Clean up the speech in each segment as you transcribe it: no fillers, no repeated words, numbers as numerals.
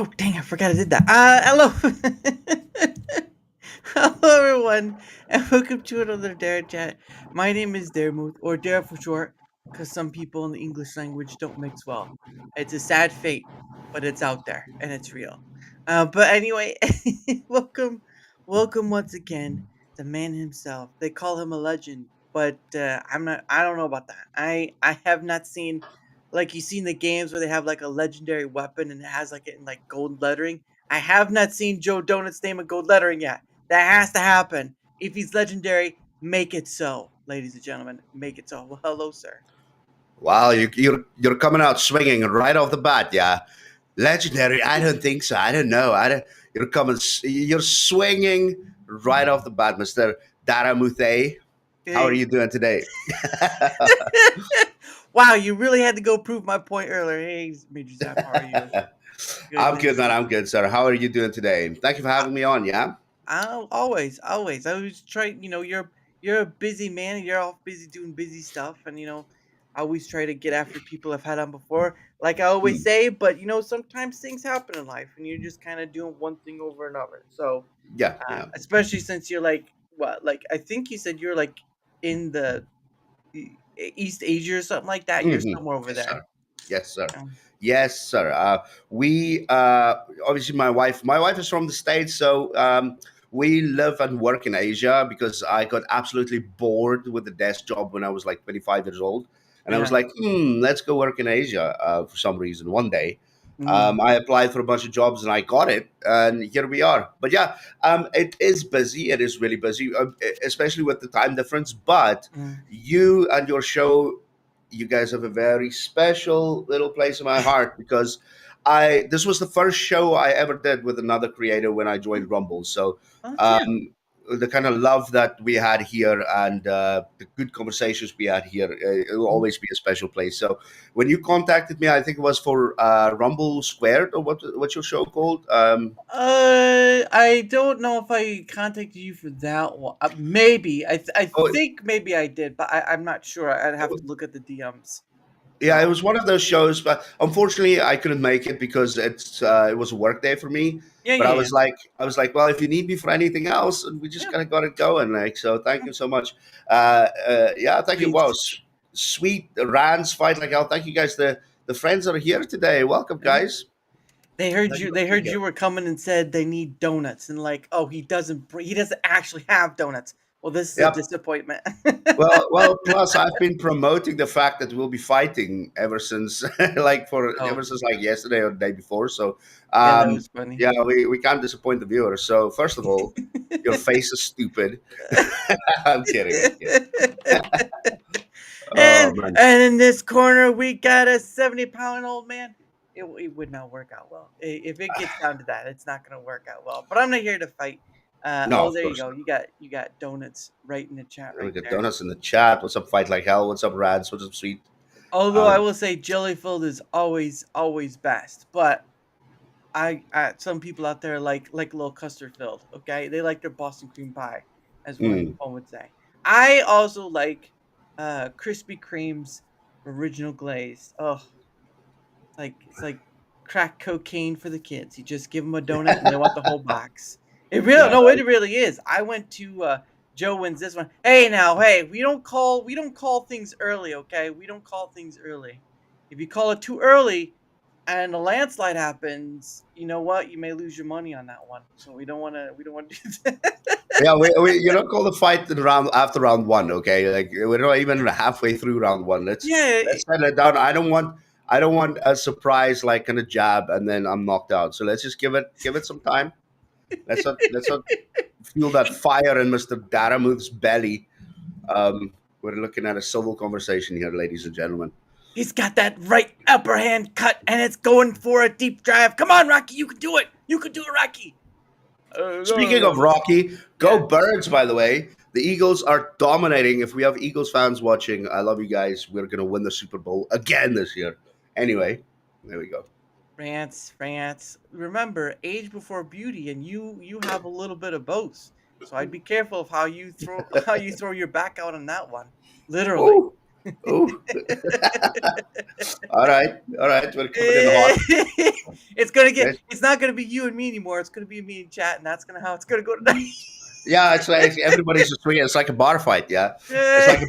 Oh, dang, I forgot I did that. Hello. Hello, everyone, and welcome to another DaraChat. My name is Daramouthe, or Dara for short, because some people in the English language don't mix well. It's a sad fate, but it's out there, and it's real. But anyway, welcome, welcome once again, the man himself. They call him a legend, but I don't know about that. I have not seen, like you see in the games where they have like a legendary weapon and it has like it in like gold lettering. I have not seen Joe Donuts name a gold lettering yet. That has to happen. If he's legendary, make it so, ladies and gentlemen. Make it so. Well, hello, sir. Wow, you're coming out swinging right off the bat, yeah. Legendary? I don't think so. I don't know. I don't. You're swinging right off the bat, Mister Daramouthe. How are Hey. you doing today? Wow, you really had to go prove my point earlier. Hey, Major Zap, how are you? I'm good, Goodness. man. I'm good, sir. How are you doing today? Thank you for I, having me on. Yeah. I'll always. I always try. You're a busy man. And you're all busy doing busy stuff, and I always try to get after people I've had on before. Like I always Hmm. say, but sometimes things happen in life, and you're just kind of doing one thing over another. So, Yeah. Yeah. especially since you're like what, like I think you said you're like in the East Asia or something like that. You're somewhere over Yes, there. sir. Yes, sir. Um, Yes, sir. We obviously my wife is from the States, so we live and work in Asia because I got absolutely bored with the desk job when I was like 25 years old, and I was yeah. like, let's go work in Asia for some reason. One day, Mm. I applied for a bunch of jobs and I got it, and here we are. But yeah, it is busy. It is really busy, especially with the time difference. But Mm. you and your show, you guys have a very special little place in my heart because I this was the first show I ever did with another creator when I joined Rumble. So Oh, yeah. um, the kind of love that we had here and the good conversations we had here, it will Mm. always be a special place. So when you contacted me, I think it was for Rumble Squared, or what's your show called? I don't know if I contacted you for that one. Maybe I Oh, think maybe I did, but I'm not sure. I'd have to look at the DMs. yeah, it So was one of those shows, but unfortunately, I couldn't make it because it was a work day for me. yeah, But yeah, yeah, I was like, well, if you need me for anything else, and we just yeah. kind of got it going. Like, so thank Yeah. you so much. Yeah, thank you. Wow, Please. sweet Rans fight like hell. Thank you guys. The friends are here today. Welcome, Yeah. guys. They heard Thank you you. for They being heard here. you were coming and said they need donuts, and like, oh, he doesn't actually have donuts. Well, this is a Yep. disappointment. Well. Plus, I've been promoting the fact that we'll be fighting ever since, Oh, ever since like yesterday or the day before. So, yeah, that um, was funny. yeah, we can't disappoint the viewers. So, first of all, your face is stupid. I'm kidding. I'm kidding. Oh and man, and in this corner we got a 70-pound old man. It would not work out well. If it gets down to that, it's not going to work out well. But I'm not here to fight. no, Oh, of there you course go. not. You got donuts right in the chat We right got there. donuts in the chat. What's up, fight like hell? What's up, Rads? What's up, sweet? Although I Um, will say jelly filled is always best, but some people out there like a little custard filled. Okay, they like their Boston cream pie, as mm, one would say. I also like Krispy Kreme's original glaze. Oh, it's like crack cocaine for the kids. You just give them a donut and they want the whole box. It really yeah, no, it really is. I went to Joe wins this one. Hey now, hey, we don't call things early, okay? We don't call things early. If you call it too early and a landslide happens, you know what? You may lose your money on that one. So we don't want to do that. yeah. We you don't call the fight in round after round one, okay? Like we're not even halfway through round one. Yeah, Let's settle it down. I don't want a surprise like in a jab and then I'm knocked out. So let's just give it some time. Let's not fuel that fire in Mister Daramouthe's belly. We're looking at a civil conversation here, ladies and gentlemen. he's got that right upper hand cut and it's going for a deep drive. Come on, Rocky, you can do it. You can do it, Rocky. Speaking of Rocky, Yeah. go Birds! By the way, the Eagles are dominating. If we have Eagles fans watching, I love you guys. We're gonna win the Super Bowl again this year. Anyway, there we go. France. Remember, age before beauty, and you have a little bit of both. So I'd be careful of how you throw your back out on that one. Literally. Woo! Ooh. All right. We're coming in hot. Let's- it's not gonna be you and me anymore. It's gonna be me and chat, and that's gonna how it's gonna go tonight. Yeah, it's like everybody's just swinging. It's like a bar fight. Yeah, it's like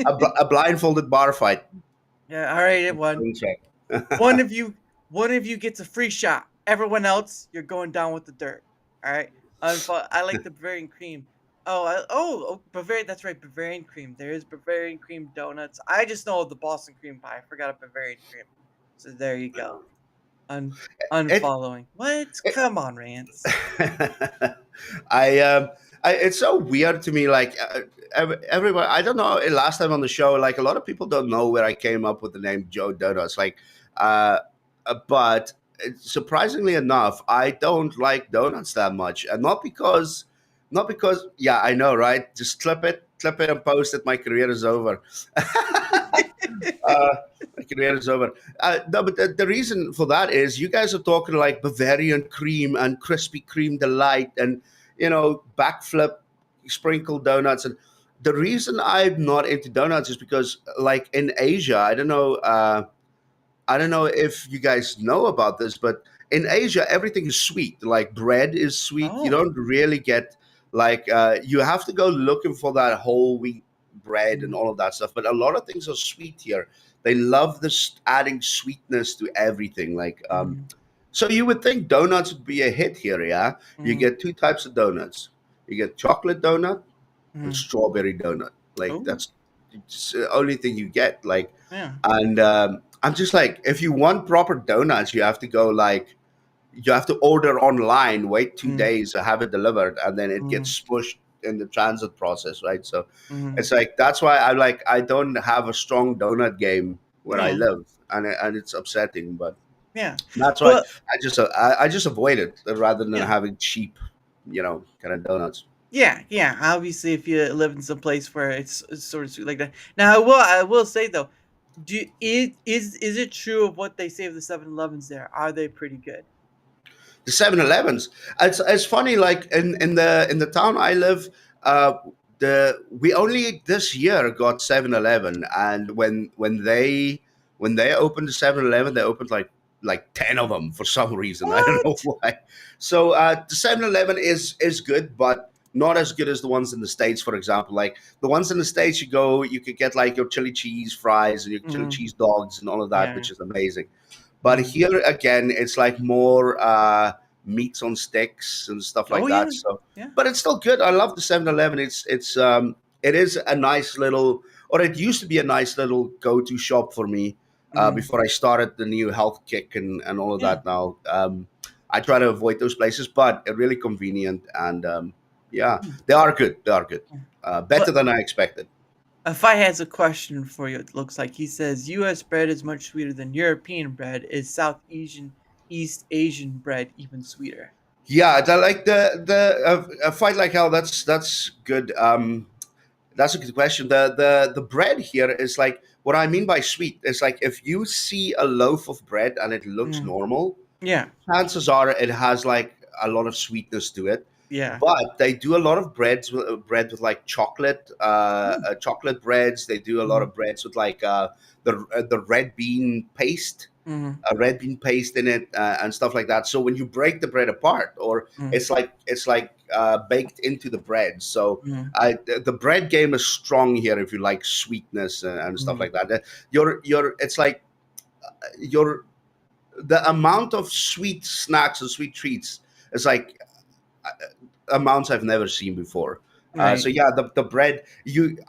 a blindfolded bar fight. Yeah, all right, one. Swing check. One of you, one of you gets a free shot. Everyone else, you're going down with the dirt. All right. I like the Bavarian cream. Oh, Bavarian. That's right, Bavarian cream. There is Bavarian cream donuts. I just know the Boston cream pie. I forgot a Bavarian cream. So there you go. Un it, unfollowing. What? it Come on, Rance. it's so weird to me. Like everybody, I don't know. Last time on the show, like a lot of people don't know where I came up with the name Joe Donuts. Like, but surprisingly enough, I don't like donuts that much, and not because. Yeah, I know, right? Just clip it, and post it. My career is over. My career is over. No, but the reason for that is you guys are talking like Bavarian cream and Krispy Kreme delight and backflip sprinkled donuts. And the reason I'm not into donuts is because like in Asia, I don't know if you guys know about this, but in Asia, everything is sweet. Like bread is sweet. You Oh. don't really get like you have to go looking for that whole wheat bread and Mm, all of that stuff. But a lot of things are sweet here. They love this adding sweetness to everything. Like mm, so you would think donuts would be a hit here, yeah? You mm, get two types of donuts. You get chocolate donut and mm. strawberry donut. Like Oh, that's it's the only thing you get. Like, yeah. and I'm just like, if you want proper donuts, you have to go like you have to order online, wait two Mm, days to have it delivered, and then it mm, gets smushed in the transit process, right? So mm. it's like that's why I don't have a strong donut game where I Yeah, live, and it's upsetting, but yeah. that's why Well, I just avoid it rather than yeah. having cheap, kind of donuts. Yeah, yeah. Obviously, if you live in some place where it's sort of sweet like that. Now, I will say though, is it true of what they say of the 7-Elevens there? Are they pretty good? The 7-Elevens. It's funny. Like in the town I live, uh, we only this year got 7-Eleven, and when they opened the 7-Eleven, they opened like 10 of them for some reason. I don't know What? why. So the 7-Eleven is good, but not as good as the ones in the States, for example. Like the ones in the States, you could get like your chili cheese fries and your chili Mm, cheese dogs and all of that, yeah. which is amazing. But Mm. here again, it's like more meats on sticks and stuff Oh like yeah, that. So, yeah. but it's still good. I love the 7-Eleven. It is a nice little, or it used to be a nice little go-to shop for me Mm, before I started the new health kick and all of yeah. that. Now, I try to avoid those places, but they're really convenient and yeah, Mm, they are good. They are good. yeah. Better But than I expected. if I has a question for you, it looks like he says U.S. bread is much sweeter than European bread. Is South Asian, East Asian bread even sweeter? Yeah, like the a fight like hell. That's good. That's a good question. The bread here is like what I mean by sweet. It's like if you see a loaf of bread and it looks Mm, normal, yeah, chances are it has like a lot of sweetness to it. yeah. But they do a lot of bread with like chocolate, Mm, chocolate breads. They do a lot mm, of breads with like the red bean paste, mm, a red bean paste in it, and stuff like that. So when you break the bread apart, or mm, it's like baked into the bread. So mm, the bread game is strong here if you like sweetness and stuff mm, like that. Your it's like your the amount of sweet snacks and sweet treats is like amounts I've never seen before. So right. yeah, the bread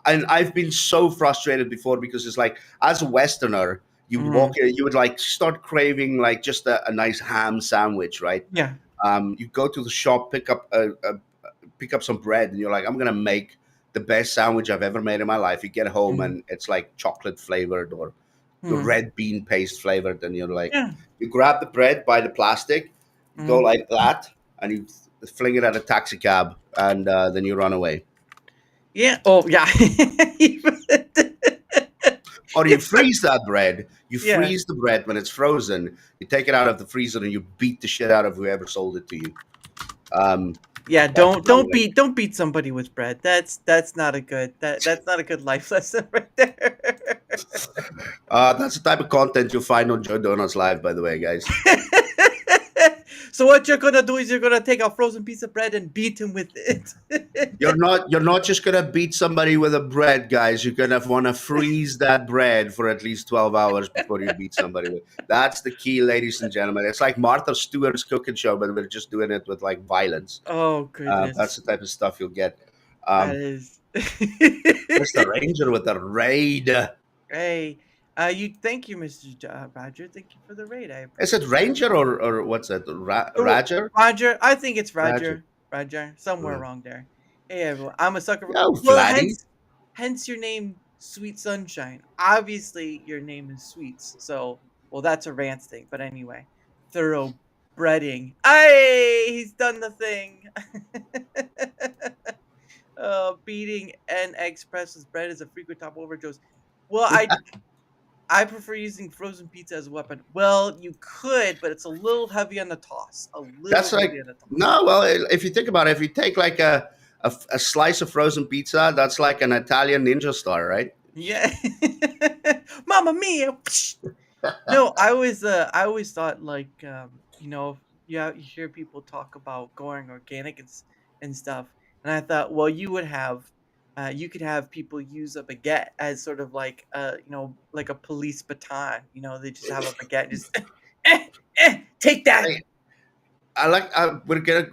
and I've been so frustrated before because it's like as a Westerner, you would walk Mm, in, you would like start craving like just a nice ham sandwich, right? yeah. You go to the shop, pick up some bread, and you're like, I'm gonna make the best sandwich I've ever made in my life. You get home Mm, and it's like chocolate flavored or mm, red bean paste flavored, and you're like, yeah. you grab the bread by the plastic, you go Mm, like that, and you fling it at a taxi cab, and then you run away. yeah. Oh yeah. Or you freeze that bread. You Yeah. freeze the bread when it's frozen. You take it out of the freezer and you beat the shit out of whoever sold it to you. Um, Yeah, that's don't what I'm don't like. beat don't beat somebody with bread. That's not a good life lesson right there. That's the type of content you'll find on Joe Donuts Live, by the way, guys. So what you're gonna do is you're gonna take a frozen piece of bread and beat him with it. You're not just gonna beat somebody with a bread, guys. You're gonna want to freeze that bread for at least 12 hours before you beat somebody with. That's the key, ladies and gentlemen. It's like Martha Stewart's cooking show, but we're just doing it with like violence. Oh That's goodness, the type of stuff you'll get. that Um, is. Mr. Ranger with the raid. Hey, you thank you, Mr. Roger. Thank you for the raid. I Is it appreciate it. Ranger or what's it? Oh, Rager? Roger, I think it's Rager. Roger. Roger, somewhere wrong there. Hey everyone, I'm a sucker for. Yo, Well, Flatty. hence your name, Sweet Sunshine. Obviously, your name is Sweets. So, well, that's a rant thing. But anyway, thoroughbreading. Hey, he's done the thing. Beating an express's bread is a frequent top over Joe's. Well, I prefer using frozen pizza as a weapon. Well, you could, but it's a little heavy on the toss. A little That's heavy like on the toss. no. Well, if you think about it, if you take like a slice of frozen pizza, that's like an Italian ninja star, right? Yeah. Mamma mia. No, I always thought like you hear people talk about going organic and stuff, and I thought, well, you could have people use a baguette as sort of like like a police baton. They just have a baguette, and just take that. Hey, I like.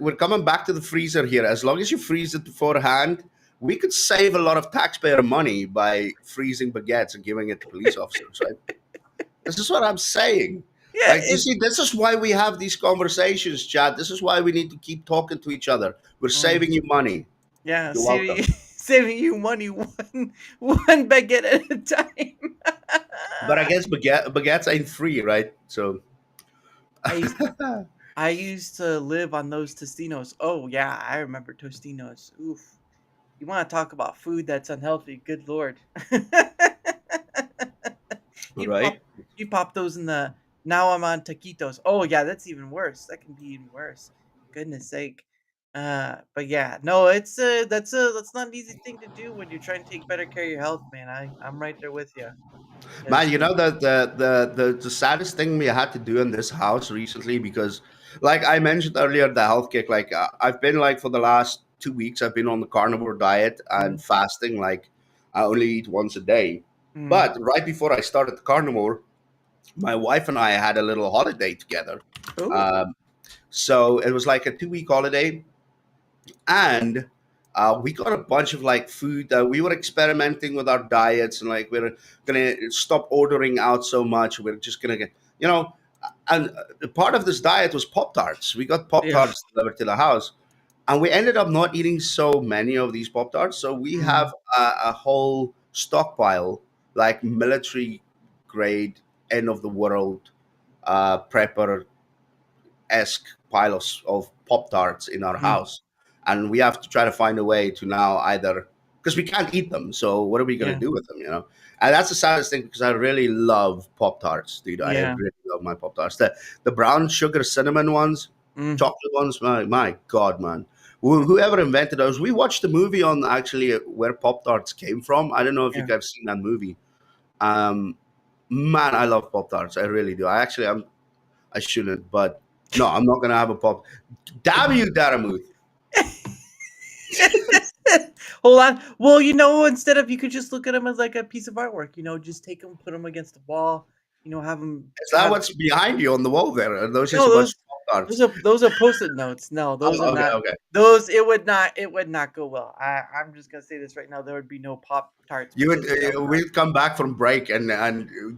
We're coming back to the freezer here. As long as you freeze it beforehand, we could save a lot of taxpayer money by freezing baguettes and giving it to police officers, right? This is what I'm saying. Yeah, Like, you see, this is why we have these conversations, Chad. This is why we need to keep talking to each other. We're mm, saving you money. yeah, You're welcome. saving you money one baguette at a time. But I guess baguettes ain't free, right? So, I used I used to live on those Tostinos. Oh yeah, I remember Tostinos. Oof. You want to talk about food that's unhealthy? Good lord. you right? pop you pop those in the now I'm on taquitos. Oh yeah, that's even worse. That can be even worse. Goodness sake. But yeah, no, that's not an easy thing to do when you're trying to take better care of your health, man. I'm right there with you. Man, Because you know the saddest thing we had to do in this house recently because, like I mentioned earlier, the health kick. Like I've been like for the last 2 weeks, I've been on the carnivore diet and mm, fasting. Like I only eat once a day. mm. But right before I started the carnivore, my wife and I had a little holiday together. Oh Um, so it was like a 2 week holiday, and we got a bunch of like food. We were experimenting with our diets, and like we're gonna stop ordering out so much. We're just gonna get, and part of this diet was Pop Tarts. We got Pop yeah. Tarts delivered to the house, and we ended up not eating so many of these Pop Tarts. So we Mm, have a whole stockpile, like military grade, end of the world prepper esque pile of Pop Tarts in our mm, house, and we have to try to find a way to now either because we can't eat them. So what are we going to yeah. do with them? And that's the saddest thing because I really love Pop Tarts, dude. I Yeah. really love my Pop Tarts. The brown sugar cinnamon ones, Mm, chocolate ones. My God, man. Whoever invented those, we watched the movie on actually where Pop Tarts came from. I don't know if you yeah. guys have seen that movie. Um, Man, I love Pop Tarts. I really do. I shouldn't, but no, I'm not gonna have a pop. Damn you, Daramouthe. Hold on. Well, instead of you could just look at them as like a piece of artwork. Just take them, put them against the wall. Have them Is that have what's behind you on the wall there? Are those just no a bunch those of Pop Tarts? those are post-it notes. No, those are Oh, okay, not. okay. Those it would not go well. I'm just gonna say this right now. There would be no Pop Tarts You would posted on we'd come back from break and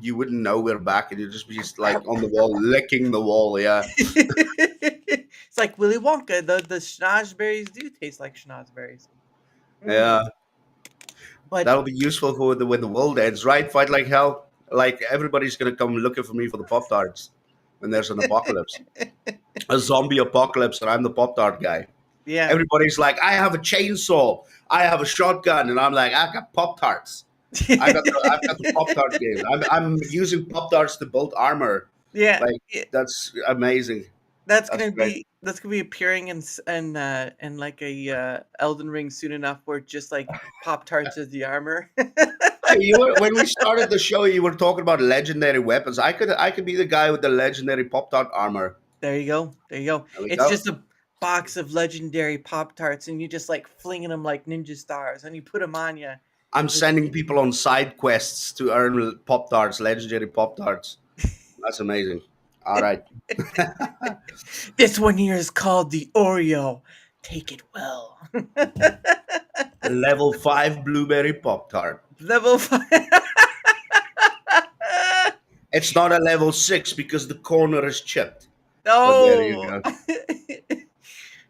you wouldn't know we're back and you'd just be just like that. on the wall, licking the wall. Yeah, It's like Willy Wonka. The schnozberries do taste like schnozberries. Mm. yeah. But That'll be useful for when the world ends, right? Fight like hell. Like everybody's gonna come looking for me for the Pop Tarts when there's an apocalypse, a zombie apocalypse, and I'm the Pop Tart guy. yeah. Everybody's like, I have a chainsaw, I have a shotgun, and I'm like, I got Pop Tarts. I've got the Pop Tart game. I'm using Pop Tarts to build armor. Yeah. Like that's amazing. That's That's gonna great. be that's gonna be appearing in like a Elden Ring soon enough, where just like Pop Tarts is the armor. Hey, you were when we started the show. You were talking about legendary weapons. I could be the guy with the legendary Pop Tart armor. There you go. There you go. There we It's go. just a box of legendary Pop Tarts, and you just like flinging them like ninja stars, and you put them on you. I'm sending people on side quests to earn Pop Tarts, legendary Pop Tarts. That's amazing. All right. This one here is called the Oreo. Take it well. Level 5 blueberry Pop Tart. Level 5. It's not a level 6 because the corner is chipped. But there you No. go.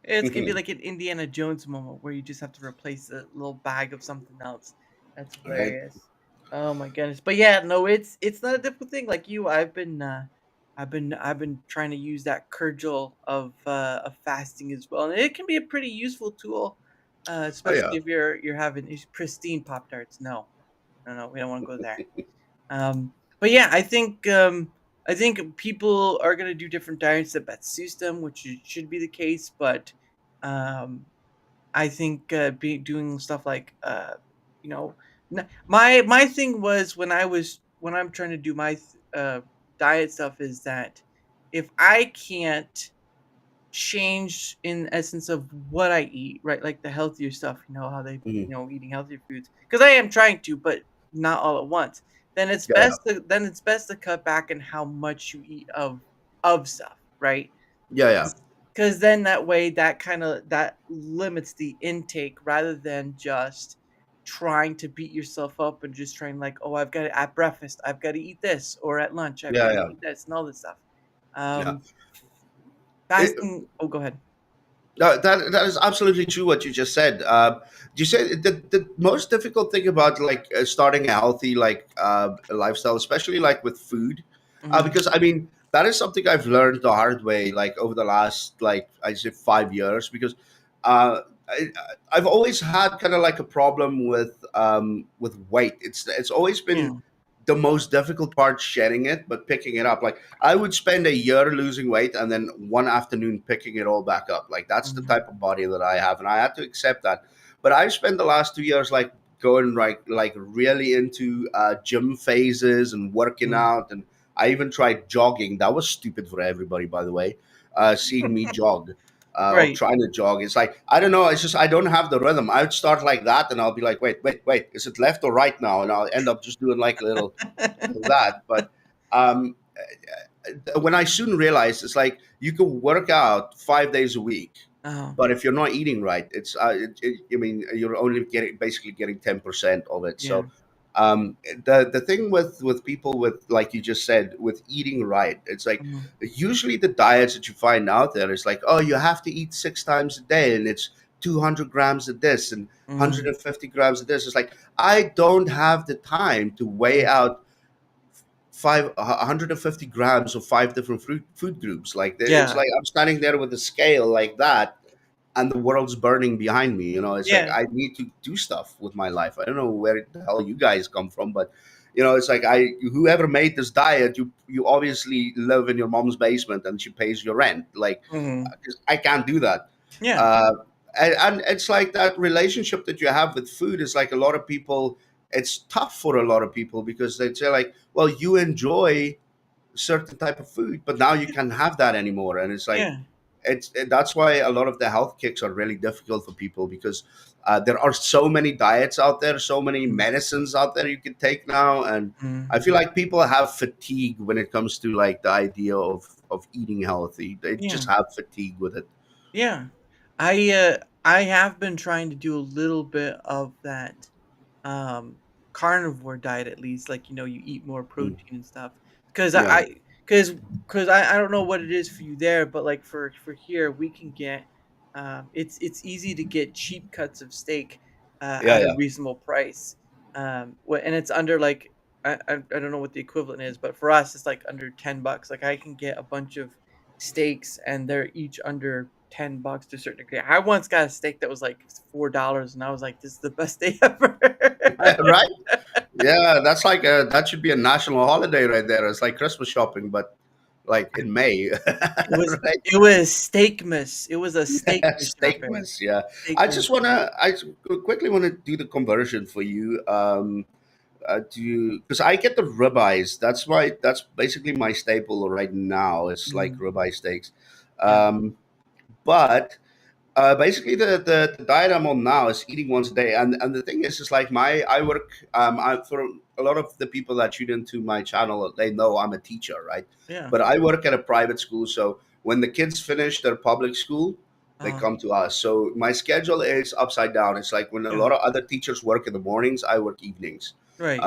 It's gonna be like an Indiana Jones moment where you just have to replace a little bag of something else. That's Right? hilarious. Oh my goodness. But yeah, no, it's not a difficult thing. Like you, I've been trying to use that cudgel of fasting as well, and it can be a pretty useful tool, Oh yeah. especially if you're having these pristine Pop Tarts. No, no, no, we don't want to go there. But yeah, I think people are gonna do different diets that best suits them, which should be the case. But um, I think be doing stuff like you know, my thing was when I'm trying to do my diet stuff is that if I can't change in essence of what I eat, right? Like the healthier stuff, how they, Mhm. eating healthier foods. Because I am trying to, but not all at once. Yeah, yeah. Then it's best to cut back on how much you eat of stuff, right? Yeah, yeah. Because then that way that limits the intake rather than just trying to beat yourself up and just trying like, oh, I've got to at breakfast, I've got to eat this, or at lunch, I've got Yeah, to yeah. eat this and all this stuff. Yeah. Um, It, fasting. Oh, go ahead. no, that is absolutely true what you just said. You said the most difficult thing about like starting a healthy lifestyle, especially like with food, Hmm. because I mean that is something I've learned the hard way, like over the last like I say 5 years, because uh, I, I've always had kind of like a problem with weight. It's always Yeah. been the most difficult part shedding it, but picking it up. Like I would spend a year losing weight and then one afternoon picking it all back up. Like that's the Mhm. type of body that I have, and I had to accept that. But I've spent the last 2 years like going like really into gym phases and working Mhm. out, and I even tried jogging. That was stupid for everybody, by the way. Seeing me jog. Or Right. trying to jog. It's like I don't know. It's just I don't have the rhythm. I would start like that, and I'll be like, wait, wait, wait. Is it left or right now? And I'll end up just doing like little that. But um, when I soon realized it's like you can work out 5 days a week, Oh, but if you're not eating right, I mean, you're only getting basically getting 10% of it. yeah. So the thing with people with like you just said with eating right, it's like Mhm. usually the diets that you find out there is like, oh, you have to eat 6 times a day, and it's 200 grams of this and Mhm. 150 grams of this. It's like I don't have the time to weigh Mhm. out 150 grams of five different food groups. Like it's Yeah. like I'm standing there with a scale like that, and the world's burning behind me. It's like Yeah. I need to do stuff with my life. I don't know where the hell you guys come from, but it's like whoever made this diet, you obviously live in your mom's basement and she pays your rent. Like, Mhm. 'cause I can't do that. Yeah. Uh, and it's like that relationship that you have with food is like a lot of people. It's tough for a lot of people because they say like, well, you enjoy certain type of food, but now you can't have that anymore, and it's like Yeah. that's why a lot of the health kicks are really difficult for people because there are so many diets out there, so many Mhm. medicines out there you can take now, and I Mhm. feel like people have fatigue when it comes to like the idea of eating healthy. They Yeah. just have fatigue with it. Yeah. I have been trying to do a little bit of that um carnivore diet at least, like you eat more Mm. protein and stuff. Cuz Yeah, I don't know what it is for you there, but like for here we can get it's easy to get cheap cuts of steak yeah, at a yeah. reasonable price. And it's under like I don't know what the equivalent is, but for us it's like under $10. Like I can get a bunch of steaks and they're each under $10 to a certain degree. I once got a steak that was like $4 and I was like, this is the best day ever. Right. Yeah, that's like that should be a national holiday right there. It's like Christmas shopping, but like in May, It was right? it was Steakmas. It was a Steakmas shopping. Steakmas, yeah. I Steakmas. just wanna, I quickly want to do the conversion for you. do because I get the ribeyes. That's basically my staple right now. It's like Mm, ribeye steaks. yeah. Um, but basically, the diet I'm on now is eating once a day, and the thing is like I work for a lot of the people that tune into my channel, they know I'm a teacher, right? Yeah. But I work at a private school, so when the kids finish their public school, they Uh, come to us. So my schedule is upside down. It's like when a yeah. lot of other teachers work in the mornings, I work evenings Right.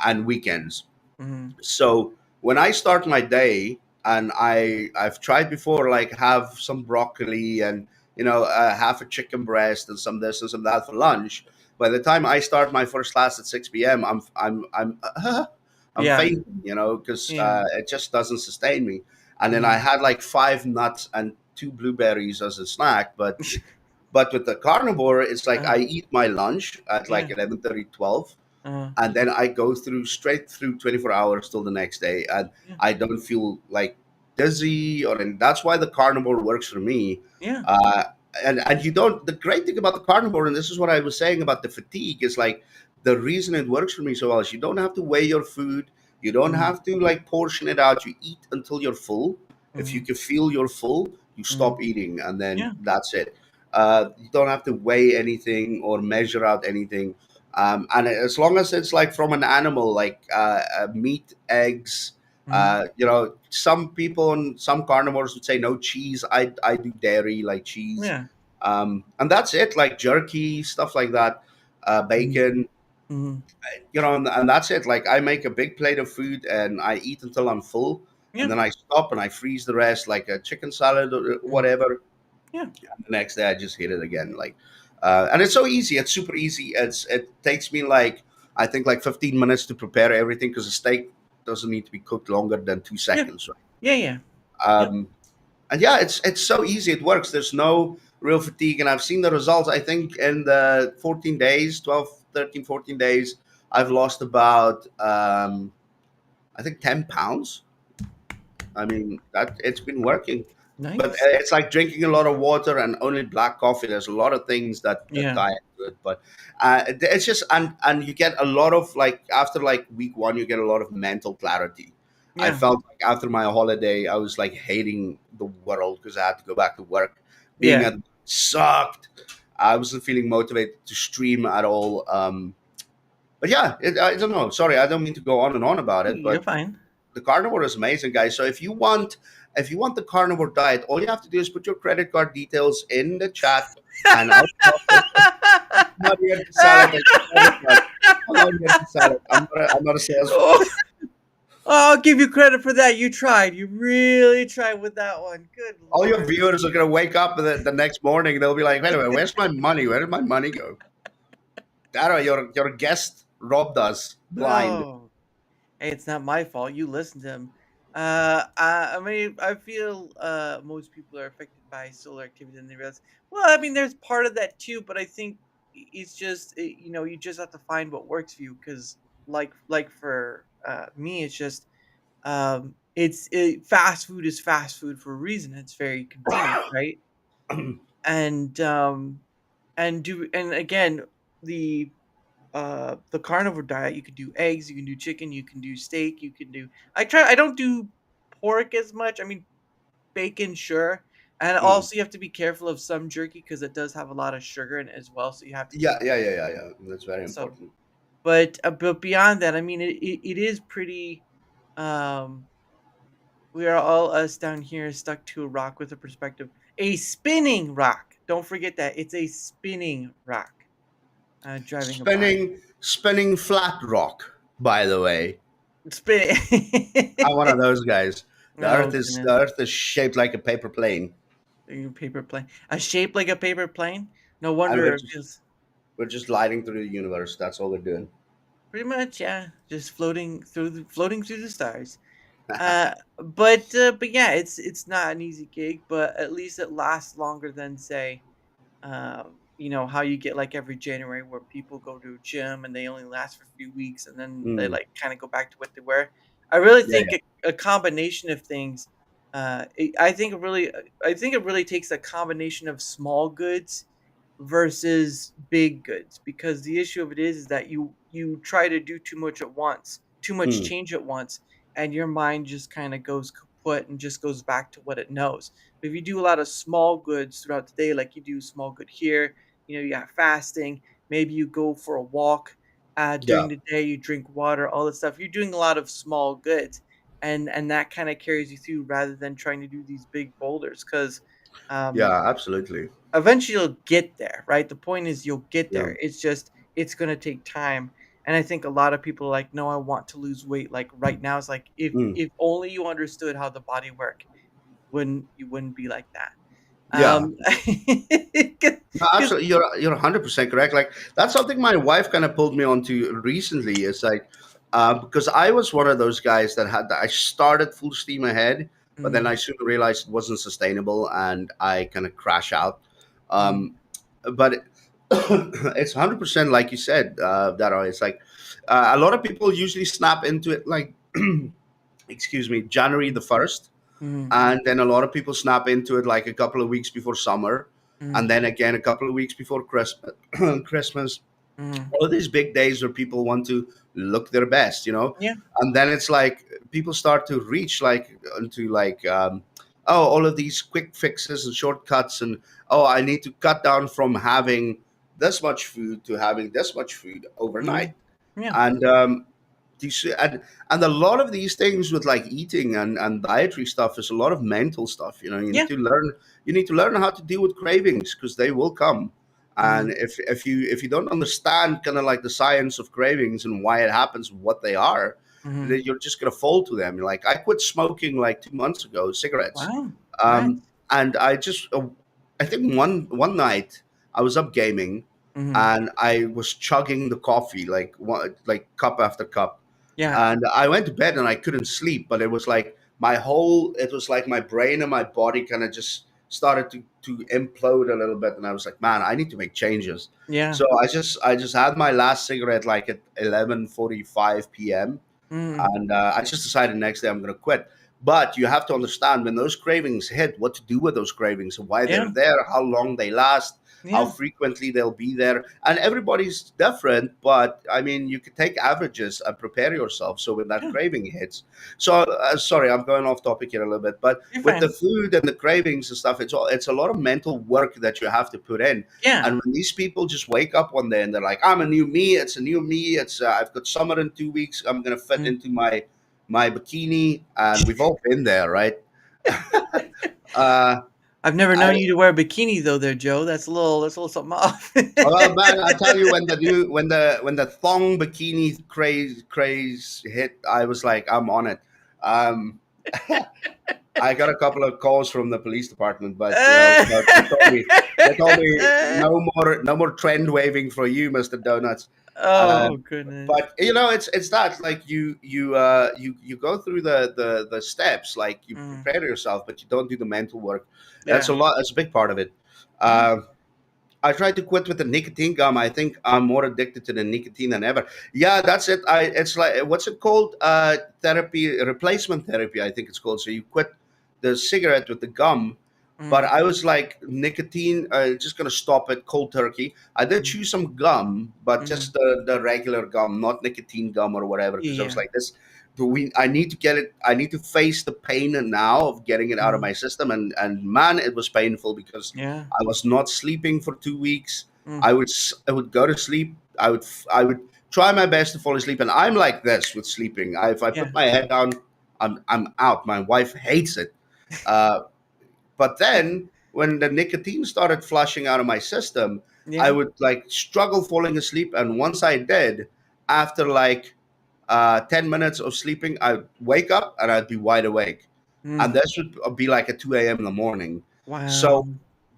and weekends. Mm, So when I start my day, and I've tried before, like have some broccoli and half a chicken breast and some this and some that for lunch. By the time I start my first class at 6 p.m., I'm yeah. fainting, because Yeah. it just doesn't sustain me. And then I Mm, had like 5 nuts and 2 blueberries as a snack, but with the carnivore, it's like uh, I eat my lunch at like yeah. 11:30, 12, Uh, and then I go through straight through 24 hours till the next day, and yeah. I don't feel like dizzy, and that's why the carnivore works for me. Yeah. Uh, and you don't. The great thing about the carnivore, and this is what I was saying about the fatigue, is like the reason it works for me so well is you don't have to weigh your food, you don't Mm, have to like portion it out. You eat until you're full. If you mm, can feel you're full, you mm, stop eating, and then yeah. that's it. You don't have to weigh anything or measure out anything, and as long as it's like from an animal, like meat, eggs, Mm, some people and some carnivores would say no cheese. I do dairy, like cheese, yeah. and that's it. Like jerky, stuff like that, Mm, bacon, mm, and that's it. Like I make a big plate of food and I eat until I'm full, and yeah. then I stop and I freeze the rest, like a chicken salad or Mm, whatever. yeah. The next day I just hit it again. And it's so easy. It's super easy. It takes me like I think like 15 minutes to prepare everything because a steak doesn't need to be cooked longer than two Yeah. seconds, Yeah. Yeah. right? Yep. And yeah, it's so easy. It works. There's no real fatigue, and I've seen the results. I think in the 14 days, 12, 13, 14 days, I've lost about I think 10 pounds. I mean, that it's been working. But Nice. it's like drinking a lot of water and only black coffee. There's a lot of things that Yeah. tie into it, but it's just and you get a lot of like after like week one, you get a lot of mental clarity. I Yeah. felt like after my holiday, I was like hating the world because I had to go back to work. Being Yeah. at sucked. I wasn't feeling motivated to stream at all. But yeah, I don't know. Sorry, I don't mean to go on and on about it, You're but fine. the carnivore is amazing, guys. So if you want the carnivore diet, all you have to do is put your credit card details in the chat, and I'll profit. I'm not here to sell it. I'm not here to sell it. I'm not a sales. Oh, I'll give you credit for that. You tried. You really tried with that one. Good All your lord. viewers are gonna wake up the next morning. They'll be like, "Wait a minute, where's my money? Where did my money go?" Dara, your guest robbed us blind. Oh, hey, it's not my fault. You listened to him. I mean, I feel most people are affected by solar activity and they realize. Well, I mean, there's part of that too, but I think it's just you just have to find what works for you because, like for me, it's just fast food is fast food for a reason. It's very convenient, right? And and again the the carnivore diet, you can do eggs, you can do chicken, you can do steak, you can do I don't do pork as much. I mean, bacon, sure. And Mm. also you have to be careful of some jerky because it does have a lot of sugar in it as well, so you have to Yeah, keep yeah, yeah, yeah, yeah. That's very so important. but beyond that, I mean it is pretty um we are all us down here stuck to a rock with a perspective. A spinning rock. Don't forget that. It's a spinning rock driving by. Spinning flat rock, by the way. Spinning. I'm one of those guys. The Oh earth is the goodness. earth is shaped like a paper plane, A paper plane. A shape like a paper plane? No and wonder it feels we're just gliding through the universe. That's all we're doing. pretty much, yeah. Just floating through the stars. But yeah, it's not an easy gig, but at least it lasts longer than say how you get like every January where people go to a gym and they only last for a few weeks and then they Mm. like kind of go back to what they were. I really Yeah, think a combination of things. I think it really takes a combination of small goods versus big goods because the issue of it is that you try to do too much at once, too much Mm. change at once, and your mind just kind of goes kaput and just goes back to what it knows. But if you do a lot of small goods throughout the day, like you do small good here, you got fasting, maybe you go for a walk Yeah. during the day, you drink water, all this stuff. You're doing a lot of small goods, and that kind of carries you through rather than trying to do these big boulders. Because um, Yeah. Absolutely. eventually you'll get there, right? The point is you'll get Yeah. there. It's just it's gonna take time. And I think a lot of people are like, no, I want to lose weight like right now. It's like Mm. if only you understood how the body work, you wouldn't be like that. Yeah. 'Cause No, absolutely. You're 100% correct. Like that's something my wife kind of pulled me onto recently. Is like because I was one of those guys that I started full steam ahead, but then I mm, soon realized it wasn't sustainable, and I kind of crash out. Um, mm, but it's 100% like you said, that it's like a lot of people usually snap into it like excuse me, January the 1st, mm, and then a lot of people snap into it like a couple of weeks before summer, and mm, then again a couple of weeks before Christmas. Christmas, mm. all these big days where people want to look their best, Yeah. and then it's like people start to reach like into like oh, all of these quick fixes and shortcuts, and oh, I need to cut down from having this much food to having this much food overnight. Mm, yeah. And these and a lot of these things with like eating and dietary stuff is a lot of mental stuff. You Yeah. need to learn how to deal with cravings because they will come. And Mm, if you don't understand kind of like the science of cravings and why it happens, what they are, mhm. then you're just gonna fall to them. Like I quit smoking like 2 months ago, cigarettes. Wow. um, Nice. and I think one night I was up gaming, Mhm. and I was chugging the coffee like like cup after cup, Yeah. and I went to bed and I couldn't sleep. But it was like it was like my brain and my body kind of just started to implode a little bit, and I was like, man, I need to make changes. Yeah. So I just had my last cigarette like at 11:45 p.m., Mm, and I just decided next day I'm going to quit. But you have to understand when those cravings hit, what to do with those cravings and why yeah. they're there, how long they last, how Yeah. frequently they'll be there. And everybody's different, but I mean, you could take averages and prepare yourself. So when that Yeah. craving hits, so sorry, I'm going off topic here a little bit, but You're with the fine. food and the cravings and stuff, it's a lot of mental work that you have to put in. Yeah. And when these people just wake up one day and they're like, "I'm a new me. It's a new me. It's I've got summer in 2 weeks. I'm gonna fit Mm. into my bikini," and we've all been there, right? uh, I've never I known you to wear a bikini though there, Joe. That's a little something off. well, man, I tell you, when the thong bikini craze hit, I was like, I'm on it. Um, I got a couple of calls from the police department, but they told me no more trend waving for you, Mister Donuts. Oh, Um, goodness. but it's that like you go through the steps, like you Mm, prepare yourself, but you don't do the mental work. That's yeah. a lot. That's a big part of it. Yeah. Um, I tried to quit with the nicotine gum. I think I'm more addicted to the nicotine than ever. Yeah, that's it. It's like what's it called? Therapy, replacement therapy. I think it's called. So you quit the cigarette with the gum, but Mm, I was like nicotine. Just gonna stop it cold turkey. I did mm, chew some gum, but mhm. just the regular gum, not nicotine gum or whatever. Yeah, Because I was yeah. like this. I need to get it. I need to face the pain now of getting it out of Mm, my system. And man, it was painful because yeah. I was not sleeping for 2 weeks. Mm, I would go to sleep. I would try my best to fall asleep, and I'm like this with sleeping. If I yeah. put my head down, I'm out. My wife hates it. Uh, but then when the nicotine started flushing out of my system, I Yeah. would like struggle falling asleep. And once I did, after like 10 minutes of sleeping, I'd wake up and I'd be wide awake. And Mm, this would be like at 2 a.m. in the morning. wow. So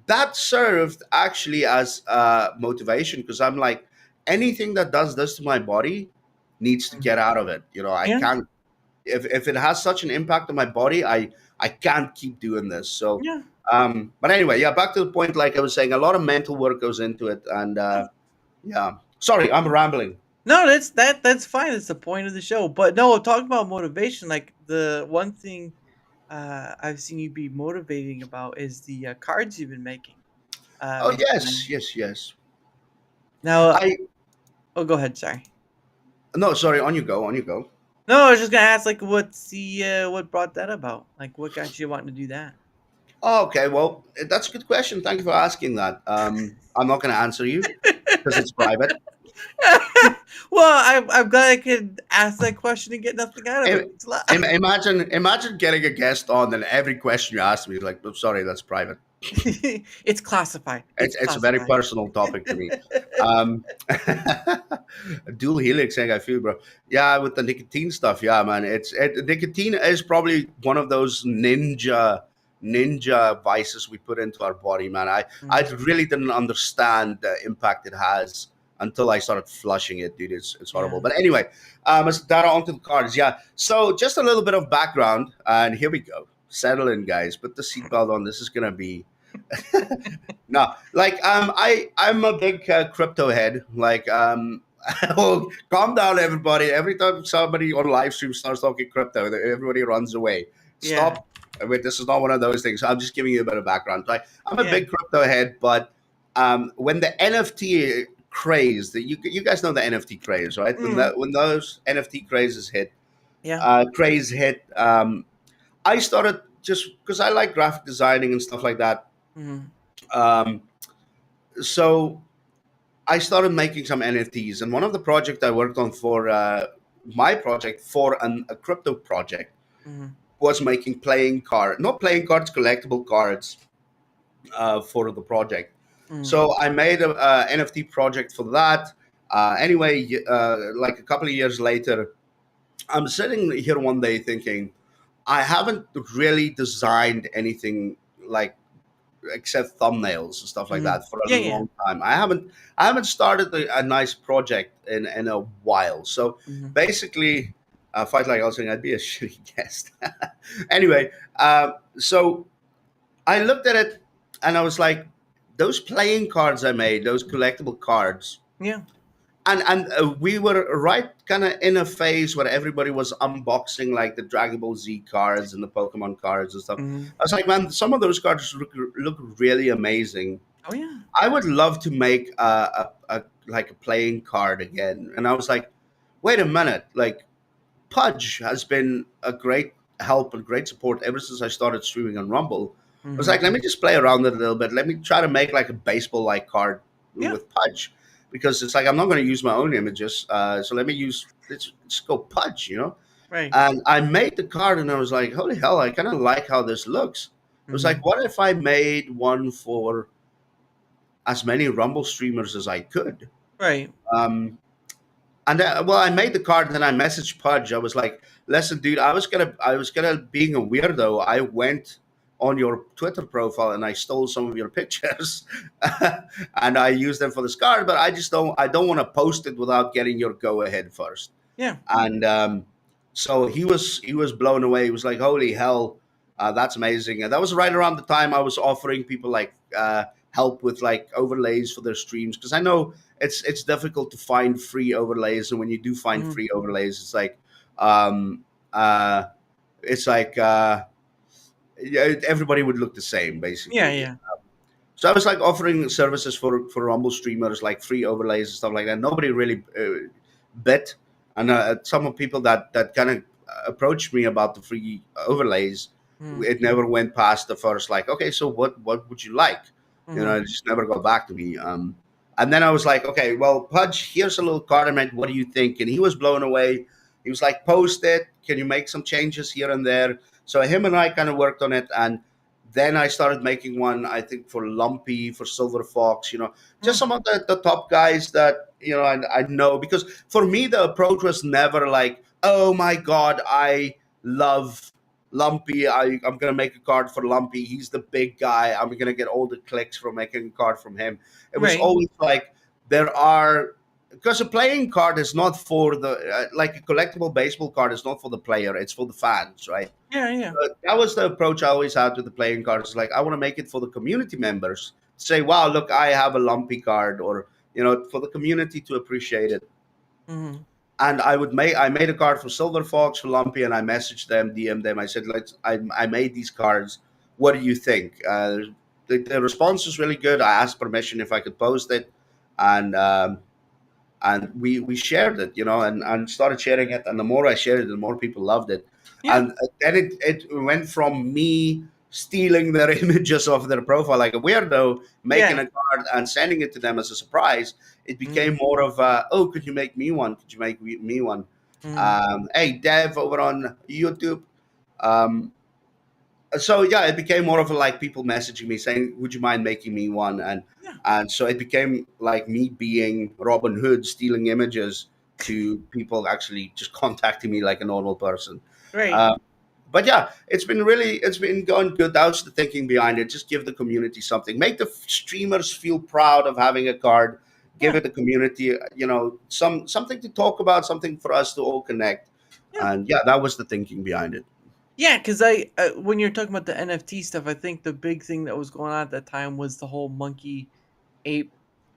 that served actually as motivation because I'm like, anything that does this to my body needs to Mm, get out of it. I yeah. can't, if it has such an impact on my body, I can't keep doing this. So, Yeah. but anyway, yeah, back to the point, like I was saying, a lot of mental work goes into it. And Yeah. yeah, sorry, I'm rambling. No, that's fine. It's the point of the show. But no, talking about motivation, like the one thing I've seen you be motivating about is the cards you've been making. Oh, Making yes, money. yes, yes. Now, I oh, go ahead. Sorry. No, sorry. On you go. On you go. No, I was just gonna ask, like, what brought that about? Like, what got you wanting to do that? Oh, okay. Well, that's a good question. Thank you for asking that. I'm not going to answer you because it's private. Well, I'm glad I could ask that question and get nothing out of it. Im- Thanks a lot. imagine getting a guest on, and every question you ask me is like, "Oh, sorry, that's private." It's classified. It's It's a very classified. personal topic to me. Um, dual helix, I feel, bro. Yeah, with the nicotine stuff, yeah, man. Nicotine is probably one of those ninja vices we put into our body, man. I Mm, really didn't understand the impact it has until I started flushing it, dude. It's horrible. yeah. But anyway, let's Dara onto the cards. Yeah. So just a little bit of background, and here we go. Settle in, guys. Put the seatbelt on. This is gonna be no, like I'm a big crypto head. Like well, calm down, everybody. Every time somebody on live stream starts talking crypto, everybody runs away. Yeah. Stop. I mean, this is not one of those things. I'm just giving you a bit of background. Like I'm a Yeah. big crypto head, but when the NFT craze, that you guys know the NFT craze, right? Mm, When those NFT crazes hit, yeah. craze hit, I started just because I like graphic designing and stuff like that. Mm, Um, so I started making some NFTs, and one of the projects I worked on for my project for a crypto project mm, was making not playing cards, collectible cards for the project. mm, So I made a NFT project for that. Anyway, like a couple of years later, I'm sitting here one day thinking, I haven't really designed anything like except thumbnails and stuff like mm. that for a Yeah, yeah. long time. I haven't started a nice project in a while. So Mhm, basically, fight like I was saying, I'd be a shitty guest. Anyway, so I looked at it and I was like, those playing cards I made, those collectible cards, yeah. and we were right kind of in a phase where everybody was unboxing like the Dragon Ball Z cards and the Pokemon cards and stuff. Mhm. I was like, man, some of those cards look really amazing. Oh, yeah. I would love to make a like a playing card again. And I was like, wait a minute, like Pudge has been a great help and great support ever since I started streaming on Rumble. I was Mhm. like, let me just play around it a little bit. Let me try to make like a baseball like card Yeah. with Pudge because it's like I'm not going to use my own images. So let's go Pudge, you know. Right. And I made the card and I was like, holy hell, I kind of like how this looks. It was like, Mhm. what if I made one for as many Rumble streamers as I could? Right. Um, and well, I made the card, and then I messaged Pudge. I was like, "Listen, dude, I was gonna, being a weirdo. I went on your Twitter profile and I stole some of your pictures, and I used them for this card. But I don't want to post it without getting your go ahead first." Yeah. And so he was blown away. He was like, "Holy hell, that's amazing!" And that was right around the time I was offering people like help with like overlays for their streams because I know it's difficult to find free overlays, and when you do find Mhm. free overlays, um, uh, it's like yeah, everybody would look the same Yeah, basically. yeah. So I was like offering services for Rumble streamers, like free overlays and stuff like that. Nobody really bit, and some of people that kind of approached me about the free overlays, Mhm. it never went past the first like, okay, so what would you like? You know, Mhm. it just never got back to me. And then I was like, okay, well, Pudge, here's a little card I made. What do you think? And he was blown away. He was like, post it. Can you make some changes here and there? So him and I kind of worked on it, and then I started making one, I think, for Lumpy, for Silver Fox, just Mm. some of the top guys that, I know. Because for me, the approach was never like, oh my God, I love Lumpy. I'm going to make a card for Lumpy. He's the big guy. I'm going to get all the clicks from making a card from him. It was Right. always like, there are, because a playing card is not for the, like a collectible baseball card is not for the player, it's for the fans, right? Yeah, yeah. That was the approach I always had with the playing cards. Like I want to make it for the community members. Say, wow, look, I have a lumpy card, or for the community to appreciate it. Mhm. And I made a card for Silver Fox, for Lumpy, and I messaged them, DM them. I said, I made these cards. What do you think? The response was really good. I asked permission if I could post it, and and we shared it, and started sharing it, and the more I shared it, the more people loved it, Yeah. and then it went from me stealing their images of their profile like a weirdo, making Yeah. a card and sending it to them as a surprise. It became Mm, more of oh, could you make me one? Could you make me one? mm, Hey, Dev over on YouTube. Um, so yeah, it became more of a, like, people messaging me saying, "Would you mind making me one?" yeah. And so it became like me being Robin Hood, stealing images, to people actually just contacting me like a normal person. Right. Um, but yeah, it's been going good. That was the thinking behind it. Just give the community something, make the streamers feel proud of having a card, give Yeah. it the community, something to talk about, something for us to all connect. Yeah. And yeah, that was the thinking behind it. Yeah, because when you're talking about the NFT stuff, I think the big thing that was going on at that time was the whole monkey ape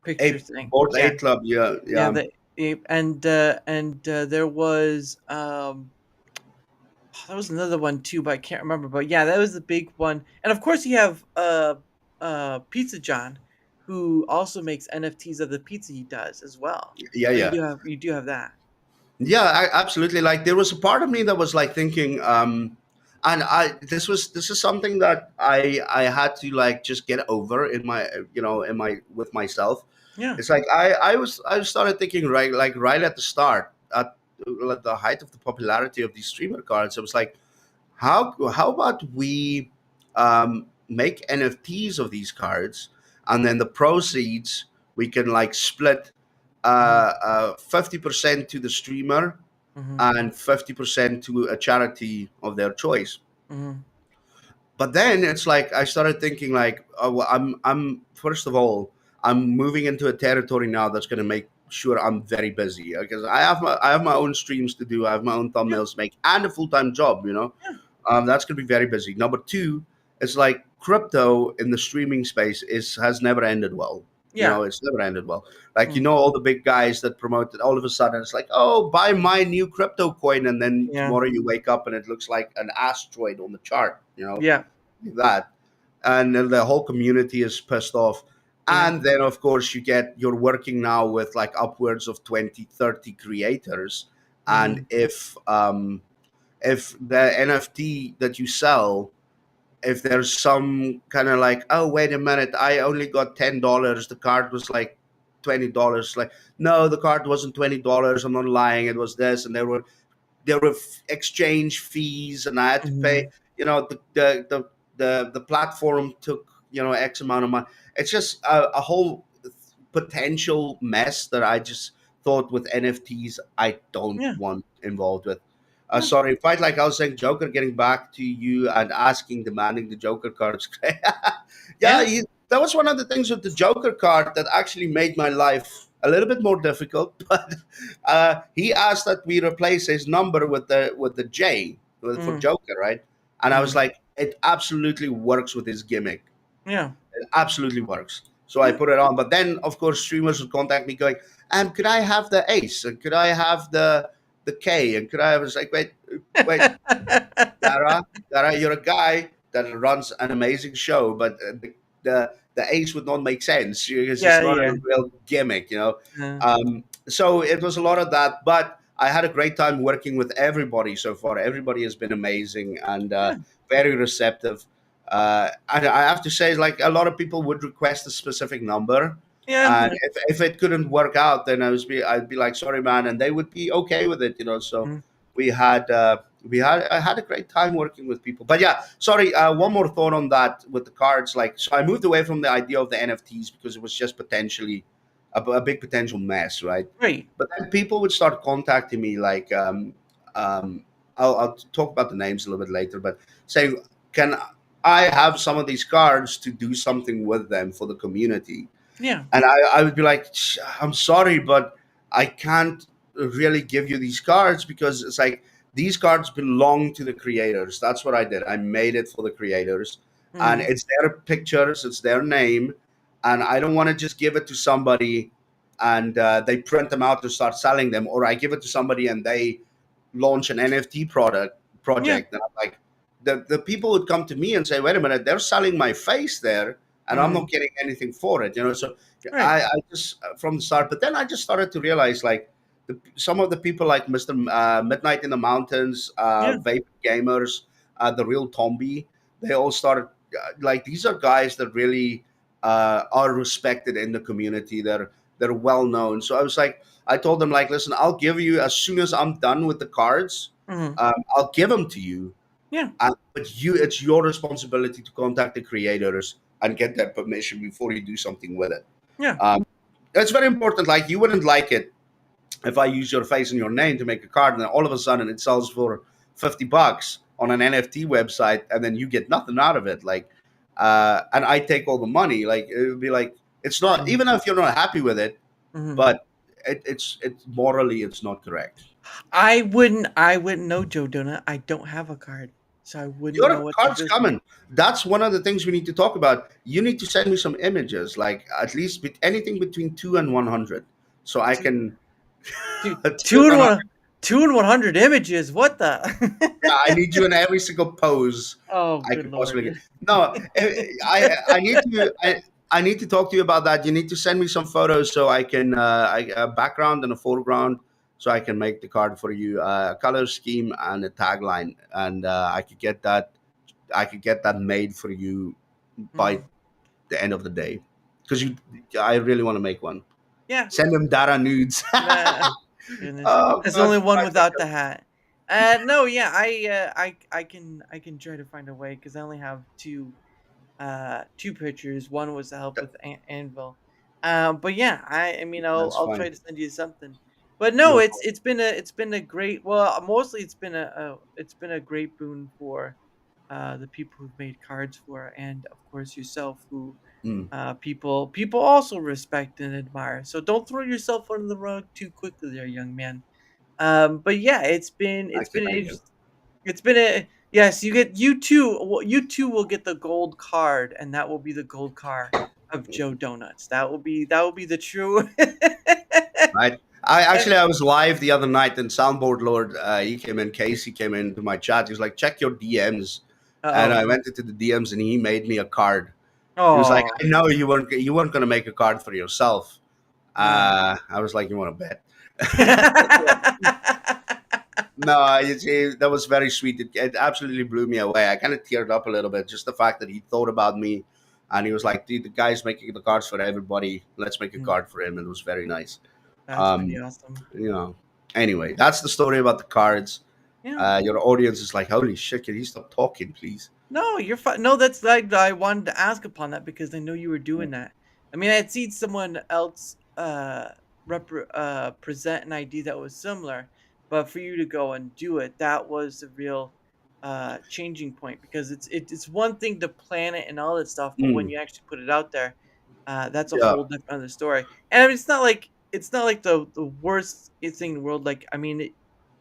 picture Ape thing. Board Yeah, Ape Club, yeah, yeah, yeah, the ape, and there was there was another one too, but I can't remember. But yeah, that was the big one. And of course, you have Pizza John, who also makes NFTs of the pizza he does as well. yeah, So yeah. you do have that. Yeah, absolutely. Like, there was a part of me that was like thinking, and this is something that I had to, like, just get over in my, in my with myself. Yeah. It's like I started thinking, right at the start, at the height of the popularity of these streamer cards. I was like, how about we make NFTs of these cards, and then the proceeds we can, like, split Hmm. 50% to the streamer Hmm. and 50% to a charity of their choice. Hmm. But then it's like I started thinking, like, oh, well, I'm first of all, I'm moving into a territory now that's going to make sure I'm very busy, because I have my own streams to do, I have my own Yeah. thumbnails to make, and a full time job. Yeah. That's going to be very busy. Number two, it's like crypto in the streaming space is has never ended well. Yeah. It's never ended well. Like, Mm. all the big guys that promote it, all of a sudden it's like, oh, buy my new crypto coin, and then Yeah. tomorrow you wake up and it looks like an asteroid on the chart. Yeah. That, and then the whole community is pissed off. Yeah. And then, of course, you're working now with like upwards of 20, 30 creators. And Hmm. if the NFT that you sell, if there's some kind of like, oh, wait a minute, I only got $10, the card was like $20, like, no, the card wasn't $20, I'm not lying, it was this. And there were exchange fees, and I had to pay. Hmm. The platform took, X amount of money. It's just a whole potential mess that I just thought with NFTs I don't Yeah. want involved with. Yeah. Sorry, quite like I was saying, Joker, getting back to you and demanding the Joker cards. Yeah, Yeah. that was one of the things with the Joker card that actually made my life a little bit more difficult. But he asked that we replace his number with the J for Mm. Joker, right? And I was Mm. like, it absolutely works with his gimmick. Yeah. It absolutely works. So I Yeah. put it on. But then, of course, streamers would contact me going, could I have the ace? And could I have the K? And could I have, I was like, wait, Dara, you're a guy that runs an amazing show, but the ace would not make sense because it's Yeah. not Yeah. a real gimmick. Uh, So it was a lot of that, but I had a great time working with everybody so far. Everybody has been amazing and yeah. very receptive. And I have to say, like, a lot of people would request a specific number, Yeah. and if it couldn't work out, then I'd be like, sorry, man, and they would be okay with it. So Mm. we had I had a great time working with people. But yeah, sorry, one more thought on that with the cards. Like, so I moved away from the idea of the NFTs because it was just potentially a big potential mess, right? Right. But then people would start contacting me, like, um, I'll talk about the names a little bit later, but saying, can I have some of these cards to do something with them for the community? Yeah. And I would be like, I'm sorry, but I can't really give you these cards because it's like these cards belong to the creators. That's what I did. I made it for the creators, and Mm. it's their pictures, it's their name, and I don't want to just give it to somebody and they print them out to start selling them, or I give it to somebody and they launch an NFT Yeah. project. And I'm like, the people would come to me and say, wait a minute, they're selling my face there. and I'm Mm-hmm. not getting anything for it. So Right. I just from the start. But then I just started to realize like some of the people like Mr. Midnight in the Mountains, Yeah. Vape Gamers, the Real Tombi, they all started like these are guys that really are respected in the community. They're well known. So I was like, I told them like, listen, I'll give you as soon as I'm done with the cards. Mm-hmm. I'll give them to you, Yeah. but it's your responsibility to contact the creators and get their permission before you do something with it. Yeah. Um, it's very important. Like you wouldn't like it if I use your face and your name to make a card, and then all of a sudden it sells for $50 on an NFT website, and then you get nothing out of it. Like, and I take all the money. Like it would be like it's not Mm-hmm. even if you're not happy with it, Mm-hmm. but it's morally it's not correct. I wouldn't know Joe Donut. I don't have a card, so I wouldn't know Your what the card's business. coming. That's one of the things we need to talk about. You need to send me some images, like at least anything between 2 and 100, so I Dude, can dude, 2 and 100. 2 and 100 images. What the? Yeah, I need you in every single pose Oh, I good could possibly get. lord. No, I need to I need to talk to you about that. You need to send me some photos so I can a background and a foreground so I can make the card for you, a color scheme and a tagline, and I could get that made for you by Mm, the end of the day because I really want to make one. yeah. Send them Dara nudes. Nah, goodness. Oh There's God, only one I think without the hat. No, yeah, I can try to find a way because I only have two pictures. One was to help with Anvil. But yeah, I mean that's I'll fine. try to send you something. But no, No it's been a great, well, mostly it's been a great boon for the people who've made cards for, and of course yourself, who problem. people also respect and admire. So don't throw yourself under the rug too quickly, there, young man. But yeah, it's been it's Thank you, been an thank you. interest. It's been a Yes. You too will get the gold card, and that will be the gold card of Joe Donuts. That will be the true. Right. I was live the other night and Soundboard Lord he came in, Casey came into my chat. He was like, check your DMs. And Uh I went into the DMs and he made me a card. He was like, oh. I know you weren't gonna make a card for yourself. Oh. I was like, you want to bet? No, that was very sweet. It absolutely blew me away. I kind of teared up a little bit. Just the fact that he thought about me, and he was like, "Dude, the guy's making the cards for everybody. Let's make a Mm, card for him." And it was very nice. that's pretty Um, awesome. you know. Anyway, that's the story about the cards. Yeah. Your audience is like, "Holy shit! Can you stop talking, please?" No, you're fine. No, that's like I wanted to ask upon that because I know you were doing that. I mean, I had seen someone else present an idea that was similar, but for you to go and do it, that was the real changing point, because it's one thing to plan it and all that stuff, but when Mm, you actually put it out there, that's a yeah. whole different other story. And I mean, it's not like the worst thing in the world. Like, I mean,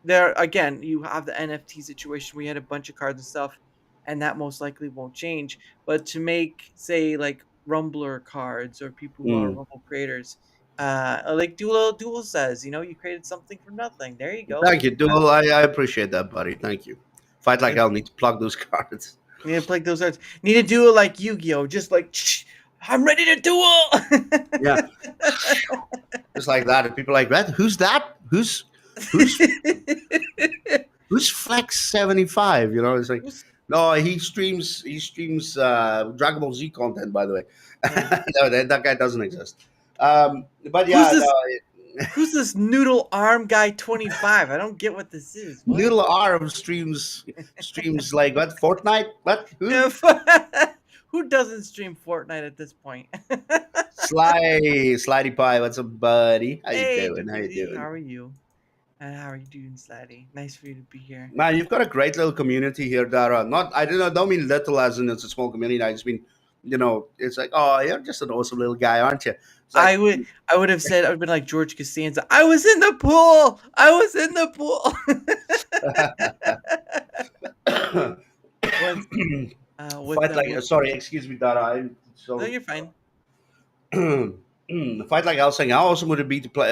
there again, you have the NFT situation. We had a bunch of cards and stuff, and that most likely won't change. But to make, say, like Rumbler cards, or people who are Mm. Rumble creators, like Dual says, you created something from nothing. There you go. Thank you, Duel. I appreciate that, buddy. Thank you. Fight like You hell. Need to plug those cards. need to play those cards. Need to do it like Yu-Gi-Oh, just like, I'm ready to Yeah, duel. just like that. And people are like, "What? Who's that? Who's who's Flex 75?" It's like, no, he streams Dragon Ball Z content, by the way. Yeah. No, that guy doesn't exist. But Who's yeah, this? no, Who's this noodle arm guy 25? I don't get what this is. What? Noodle Arm streams like what, Fortnite? What? Who? If- Who doesn't stream Fortnite at this point? Slidey Pie, what's up, buddy? How you Hey, doing? How you Doobie, how doing? are you? And how are you doing, Sladdy? Nice for you to be here. Man, you've got a great little community here, Dara. Not, I don't mean little as in it's a small community. I just mean, it's like, oh, you're just an awesome little guy, aren't you? It's I like, would I would have said, I would have been like George Costanza. I was in the pool. I was in the pool. Once, with fight them like, with sorry, excuse me, Dara. I'm No, so you're fine. fight like I was saying. How awesome would it be to play?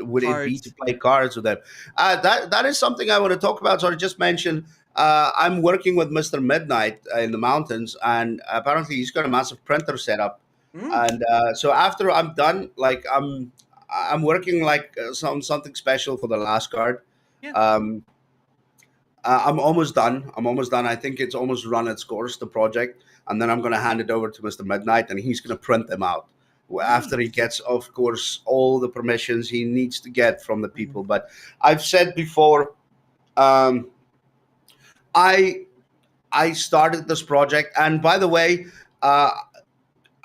Would it be to Cards. play cards with them? That is something I want to talk about. So I just mentioned. I'm working with Mr. Midnight in the mountains, and apparently he's got a massive printer set up. Mm, And so after I'm done, like I'm working like something special for the last card. yeah. Um, I'm almost done. I'm almost done. I think it's almost run its course, the project, and then I'm going to hand it over to Mr. Midnight, and he's going to print them out after he Nice. gets, of course, all the permissions he needs to get from the Mhm. people. But I've said before, um, I I started this project, and by the way, uh,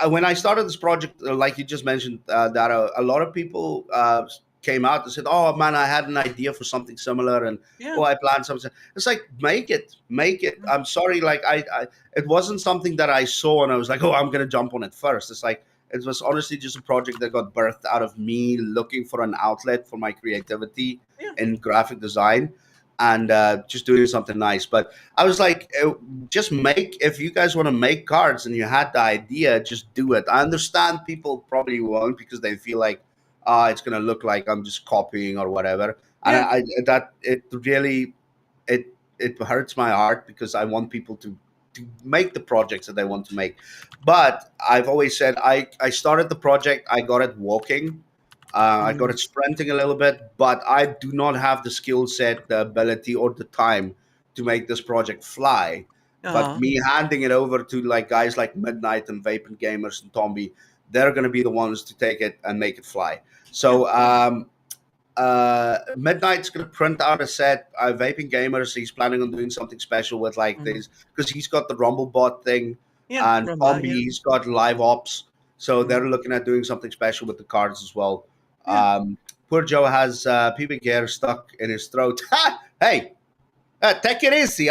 when I started this project, like you just mentioned, that a lot of people came out and said, "Oh man, I had an idea for something similar, and Yeah. oh, I planned something." It's like make it, make it. Mm, I'm sorry, like it wasn't something that I saw and I was like, "Oh, I'm gonna jump on it first." It's like it was honestly just a project that got birthed out of me looking for an outlet for my creativity yeah. in graphic design and just doing something nice. But I was like, just make, if you guys want to make cards and you had the idea, just do it. I understand people probably won't because they feel like it's going to look like I'm just copying or whatever. And Yeah. that it really, it it hurts my heart because I want people to make the projects that they want to make. But I've always said I started the project, I got it walking, I got Mm, it sprinting a little bit, but I do not have the skill set, the ability, or the time to make this project fly. But uh-huh. me handing it over to like guys like Midnight and Vaping Gamers and Tomby, they're going to be the ones to take it and make it fly. Yeah. So Midnight's gonna print out a set. Vaping Gamers, he's planning on doing something special with like Mm, this because he's got the Rumble bot thing, yeah. and Rumba. Combi, Yeah. he's got live ops. So Mm, they're looking at doing something special with the cards as well. yeah. Poor Joe has pubic hair stuck in his throat. Hey, take it easy,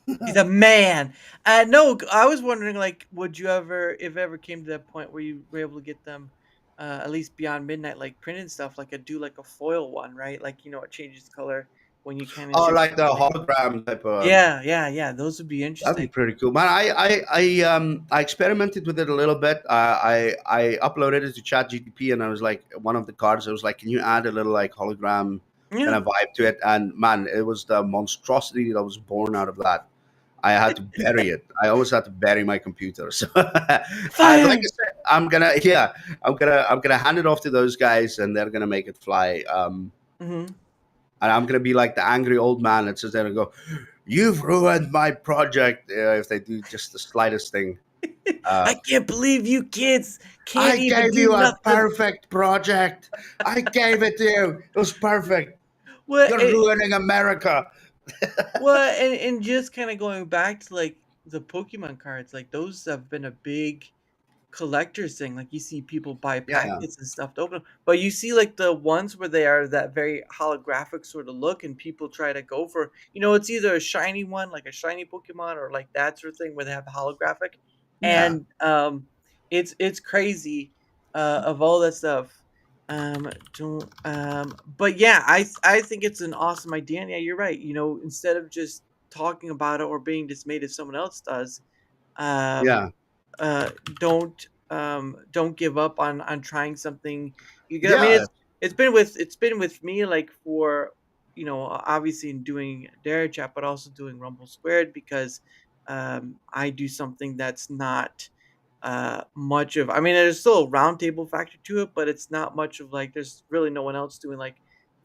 He's a man. No, I was wondering, like, would you ever, if ever came to that point where you were able to get them, at least beyond midnight, like printed stuff, like do like a foil one, right? Like, it changes color when you kind of Oh, zoom like the in. hologram type of. Yeah, yeah, yeah. Those would be That'd be interesting. pretty cool, man. I experimented with it a little bit. I uploaded it to ChatGPT, and I was like, one of the cards. I was like, can you add a little like hologram kind Yeah. of vibe to it? And man, it was the monstrosity that was born out of that. I had to bury it. I always had to bury my computer. So, and like Fire. I said, I'm gonna hand it off to those guys, and they're gonna make it fly. Hmm. And I'm gonna be like the angry old man that sits there and go, "You've ruined my project." If they do just the slightest thing, I uh, can't believe you kids can't I even gave do you a nothing. perfect project. I gave it to you. It was perfect. Well, You're ruining America. and just kind of going back to like the Pokemon cards, like those have been a big collector's thing. Like you see people buy Yeah, packets and stuff to open 'em, but you see like the ones where they are that very holographic sort of look, and people try to go for, it's either a shiny one, like a shiny Pokemon, or like that sort of thing where they have holographic, yeah, and it's crazy, of all that stuff. Don't But yeah, I think it's an awesome idea. And yeah, you're right. Instead of just talking about it or being dismayed if someone else does, um yeah, uh, don't give up on trying something. I mean, yeah, it's been with me, like, for, obviously in doing DaraChat, but also doing Rumble Squared, because I do something that's not much of. I mean, there's still a roundtable factor to it, but it's not much of, like, there's really no one else doing like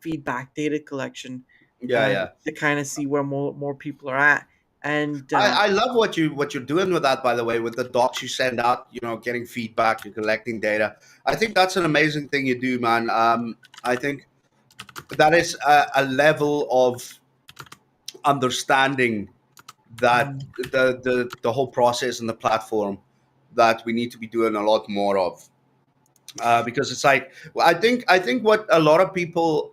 feedback data collection, yeah, yeah. to kind of see where more people are at. And I love what you're doing with that, by the way, with the docs you send out. Getting feedback and collecting data. I think that's an amazing thing you do, man. I think that is a level of understanding that Mhm. the whole process and the platform that we need to be doing a lot more of, because it's like, well, I think what a lot of people,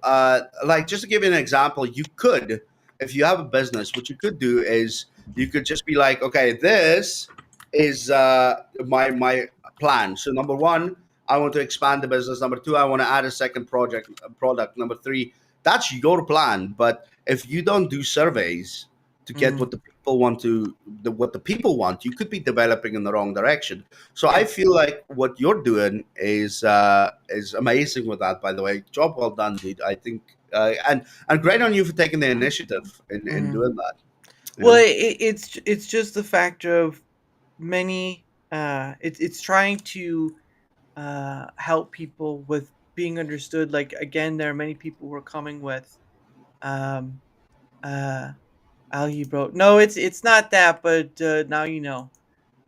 like, just to give you an example, you could, if you have a business, what you could do is you could just be like, okay, this is my plan. So number one, I want to expand the business. Number two, I want to add a second product. Number three, that's your plan. But if you don't do surveys, to get Mm, what the people want what the people want, you could be developing in the wrong direction. So I yeah. feel like what you're doing is amazing with that. By the way, job well done, dude. I think and great on you for taking the initiative in Mhm. doing that. You Well, know. it's just the factor of many. It's trying to help people with being understood. Like again, there are many people who are coming with um, uh, algae bro. No, it's not that, but now you know.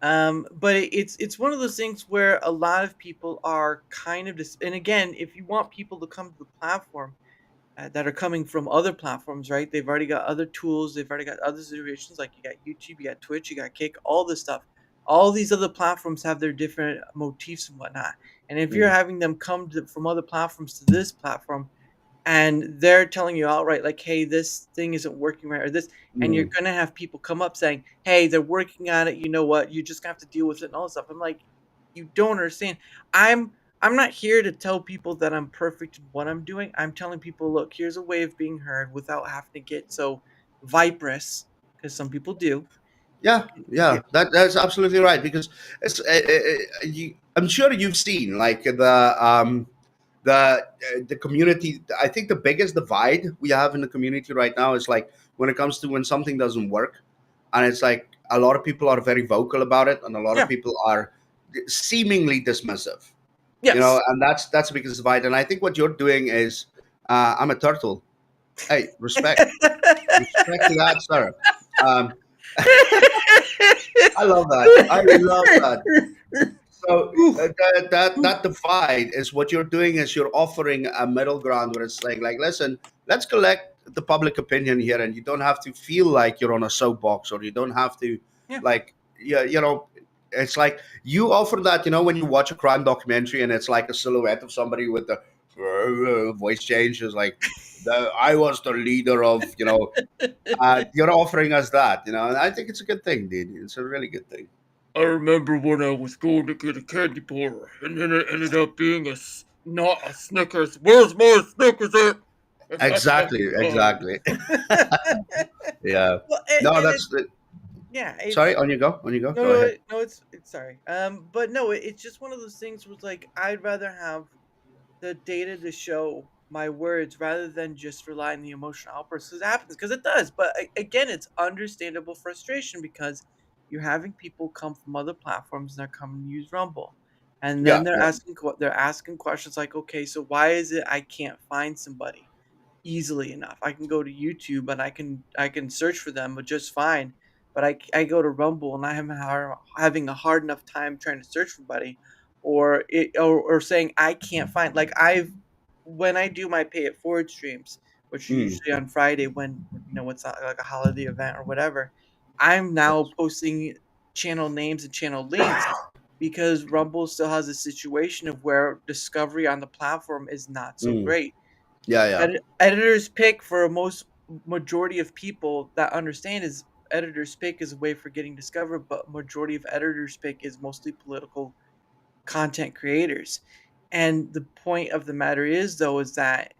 But it's one of those things where a lot of people are kind of and again, if you want people to come to the platform that are coming from other platforms, right? They've already got other tools, they've already got other situations. Like you got YouTube, you got Twitch, you got Kick, all this stuff. All these other platforms have their different motifs and whatnot. And if you're Mm, having them come from other platforms to this platform, and they're telling you outright like, "Hey, this thing isn't working right," or this, and you're mm. gonna have people come up saying, "Hey, they're working on it. You know what? You just gonna have to deal with it and all this stuff." I'm like, you don't understand. I'm I'm not here to tell people that I'm perfect in what I'm doing. I'm telling people, look, here's a way of being heard without having to get so viperous, because some people do. Yeah, Yeah, yeah, that's absolutely right. Because I'm sure you've seen like the community. I think the biggest divide we have in the community right now is like when it comes to when something doesn't work, and it's like a lot of people are very vocal about it, and a lot of yeah, people are seemingly dismissive. You know, yes. and that's because divide. And I think what you're doing is, I'm a turtle. Hey, respect to that, sir. Um, I love that. I love that. So Ooh, ooh, that divide is what you're doing is you're offering a middle ground where it's like, listen, let's collect the public opinion here, and you don't have to feel like you're on a soapbox, or you don't have to yeah. like, yeah, you know, it's like you offer that, you know, when you watch a crime documentary and it's like a silhouette of somebody with the voice change is like, I was the leader of, you know, you're offering us that, you know, and I think it's a good thing, dude. It's a really good thing. I remember when I was going to get a candy bar, and then it ended up being not a Snickers. Where's my Snickers at? And that's how Exactly, divide. exactly. Yeah. Well, No, and it, that's the. yeah, Sorry, it's on you go. On you go. no, Go no, ahead. no, it's sorry. But no, it's just one of those things where it's like I'd rather have the data to show my words rather than just rely on the emotional outbursts, because it happens, because it does. But again, it's understandable frustration because you're having people come from other platforms and they're coming to use Rumble, and then Yeah, they're yeah. asking questions like, okay, so why is it I can't find somebody easily enough? I can go to YouTube and I can search for them just fine, but I go to Rumble and having a hard enough time trying to search for somebody, or saying I can't find, like, I've when I do my pay it forward streams, which are Mm, usually on Friday when it's not like a holiday event or whatever, I'm now yes. posting channel names and channel links because Rumble still has a situation of where discovery on the platform is not so Mm, great. yeah, yeah. Editor's pick for most majority of people that understand is editor's pick is a way for getting discovered, but majority of editor's pick is mostly political content creators. And the point of the matter is though is that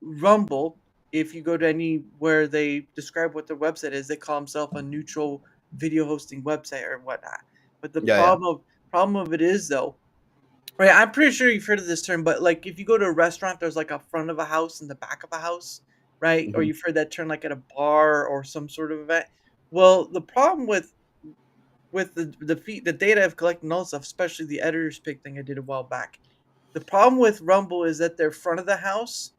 Rumble, if you go to anywhere they describe what their website is, they call themselves a neutral video hosting website or whatnot. But the Yeah, yeah. problem of it is though, right, I'm pretty sure you've heard of this term, but, like, if you go to a restaurant, there's, like, a front of a house and the back of a house, right? Or Hmm. you've heard that term, like, at a bar or some sort of event. Well, the problem with the data I've collected and all that stuff, especially the editor's pick thing I did a while back, the problem with Rumble is that their front of the house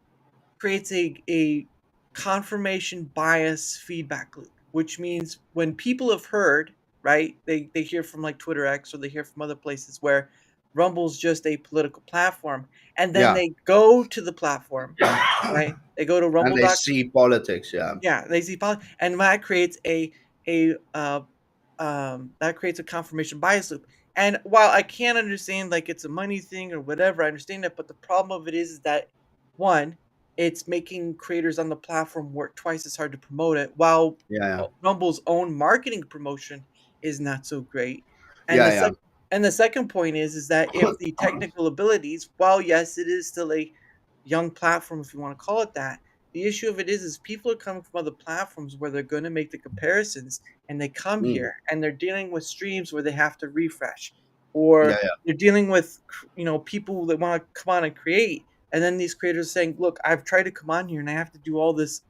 creates a confirmation bias feedback loop, which means when people have heard, right, they hear from like Twitter X or they hear from other places where Rumble's just a political platform, and then Yeah. they go to the platform, right? They go to And Rumble. they see politics. Yeah. Yeah, lazy poly, and that creates a confirmation bias loop. And while I can't understand like it's a money thing or whatever, I understand that, but the problem of it is that one, it's making creators on the platform work twice as hard to promote it, while Yeah, Rumble's own marketing promotion is not so great. And yeah. the Yeah, sec- and the second point is that if the technical abilities, while yes, it is still a young platform if you want to call it that, The issue of it is people are coming from other platforms where they're going to make the comparisons, and they come Mm. here and they're dealing with streams where they have to refresh, Yeah, or yeah. they're dealing with people that want to come on and create, and then these creators saying, "Look, I've tried to come on here and I have to do all this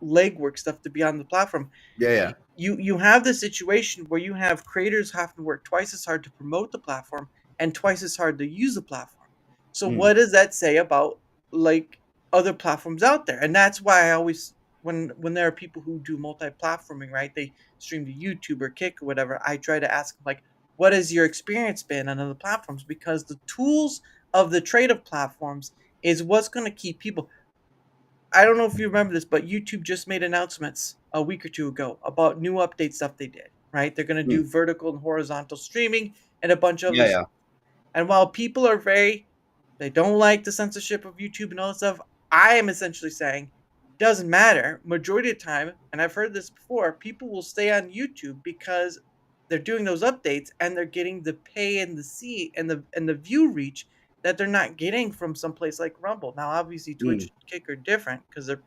legwork stuff to be on the platform." Yeah, yeah. You have this situation where you have creators having to work twice as hard to promote the platform and twice as hard to use the platform. So Mm. what does that say about like other platforms out there? And that's why I always when there are people who do multi-platforming, right? They stream to YouTube or Kick or whatever. I try to ask them like, what has your experience been on other platforms? Because the tools of the trade of platforms is what's going to keep people. I don't know if you remember this, but YouTube just made announcements a week or two ago about new update stuff they did, right? They're going to Mm. do vertical and horizontal streaming and a bunch of Yeah, other yeah. stuff. And while people are they don't like the censorship of YouTube and all that stuff, I am essentially saying doesn't matter. Majority of the time, and I've heard this before, people will stay on YouTube because they're doing those updates and they're getting the pay and the see and the view reach that they're not getting from someplace like Rumble. Now, obviously, Twitch Mm. and Kick are different because they're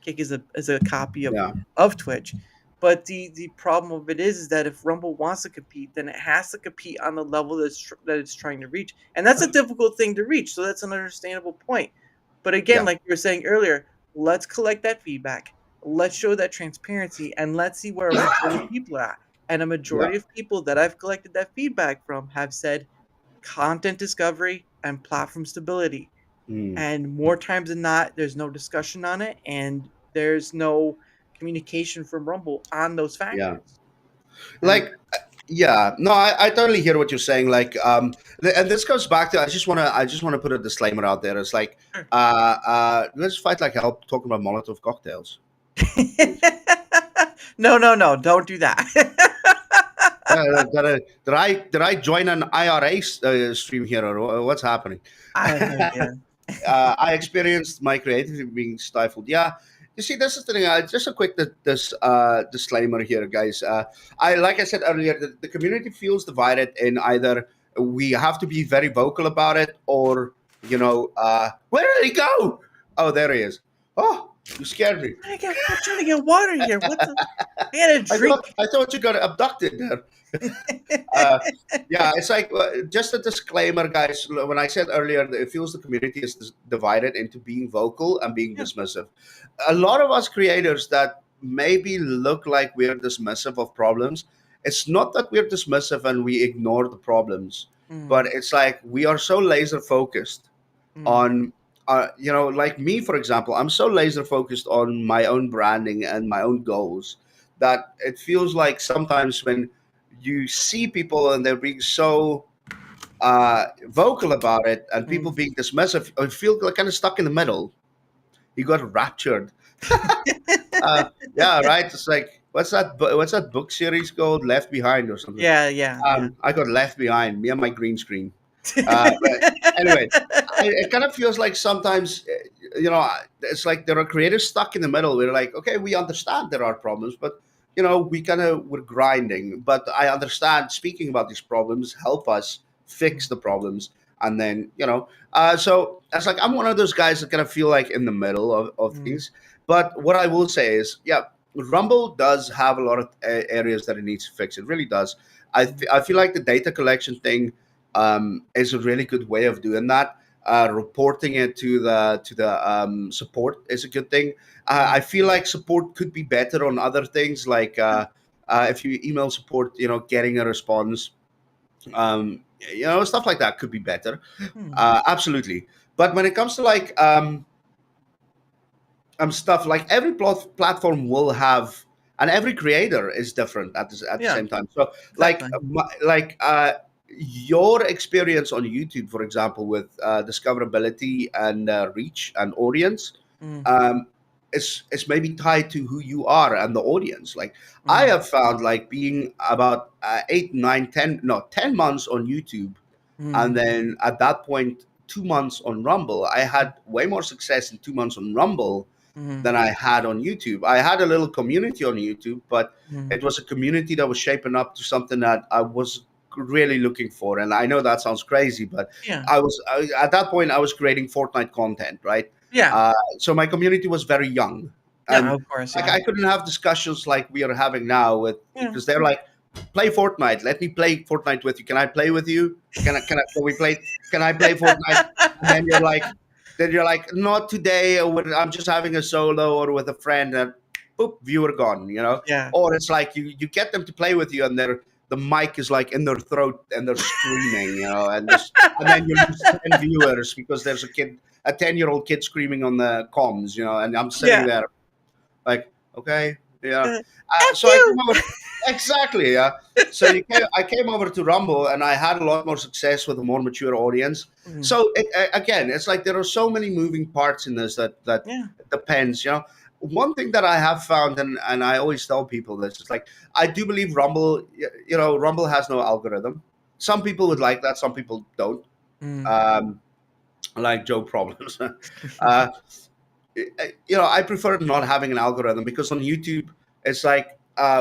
Kick is a copy Yeah. of Twitch. But the problem of it is that if Rumble wants to compete, then it has to compete on the level that it's trying to reach, and that's a difficult thing to reach. So that's an understandable point. But again, Yeah. like you were saying earlier, let's collect that feedback, let's show that transparency, and let's see where a majority of people are at. And a Yeah. majority of people that I've collected that feedback from have said content discovery and platform stability, Mm. and more times than not, there's no discussion on it, and there's no communication from Rumble on those Yeah. factors. And Like, yeah, no, I totally hear what you're saying. Like, and this goes back to I just wanna put a disclaimer out there. It's like, sure. let's fight like hell talking about Molotov cocktails. No, no, no, don't do that. Did I join an IRA stream here, or what's happening? I have no idea. I experienced my creativity being stifled. Yeah, you see, this is the thing. Just a quick disclaimer here, guys. I like I said earlier, the community feels divided in either we have to be very vocal about it, or where did he go? Oh, there he is. Oh, you scared me. I'm trying to get water here. What the? I had a I drink. thought I thought you got abducted there. uh, yeah, it's like just a disclaimer, guys. When I said earlier, that it feels the community is divided into being vocal and being Yeah. dismissive. A lot of us creators that maybe look like we're dismissive of problems. It's not that we're dismissive and we ignore the problems, but Mm, it's like we are so laser focused mm, on like me, for example. I'm so laser focused on my own branding and my own goals that it feels like sometimes when you see people and they're being so vocal about it and people mm. being dismissive, I feel like kind of stuck in the middle. You got raptured. Yeah, right. It's like what's that book series called, Left Behind or something. Yeah, yeah, yeah. I got left behind, me and my green screen. But anyway, it kind of feels like sometimes, it's like there are creators stuck in the middle. We're like, okay, we understand there are problems, but we're grinding. But I understand speaking about these problems help us fix the problems, and then so it's like I'm one of those guys that kind of feel like in the middle of Mm, things. But what I will say is, yeah, Rumble does have a lot of areas that it needs to fix. It really does. mm, I feel like the data collection thing is a really good way of doing that. Reporting it to the support is a good thing. mm, I feel like support could be better on other things, like if you email support, getting a response, stuff like that could be better. mm. Absolutely. But when it comes to like stuff, like every platform will have, and every creator is different at the Yeah, same time. So like exactly. your experience on YouTube, for example, with discoverability and reach and audience, Mm, um, is maybe tied to who you are and the audience. Like I mm, have found, like being about 8, 9, 10, no, 10 months on YouTube, and mm, then at that point 2 months on Rumble. I had way more success in 2 months on Rumble mm, than I had on YouTube. I had a little community on YouTube, but mm. it was a community that was shaping up to something that I was really looking for. And I know that sounds crazy, but Yeah. at that point I was creating Fortnite content, right? Yeah. So my community was very young, Yeah, and of course, like yeah. I couldn't have discussions like we are having now with, Yeah. because they're like, play Fortnite. Let me play Fortnite with you. Can I play with you? Can we play? Can I play Fortnite? And then you're like, not today. Or I'm just having a solo or with a friend, and boop, viewer gone. Yeah. Or it's like you get them to play with you, and the mic is like in their throat, and they're screaming. And then you lose 10 viewers because there's a 10-year-old kid screaming on the comms. And I'm sitting Yeah. there like, okay, yeah. F So I came you. over. Exactly, yeah. So I came over to Rumble, and I had a lot more success with a more mature audience. Mhm. So again, it's like there are so many moving parts in this that Yeah. depends. One thing that I have found, and I always tell people this, is like I do believe Rumble. Rumble has no algorithm. Some people would like that. Some people don't. Mm. Um, like Joe Problems. I prefer not having an algorithm, because on YouTube, it's like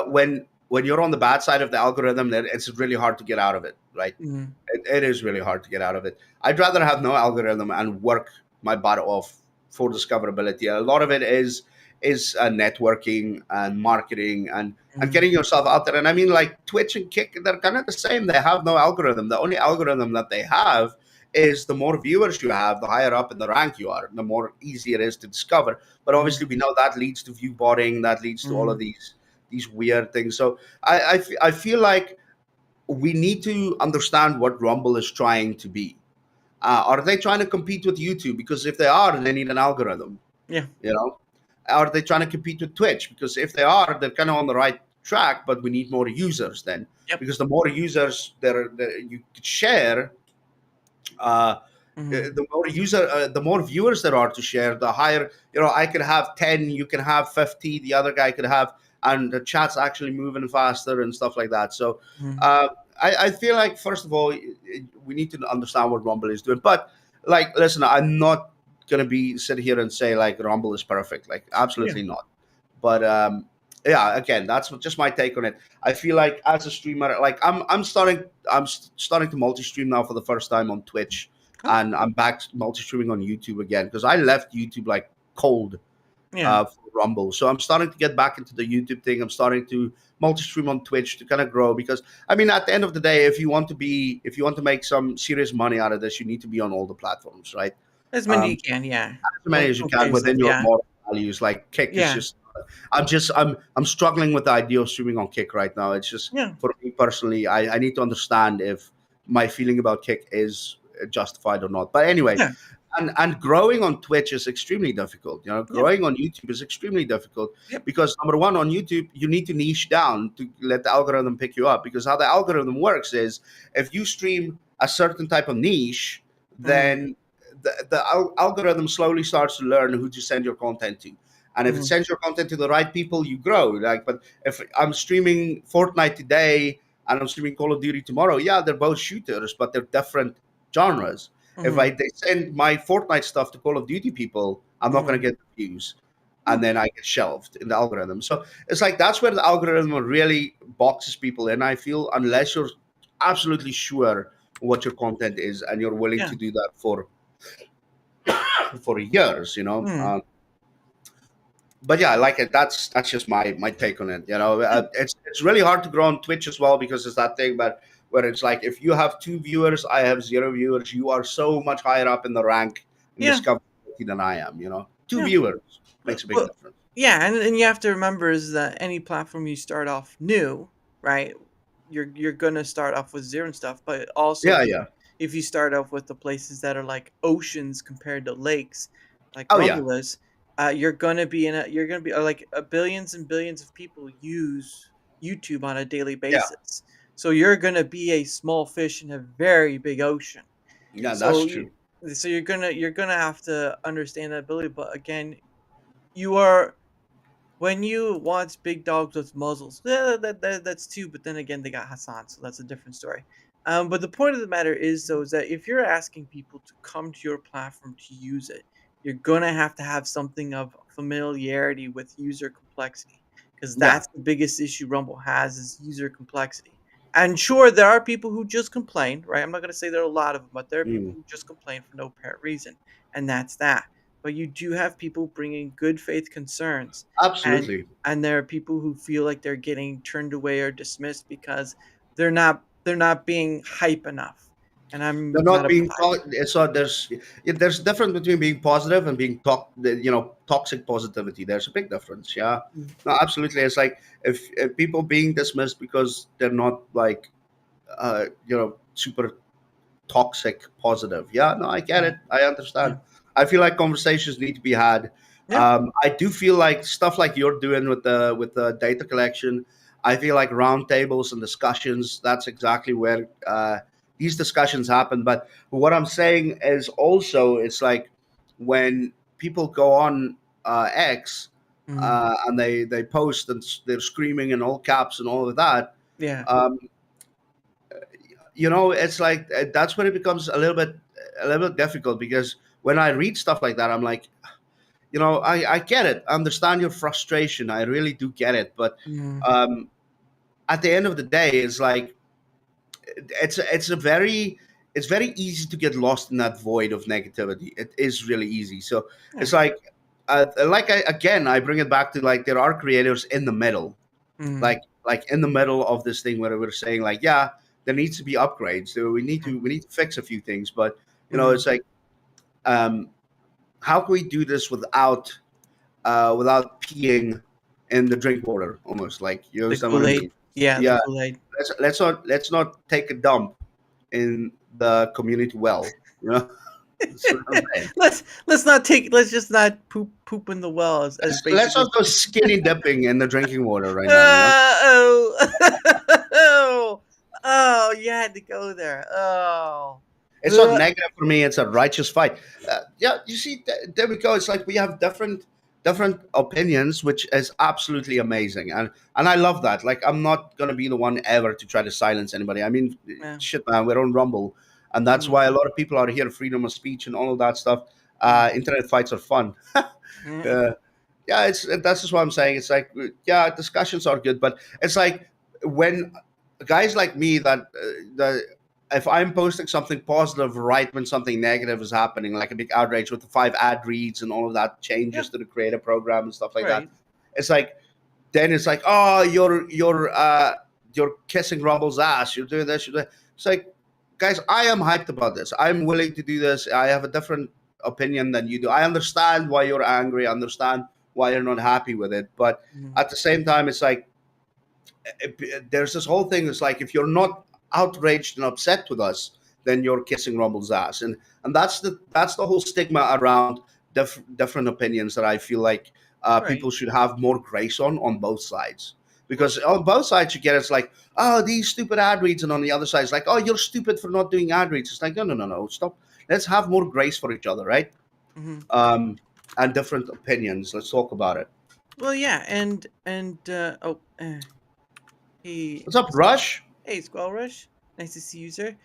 when you're on the bad side of the algorithm, then it's really hard to get out of it, right? Mhm. It is really hard to get out of it. I'd rather have no algorithm and work my butt off for discoverability. A lot of it is networking and marketing and Mhm. getting yourself out there. And I mean, like Twitch and Kick, they're kind of the same. They have no algorithm. The only algorithm that they have is the more viewers you have, the higher up in the rank you are, the more easy it is to discover. But Mhm. obviously, we know that leads to view botting, that leads to all of Mhm. these weird things. So I feel like we need to understand what Rumble is trying to be. Are they trying to compete with YouTube? Because if they are, they need an algorithm. Yeah. You know, are they trying to compete with Twitch? Because if they are, they're kind of on the right track, but we need more users then. Yep. Because the more users that you could share, uh, Mhm. the more viewers there are to share, the higher. I could have 10, you can have 50, the other guy could have, and the chat's actually moving faster and stuff like that. So Mhm. uh, I feel like, first of all, we need to understand what Rumble is doing. But like, listen, I'm not gonna be sit here and say like Rumble is perfect, like Yeah. absolutely not. But yeah, again, that's just my take on it. I feel like as a streamer, like I'm starting to multi-stream now for the first time on Twitch, Oh. and I'm back multi-streaming on YouTube again, because I left YouTube like cold Yeah. for Rumble. So I'm starting to get back into the YouTube thing. I'm starting to multi-stream on Twitch to kind of grow, because I mean, at the end of the day, if you want to make some serious money out of this, you need to be on all the platforms, right? As many Um, you can, yeah. as many Don't as you don't kill can yourself. within your Yeah. moral values. Like Kick is Yeah. just, I'm struggling with the idea of streaming on Kick right now. It's just, Yeah. for me personally, I need to understand if my feeling about Kick is justified or not. But anyway, Yeah. and growing on Twitch is extremely difficult. Yeah. Growing on YouTube is extremely difficult, Yep. because number one, on YouTube you need to niche down to let the algorithm pick you up. Because how the algorithm works is, if you stream a certain type of niche, Mhm. then the algorithm slowly starts to learn who to send your content to. And if it Mhm. sends your content to the right people, you grow. Like, but if I'm streaming Fortnite today and I'm streaming Call of Duty tomorrow, yeah, they're both shooters, but they're different genres. If Mhm. they send my Fortnite stuff to Call of Duty people, I'm not going Mhm. to get the views, Yeah. and then I get shelved in the algorithm. So it's like that's where the algorithm really boxes people in. I feel, unless you're absolutely sure what your content is and you're willing Yeah. to do that for years, Mhm. but yeah, I like it. That's just my take on it. Yeah. It's really hard to grow on Twitch as well, because it's that thing, but where it's like, if you have 2 viewers, I have 0 viewers. You are so much higher up in the rank in Yeah. discoverability than I am. Two Yeah. viewers makes a big Well, difference. yeah, and you have to remember is that any platform you start off new, right? You're gonna start off with zero and stuff, but also Yeah, yeah. if you start off with the places that are like oceans compared to lakes, like Oh yeah, Rumble is, you're gonna be like billions and billions of people use YouTube on a daily yeah, basis. So you're gonna be a small fish in a very big ocean. yeah. That's So true. you're gonna have to understand that ability. But again, you are when you watch big dogs with muzzles, that's two. But then again, they got Hassan, so that's a different story. But the point of the matter is, though, is that if you're asking people to come to your platform to use it, you're gonna have to have something of familiarity with user complexity, because Yeah. that's the biggest issue Rumble has is user complexity. And sure, there are people who just complain, right? I'm not gonna say there are a lot of them, but there are people Mm. who just complain for no apparent reason, and that's that. but you do have people bringing good faith concerns, and Absolutely. there are people who feel like they're getting turned away or dismissed because they're not being hype enough, and They're I'm not not about being hype. so there's difference between being positive and being toxic positivity. There's a big difference. Yeah, Mm, no, absolutely. It's like if people being dismissed because they're not like super toxic positive. Yeah, no, I get mm, it. I yeah, understand. I feel like conversations need to be had. yeah, I do feel like stuff like you're doing with the data collection. I feel like roundtables and discussions. That's exactly where these discussions happen. But what I'm saying is also it's like when people go on X mm, and they post and they're screaming in all caps and all of that. yeah, Um, it's like that's when it becomes a little bit difficult because when I read stuff like that, I'm like, I get it, I understand your frustration, I really do get it, but mm, um, at the end of the day, it's like it's very easy to get lost in that void of negativity. It is really easy. So yeah, it's again, I bring it back to like there are creators in the middle, mm, like in the middle of this thing where we're saying like, yeah, there needs to be upgrades, so we need to fix a few things, but mm, it's like, um how can we do this without peeing in the drink water, almost, like, you the understand what I Kool-Aid, mean? yeah, the Yeah, Kool-Aid. let's not take a dump in the community well, that's what I'm saying. Let's just not poop in the well, as Let's basically. not go skinny dipping in the drinking water right now, Oh, oh, you had to go there. Oh, It's not negative for me. It's a righteous fight. Yeah, you see, there we go. It's like we have different opinions, which is absolutely amazing, and I love that. Like, I'm not gonna be the one ever to try to silence anybody. I mean, yeah, shit, man, we're on Rumble, and that's mm, why a lot of people are here. Freedom of speech and all of that stuff. mm, Internet fights are fun. yeah, uh, yeah, that's just what I'm saying. It's like, yeah, discussions are good, but it's like when guys like me that if I'm posting something positive right when something negative is happening, like a big outrage with the 5 ad reads and all of that yeah, changes to the creator program and stuff like that, right. it's like, then it's like, oh, you're kissing Rumble's ass. You're doing this. You're doing. It's like, guys, I am hyped about this. I'm willing to do this. I have a different opinion than you do. I understand why you're angry. I understand why you're not happy with it. But Mm, at the same time, it's like there's this whole thing. It's like if you're not outraged and upset with us, then you're kissing Rumble's ass, and that's the whole stigma around different opinions that I feel like right. people should have more grace on both sides. Because on both sides you get it's like, oh, these stupid ad reads, and on the other side it's like, oh, you're stupid for not doing ad reads. It's like, no, no, no, no, stop. Let's have more grace for each other, right? Hmm. um and different opinions, let's talk about it. Well, yeah, hey, What's up, Rush? hey, Squall Rush. Nice to see you, sir.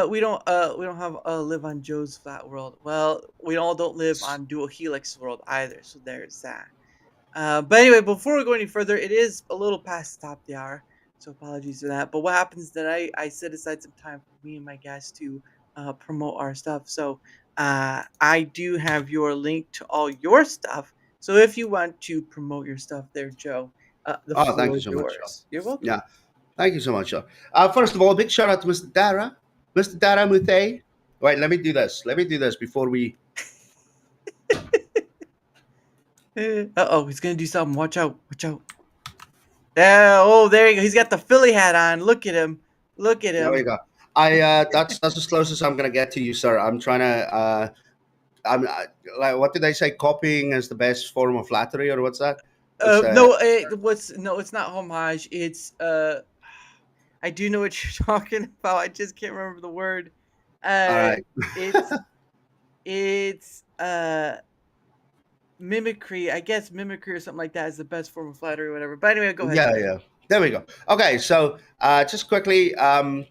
We don't have live on Joe's flat world. Well, we all don't live on Dual Helix world either, so there's that. But anyway, before we go any further, it is a little past the top of the hour, so apologies for that. But what happens is that I set aside some time for me and my guests to promote our stuff. So I do have your link to all your stuff. So if you want to promote your stuff there, Joe, the Oh, thank floor you is so much, Sean. yours. You're welcome. Yeah, thank you so much, Sean. First of all, a big shout out to Mr. Dara, Mr. Daramouthe. Wait, let me do this. Let me do this before we. Uh-oh, he's gonna do something. Watch out! Watch out! Yeah. Oh, there you go. He's got the Philly hat on. Look at him. Look at There we him. go. That's as close as I'm gonna get to you, sir. I'm trying to. Like, what did I say? Copying is the best form of flattery, or what's that? It's No, it's not homage. It's I do know what you're talking about. I just can't remember the word. all Uh, right. it's it's mimicry. I guess mimicry or something like that is the best form of flattery or whatever. But anyway, go ahead. Yeah, yeah. There we go. Okay, so just quickly, I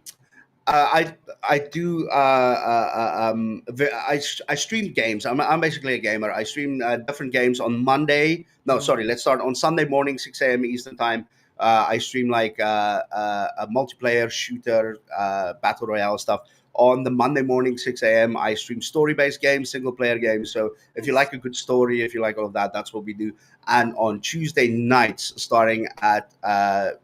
do I stream games. I'm basically a gamer. I stream different games on Monday. No, Mm, sorry. Let's start on Sunday morning, 6 a.m. Eastern time. I stream like a multiplayer shooter, battle royale stuff. On the Monday morning, 6 a.m., I stream story based games, single player games. So if you Nice. like a good story, if you like all of that, that's what we do. And on Tuesday nights, starting at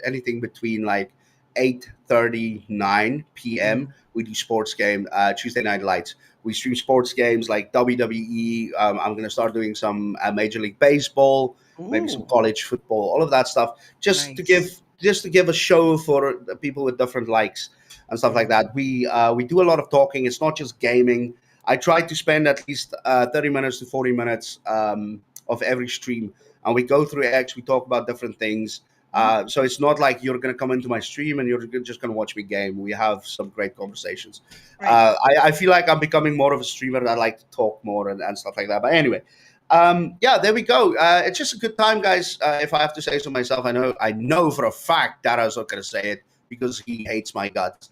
anything between like 8:30 9 p.m., Mhm. we do sports game, Tuesday Night Lights. We stream sports games like WWE. I'm going to start doing some Major League Baseball, maybe some Ooh, college football, all of that stuff, nice. just to give a show for the people with different likes and stuff like Yeah. that. We do a lot of talking. It's not just gaming. I try to spend at least 30 minutes to 40 minutes of every stream, and we go through X. We talk about different things. Mhm. So it's not like you're going to come into my stream and you're just going to watch me game. We have some great conversations. Right. I feel like I'm becoming more of a streamer. I like to talk more and stuff like that. But anyway, yeah, there we go. It's just a good time, guys. If I have to say so myself, I know for a fact Dara's not going to say it because he hates my guts.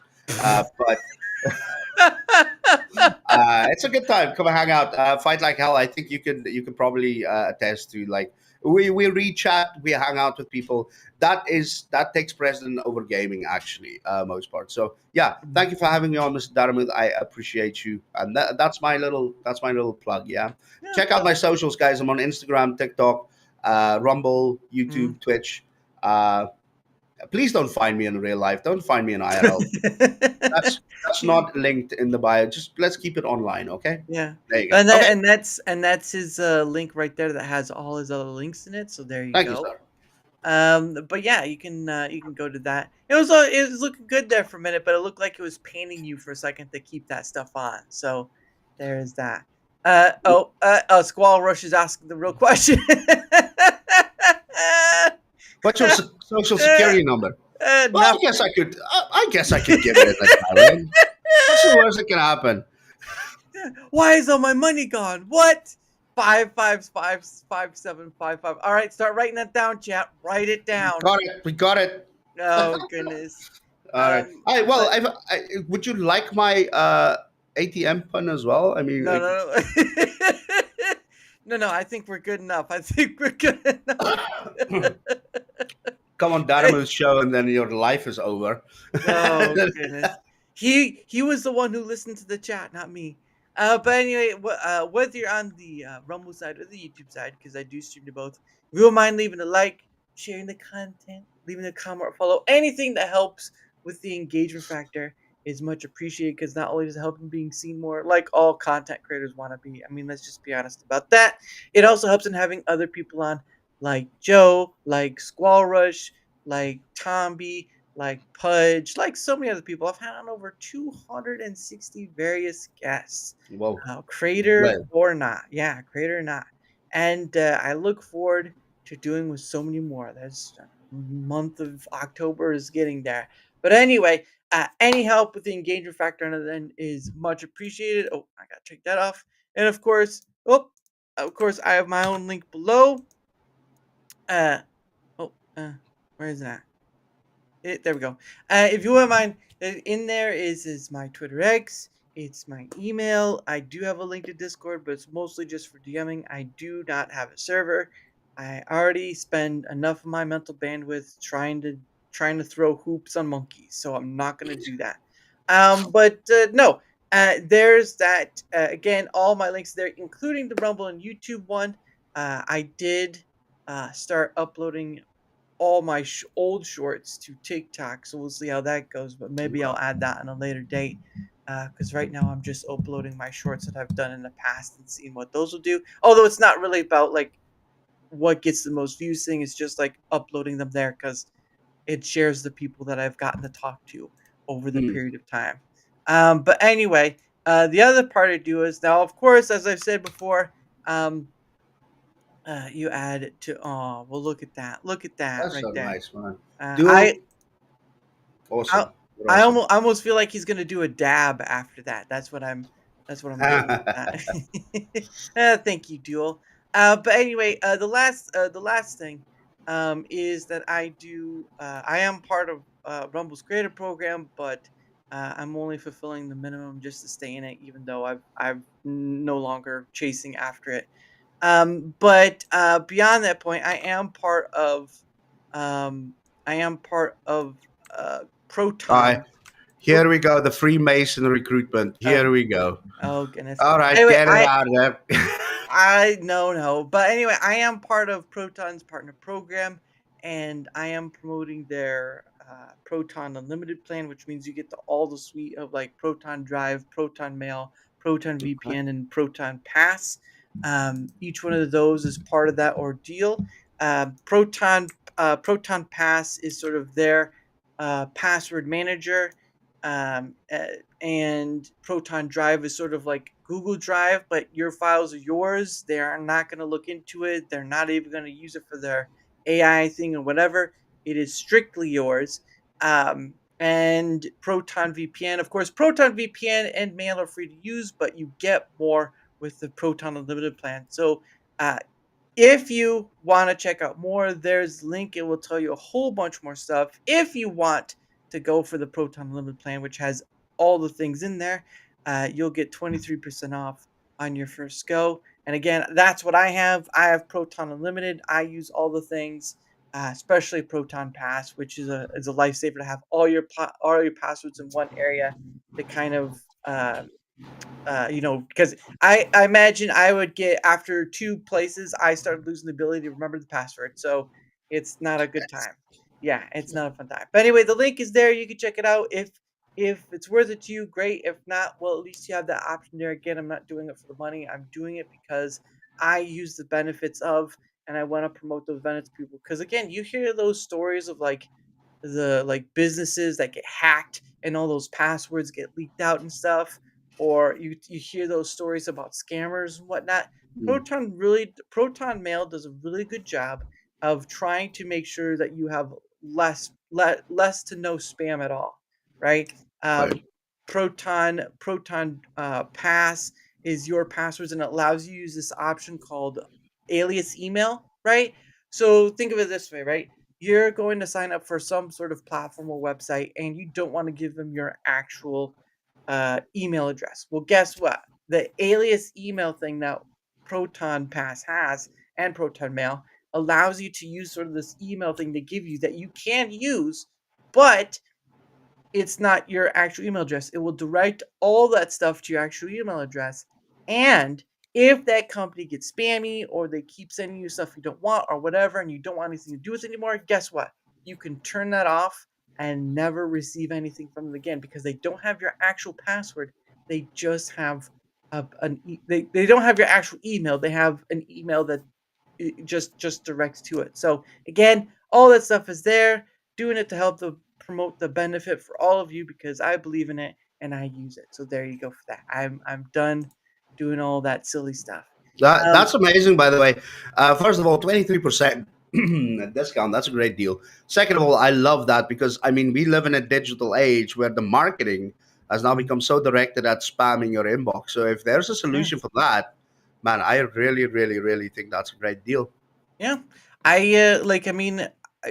But it's a good time. Come and hang out. Fight like hell. I think you can probably attest to like we read chat, we hang out with people. That takes precedent over gaming actually, most part. So yeah, thank you for having me on, Mr. Daramouthe. I appreciate you, and that's my little plug. Yeah, Yeah. check out my socials, guys. I'm on Instagram, TikTok, Rumble, Mhm. YouTube, Twitch. Uh, Please don't find me in real life. Don't find me in IRL. That's Yeah. not linked in the bio. Just let's keep it online, okay? Yeah. There you go. And that Okay, and that's his link right there that has all his other links in it. So there you thank you, go. sir. But yeah, you can go to that. It was looking good there for a minute, but it looked like it was paining you for a second to keep that stuff on. So there is that. Squall Rush is asking the real question. What's your social security number? Well, I guess Nothing. I could. I guess I could give it a try, right? What's the worst that can happen? Why is all my money gone? What? 5555755. All right, start writing that down, chat. Write it We down. got it. We got it. Oh goodness. All right. All right. Well, But would you like my ATM pun as well? I mean, no, no, no. No, no, I think we're good enough. I think we're good enough. come on Daramo's show, and then your life is over. Oh goodness. He was the one who listened to the chat, not me. But anyway, whether you're on the Rumble side or the YouTube side, because I do stream to both, if you don't mind leaving a like, sharing the content, leaving a comment or follow, anything that helps with the engagement factor is much appreciated. Because not only does it help in being seen more, like all content creators want to be. I mean, let's just be honest about that. It also helps in having other people on, like Joe, like Squall Rush, like Tomby, like Pudge, like so many other people. I've had on over 260 various guests, Whoa. creator Well, or not. Yeah, creator or not. And I look forward to doing with so many more. That's month of October is getting there. But anyway, any help with the engagement factor on the end is much appreciated. Oh, I gotta take that off. And of course, I have my own link below. Uh, oh, where is that? There we go. If you wouldn't mind, in there is my Twitter X. It's my email. I do have a link to Discord, but it's mostly just for DMing. I do not have a server. I already spend enough of my mental bandwidth trying to throw hoops on monkeys, so I'm not gonna do that. But no, there's that. Again, all my links there, including the Rumble and YouTube one. I did start uploading all my old shorts to TikTok, so we'll see how that goes. But maybe I'll add that on a later date, because right now I'm just uploading my shorts that I've done in the past and seeing what those will do. Although it's not really about like what gets the most views thing; it's just like uploading them there because it shares the people that I've gotten to talk to over the hmm, period of time. But anyway, the other part I do is now, of course, as I've said before, um, you add it to. Oh, well, look at that that's right so there. nice, man. Uh, I Dude, I awesome. You're I awesome. almost feel like he's gonna do a dab after that. That's what I'm getting with that. Thank you, Duel. But anyway, the last thing, is that I am part of Rumble's creator program, but I'm only fulfilling the minimum just to stay in it, even though I've no longer chasing after it. But beyond that point, um, I am part of All right, Proton. Pro- here we go. The Freemason recruitment. oh, Here we go. oh goodness. All right, Anyway, get it out of there. I no, but anyway, I am part of Proton's partner program, and I am promoting their Proton Unlimited plan, which means you get all the suite of like Proton Drive, Proton Mail, Proton VPN, and Proton Pass. Each one of those is part of that ordeal. Proton Pass is sort of their password manager. Um, uh, and Proton Drive is sort of like Google Drive, but your files are yours. They are not going to look into it. They're not even going to use it for their AI thing or whatever. It is strictly yours. And Proton VPN, of course, Proton VPN and Mail are free to use, but you get more with the Proton Unlimited plan. So, uh, if you want to check out more, there's link. It will tell you a whole bunch more stuff. If you want to go for the Proton Unlimited plan, which has all the things in there, you'll get 23% off on your first go. And again, that's what I have. I have Proton Unlimited. I use all the things, especially Proton Pass, which is a lifesaver to have all your passwords in one area to kind of because I imagine I would get after 2 places, I started losing the ability to remember the password. So it's not a good time. Yeah, it's not a fun time. But anyway, the link is there. You can check it out. If it's worth it to you, great. If not, well, at least you have that option there. Again, I'm not doing it for the money. I'm doing it because I use the benefits of, and I want to promote those benefits to people. Because again, you hear those stories of like businesses that get hacked and all those passwords get leaked out and stuff, or you hear those stories about scammers and whatnot. Hmm, Proton Mail does a really good job of trying to make sure that you have less to no spam at all, right? right. Proton Pass is your passwords, and it allows you to use this option called alias email, right? So think of it this way, right? You're going to sign up for some sort of platform or website, and you don't want to give them your actual email address. Well, guess what? The alias email thing that Proton Pass has and Proton Mail allows you to use sort of this email thing they give you that you can use, but it's not your actual email address. It will direct all that stuff to your actual email address. And if that company gets spammy or they keep sending you stuff you don't want or whatever, and you don't want anything to do with it anymore, guess what? You can turn that off and never receive anything from them again because they don't have your actual password. They just have they don't have your actual email. They have an email that it just directs to it. So again, all that stuff is there, doing it to help the promote the benefit for all of you because I believe in it and I use it. So there you go for that. I'm done doing all that silly stuff. That's amazing, by the way. First of all, 23% discount. That's a great deal. Second of all, I love that because, I mean, we live in a digital age where the marketing has now become so directed at spamming your inbox. So if there's a Yeah. solution for that, man, I really, really, really think that's a great deal. Yeah. I mean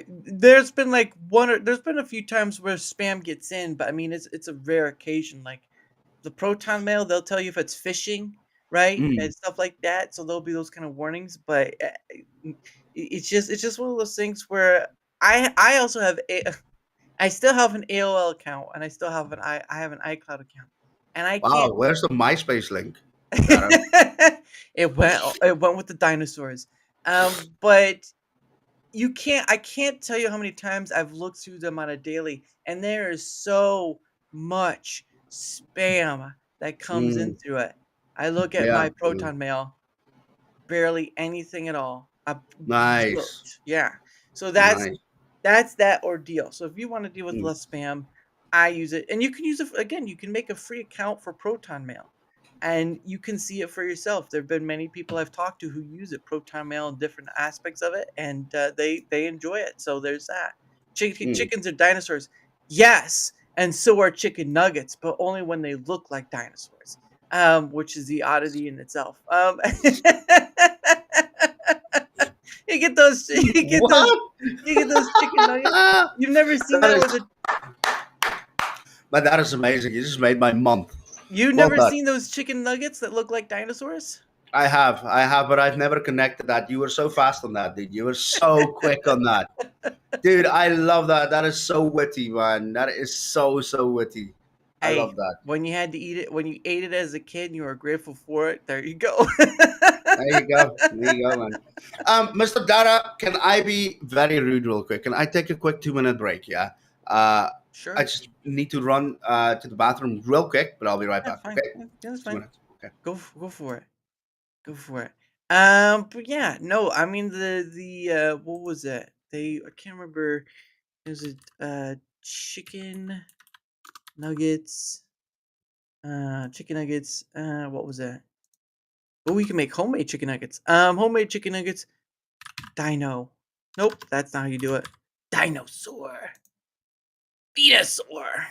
there's been like there's been a few times where spam gets in, but I mean it's a rare occasion. Like the Proton Mail, they'll tell you if it's phishing, right? Mm. And stuff like that. So there'll be those kind of warnings, but it's just one of those things where I also have I still have an AOL account and I have an iCloud account. And I can't Wow, where's the MySpace link? Dara? it went with the dinosaurs. But I can't tell you how many times I've looked through them on a daily, and there is so much spam that comes in Mm, through it. I look at yeah, my Proton Mail, barely anything at all. nice, Yeah. So nice. that's that ordeal. So if you want to deal with Mm, less spam, I use it, and you can use it again. You can make a free account for Proton Mail, and you can see it for yourself. There have been many people I've talked to who use it, Proton Mail, and different aspects of it, and they enjoy it. So there's that. mm. Chickens are dinosaurs, yes, and so are chicken nuggets, but only when they look like dinosaurs, which is the oddity in itself. You get those, you get those, What? you get those chicken nuggets. You've never seen That that is, with a but that is amazing. You just made my month. You've Well never done. seen those chicken nuggets that look like dinosaurs? I have, but I've never connected that. You were so fast on that, dude. You were so quick on that, dude. I love that. That is so witty, man. That is so witty. I Hey, love that. when you had to eat it, when you ate it as a kid, and you were grateful for it. There you go. There you go. There you go, man. Mr. Dara, can I be very rude real quick? Can I take a quick 2 minute break? Yeah. Uh, I Sure, just need to run to the bathroom real quick, but I'll be right that's back. fine. Okay. Yeah, that's Two fine. minutes. Okay. Go for it. Go for it. But yeah, no, I mean the what was it? I can't remember. It was chicken nuggets. Chicken nuggets. What was that? Oh, we can make homemade chicken nuggets. Homemade chicken nuggets. Dino. Nope, that's not how you do it. Dinosaur. Venusaur.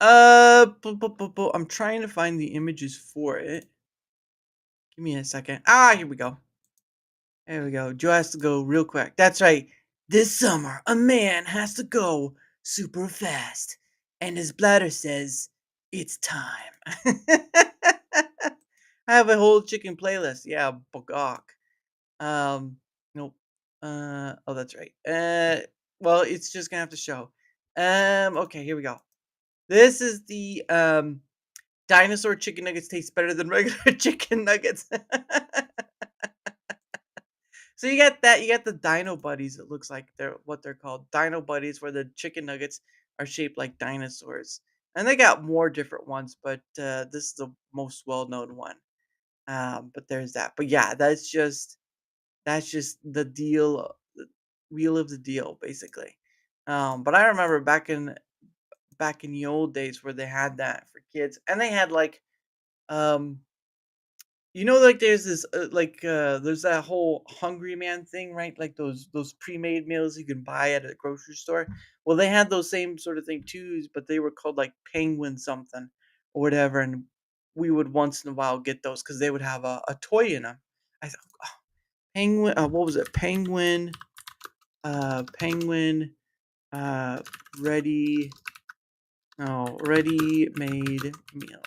I'm trying to find the images for it. Give me a second. Ah, here we go. There we go. Joe has to go real quick. That's right. This summer, a man has to go super fast, and his bladder says it's time. I have a whole chicken playlist. Yeah, bogok. Um, nope. Oh, that's right. Well, it's just gonna have to show. Okay, here we go. This is the dinosaur chicken nuggets taste better than regular chicken nuggets. So you got that. You got the Dino Buddies. It looks like they're what they're called. Dino Buddies, where the chicken nuggets are shaped like dinosaurs, and they got more different ones, but this is the most well-known one. But there's that. But yeah, that's just the deal, the wheel of the deal, basically. But I remember back in the old days where they had that for kids, and they had like um like there's there's that whole Hungry Man thing, right? Like those pre-made meals you can buy at a grocery store. Well, they had those same sort of thing too, but they were called like Penguin something or whatever, and we would once in a while get those because they would have a toy in them. I thought, oh, Penguin. What was it? Penguin. Uh, ready. No, ready-made meal.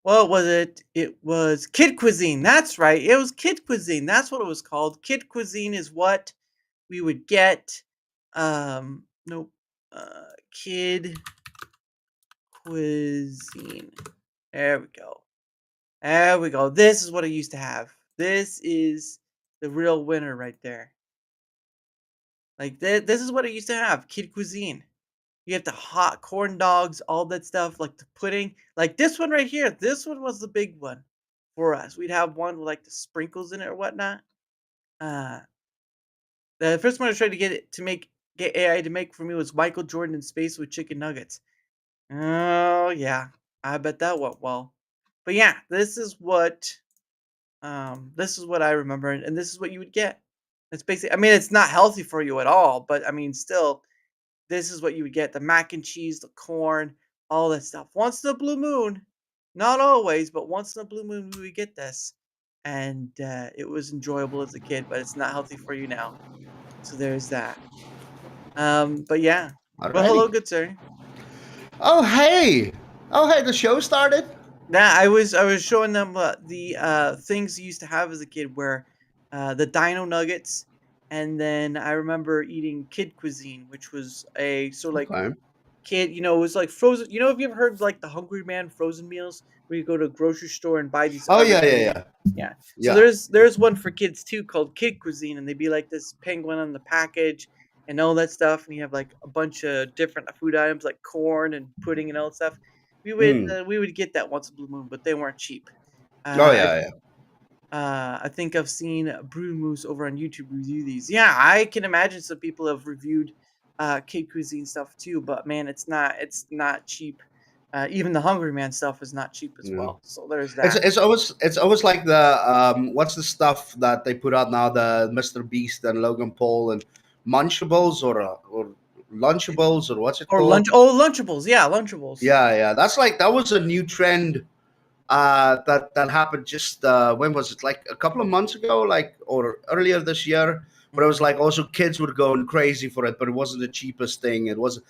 What was it? It was Kid Cuisine. That's right. It was Kid Cuisine. That's what it was called. Kid Cuisine is what we would get. Nope. Kid Cuisine. There we go. There we go. This is what I used to have. This is the real winner right there. Like this is what I used to have. Kid Cuisine. You have the hot corn dogs, all that stuff, like the pudding. Like this one right here. This one was the big one for us. We'd have one with like the sprinkles in it or whatnot. Uh, the first one I tried to get AI to make for me was Michael Jordan in space with chicken nuggets. Oh yeah, I bet that went well. But yeah, this is what I remember, and this is what you would get. It's basically, I mean, it's not healthy for you at all, but I mean, still, this is what you would get: the mac and cheese, the corn, all that stuff. Once in a blue moon, not always, but once in a blue moon, we would get this, and it was enjoyable as a kid. But it's not healthy for you now. So there's that. But yeah. Well, hello, Alrighty. good sir. Oh hey. Oh hey. The show started. Now I was showing them the things you used to have as a kid, where the Dino Nuggets, and then I remember eating Kid Cuisine, which was a sort of like Okay. kid, it was like frozen. Have you ever heard of, like the Hungry Man frozen meals where you go to a grocery store and buy these Oh yeah yeah everything? yeah Yeah. So yeah. there's one for kids too called Kid Cuisine, and they'd be like this penguin on the package and all that stuff, and you have like a bunch of different food items like corn and pudding and all that stuff. Hmm. We would get that once in a blue moon, but they weren't cheap. Oh Uh, yeah yeah. I think I've seen Brew Moose over on YouTube review these. Yeah, I can imagine some people have reviewed kid cuisine stuff too, but man, it's not cheap. Even the Hungry Man stuff is not cheap as Yeah. well. So there's It's that. it's always it's always like the what's the stuff that they put out now, the Mr. Beast and Logan Paul and Munchables or Lunchables or what's it Or lunch. called? Oh, Lunchables. Yeah, Lunchables. Yeah, yeah. That's like that was a new trend that happened just when was it? Like a couple of months ago, like or earlier this year, but it was Mhm. like also kids were going crazy for it, but it wasn't the cheapest thing. It wasn't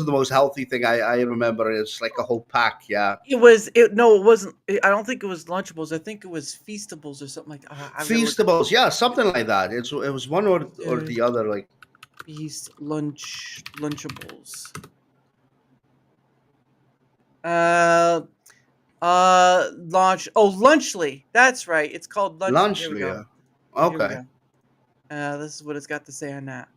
the most healthy thing. I remember it's like a whole pack. Yeah, It wasn't. I don't think it was Lunchables. I think it was Feastables or something like. I've never. Feastables. Yeah, something like that. It was one or Mr. the other. Like Beast Lunchables. Uh, Lunchly. That's right. It's called Lunchly. There we lunch. go. Yeah. Here we Okay. go. This is what it's got to say on that.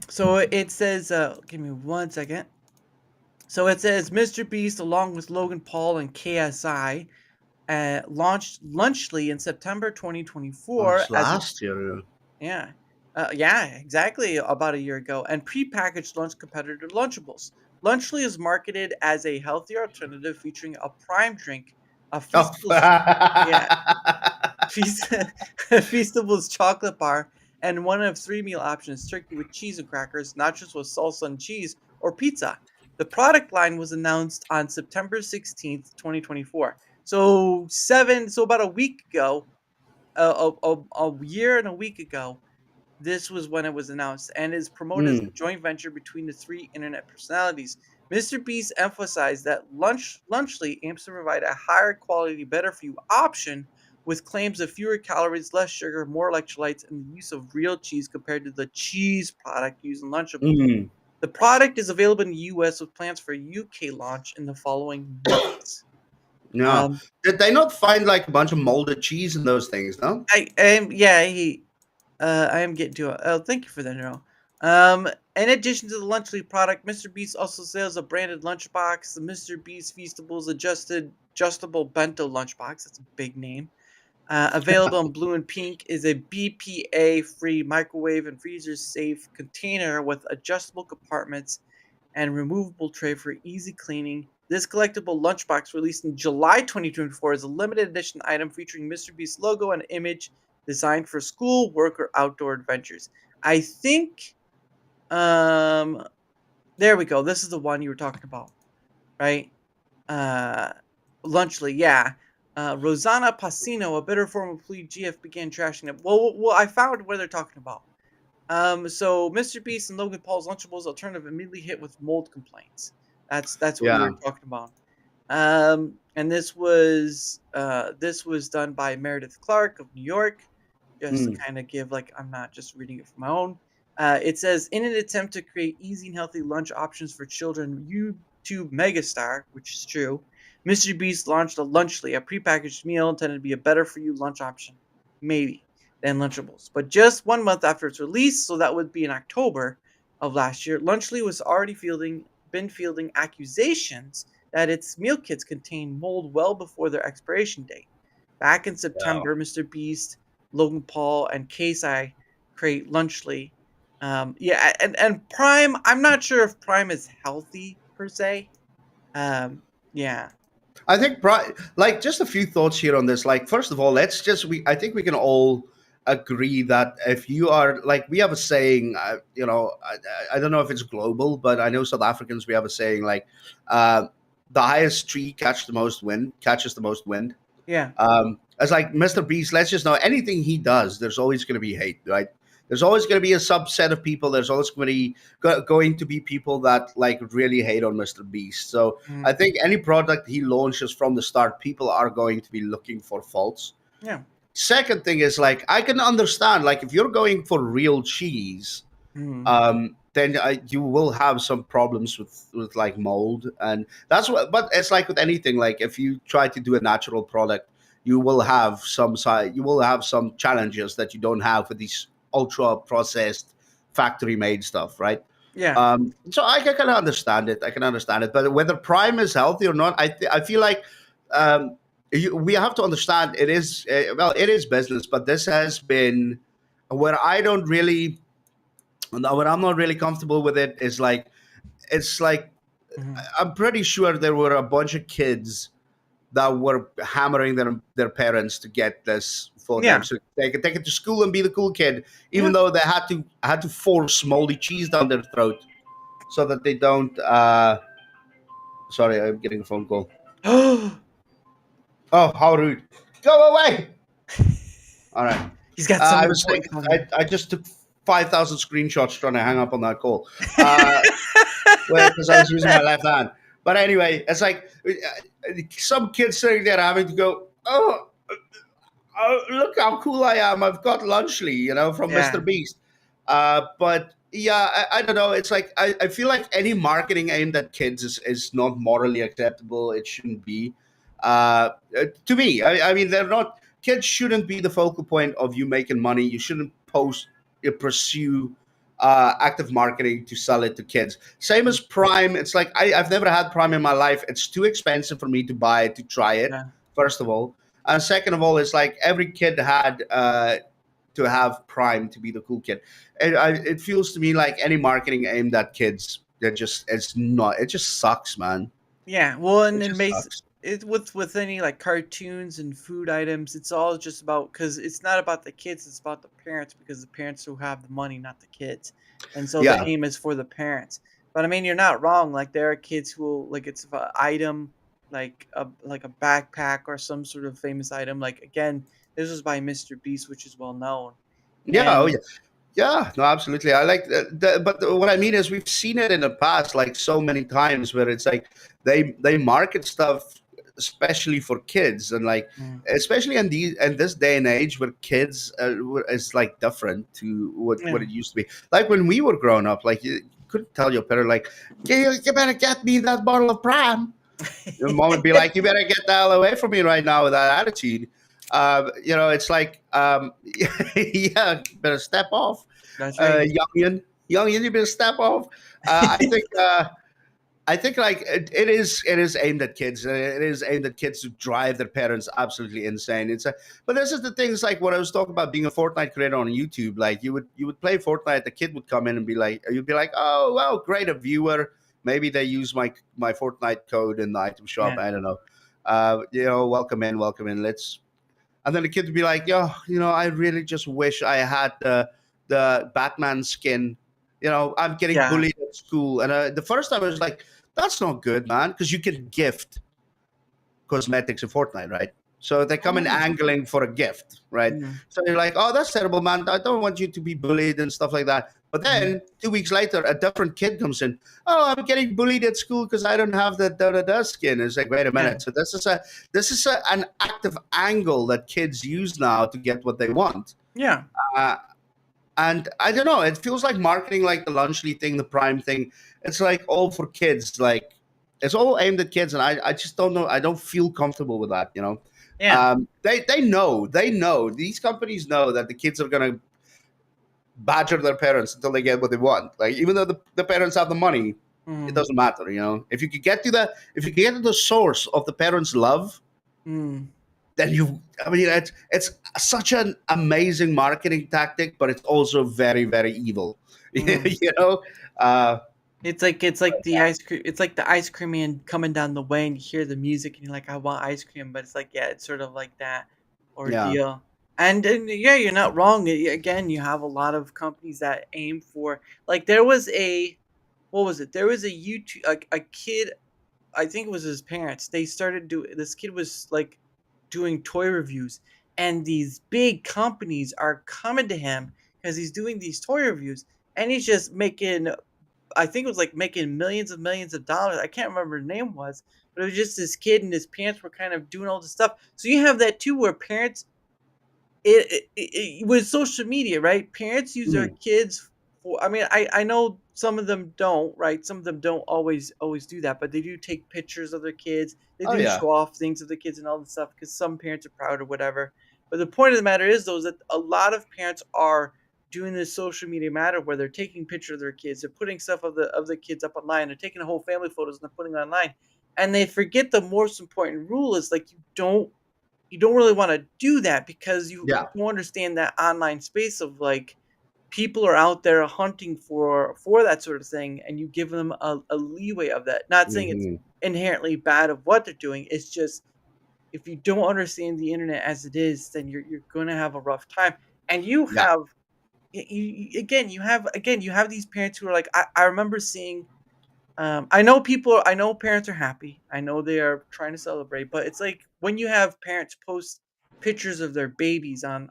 So it says. Give me 1 second. So it says Mr. Beast, along with Logan Paul and KSI, launched Lunchly in September Oh, 2024 it's as a last year. yeah. Yeah, exactly about a year ago, and prepackaged lunch competitor Lunchables. Lunchly is marketed as a healthier alternative featuring a prime drink, a Oh. Feastables, yeah, Feast, Feastables chocolate bar, and one of three meal options: turkey with cheese and crackers, nachos with salsa and cheese, or pizza. The product line was announced on September 16th, 2024. So about a week ago, a year and a week ago, this was when it was announced and is promoted as a Hmm. joint venture between the three internet personalities. Mr. Beast emphasized that Lunchly aims to provide a higher quality, better for you option with claims of fewer calories, less sugar, more electrolytes, and the use of real cheese compared to the cheese product used in Lunchables. Hmm. The product is available in the US with plans for UK launch in the following months. Yeah. Um, Did they not find like a bunch of molded cheese in those things? No. yeah, I am getting to it. Oh, thank you for that, Neuro. In addition to the Lunchly product, Mr. Beast also sells a branded lunchbox, the Mr. Beast Feastables adjustable bento lunchbox. That's a big name. Available in blue and pink is a BPA-free microwave and freezer-safe container with adjustable compartments and removable tray for easy cleaning. This collectible lunchbox, released in July 2024, is a limited edition item featuring Mr. Beast's logo and image, designed for school, work, or outdoor adventures. I think, um, there we go. This is the one you were talking about, right? Uh, Lunchly, yeah. Rosanna Passino, a bitter former plea GF, began trashing it. Well, I found what they're talking about. So Mr. Beast and Logan Paul's Lunchables alternative immediately hit with mold complaints. That's what we were Yeah. talking about. And this was done by Meredith Clark of New York. Just to Hmm. kind of give like I'm not just reading it from my own. It says in an attempt to create easy and healthy lunch options for children, YouTube megastar, which is true, Mr. Beast launched a Lunchly, a prepackaged meal intended to be a better for you lunch option, maybe, than Lunchables. But just 1 month after its release, so that would be in October of last year, Lunchly was already fielding accusations that its meal kits contain mold well before their expiration date. Back in Yeah. September, Mr. Beast, Logan Paul, and Casey create Lunchly. Yeah, and Prime. I'm not sure if Prime is healthy per se. Yeah, I think like just a few thoughts here on this. Like first of all, let's just we I think we can all agree that if you are like we have a saying, I don't know if it's global, but I know South Africans we have a saying like uh, the highest tree catches the most wind. yeah, It's like Mr. Beast. Let's just know anything he does, there's always going to be hate, right? There's always going to be a subset of people. There's always going to be people that like really hate on Mr. Beast. So I mhm, think any product he launches from the start, people are going to be looking for faults. yeah, Second thing is like I can understand like if you're going for real cheese, mhm, then you will have some problems with like mold, and that's what. But it's like with anything, like if you try to do a natural product, you will have some challenges that you don't have with these ultra processed factory made stuff, right? yeah, So I can kind of understand it. I can understand it, but whether Prime is healthy or not, I feel like um, we have to understand it is well, it is business, but this has been where I don't really what I'm not really comfortable with it is like it's like mhm, I'm pretty sure there were a bunch of kids that were hammering their parents to get this for them yeah, so they could take it to school and be the cool kid, even yeah. though they had to force moldy cheese down their throat so that they don't. Sorry, I'm getting a phone call. Oh, how rude! Go away. All right. He's got I some was important thinking, comment. I just took 5,000 screenshots trying to hang up on that call. Because I was using my left hand. But anyway, it's like some kids sitting there having to go, oh, look how cool I am. I've got Lunchly, from Mr. Yeah, Beast. But yeah, I don't know. It's like, I feel like any marketing aimed at kids is not morally acceptable. It shouldn't be. To me, I mean, they're not, kids shouldn't be the focal point of you making money. You shouldn't pursue active marketing to sell it to kids. Same as Prime. It's like, I've never had Prime in my life. It's too expensive for me to buy it, to try it, yeah, first of all. And second of all, it's like every kid had to have Prime to be the cool kid. It feels to me like any marketing aimed at kids, it's not. It just sucks, man. yeah. Well, It and then just base sucks. it with any like cartoons and food items. It's all just about because it's not about the kids. It's about the parents because the parents who have the money, not the kids, and so the Yeah, aim is for the parents. But I mean, you're not wrong. Like there are kids who will like it's an item like a backpack or some sort of famous item. Like again, this was by Mr. Beast, which is well known, yeah, oh and yeah. Yeah, no, absolutely. I like what I mean is we've seen it in the past, like so many times, where it's like they market stuff especially for kids, and like mm, especially in this day and age where kids is like different to what yeah, it used to be. Like when we were growing up, like you couldn't tell your parent like, you better get me that bottle of Pram. Your mom would be like, "You better get the hell away from me right now with that attitude." It's like, yeah, better step off, that's right. youngin, you better step off. I think, like it is aimed at kids. It is aimed at kids to drive their parents absolutely insane. But this is the things like what I was talking about being a Fortnite creator on YouTube. Like you would play Fortnite, the kid would come in and be like, you'd be like, oh well, great, a viewer. Maybe they use my Fortnite code in the item shop. Yeah, I don't know. Welcome in, welcome in. And then the kid would be like, yo, I really just wish I had the Batman skin. I'm getting yeah, bullied at school. And the first time I was like, that's not good, man, because you can gift cosmetics in Fortnite, right? So they come in oh, angling for a gift, right? mm, So you're like, oh, that's terrible, man. I don't want you to be bullied and stuff like that. But mm, then 2 weeks later, a different kid comes in. Oh, I'm getting bullied at school because I don't have the da da da skin. It's like, wait a yeah, minute. So this is an active angle that kids use now to get what they want. yeah, Uh, and I don't know. It feels like marketing, like the Lunchly thing, the Prime thing. It's like all for kids. Like it's all aimed at kids, and I just don't know. I don't feel comfortable with that. yeah, They know these companies know that the kids are gonna badger their parents until they get what they want. Like even though the parents have the money, it mm, doesn't matter. If you can get to the source of the parents' love, mm, then I mean, it's such an amazing marketing tactic, but it's also very, very evil. mm. you know? Uh, It's like the ice cream. It's like the ice cream man coming down the way, and you hear the music, and you're like, "I want ice cream," but it's like, yeah, it's sort of like that yeah. ordeal. And yeah, you're not wrong. Again, you have a lot of companies that aim for like there was a what was it? There was a YouTube a kid. I think it was his parents. They started doing. This kid was like doing toy reviews, and these big companies are coming to him because he's doing these toy reviews, and he's just making I think it was like making millions of dollars. I can't remember his name was, but it was just this kid and his parents were kind of doing all this stuff. So you have that too, where parents with social media, right? Parents use their Mhm. kids for. I mean, I know some of them don't, right? Some of them don't always do that, but they do take pictures of their kids. They Oh do yeah. show off things of the kids and all this stuff because some parents are proud or whatever. But the point of the matter is, though, is that a lot of parents are doing this social media matter where they're taking pictures of their kids, they're putting stuff of the kids up online, they're taking whole family photos and they're putting it online, and they forget the most important rule is like you don't really want to do that because you Yeah. don't understand that online space of like people are out there hunting for that sort of thing and you give them a leeway of that, not saying it's Hmm. inherently bad of what they're doing. It's just if you don't understand the internet as it is, then you're going to have a rough time. And you Yeah. have again you have these parents who are like I remember seeing I know parents are happy. I know they are trying to celebrate, but it's like when you have parents post pictures of their babies on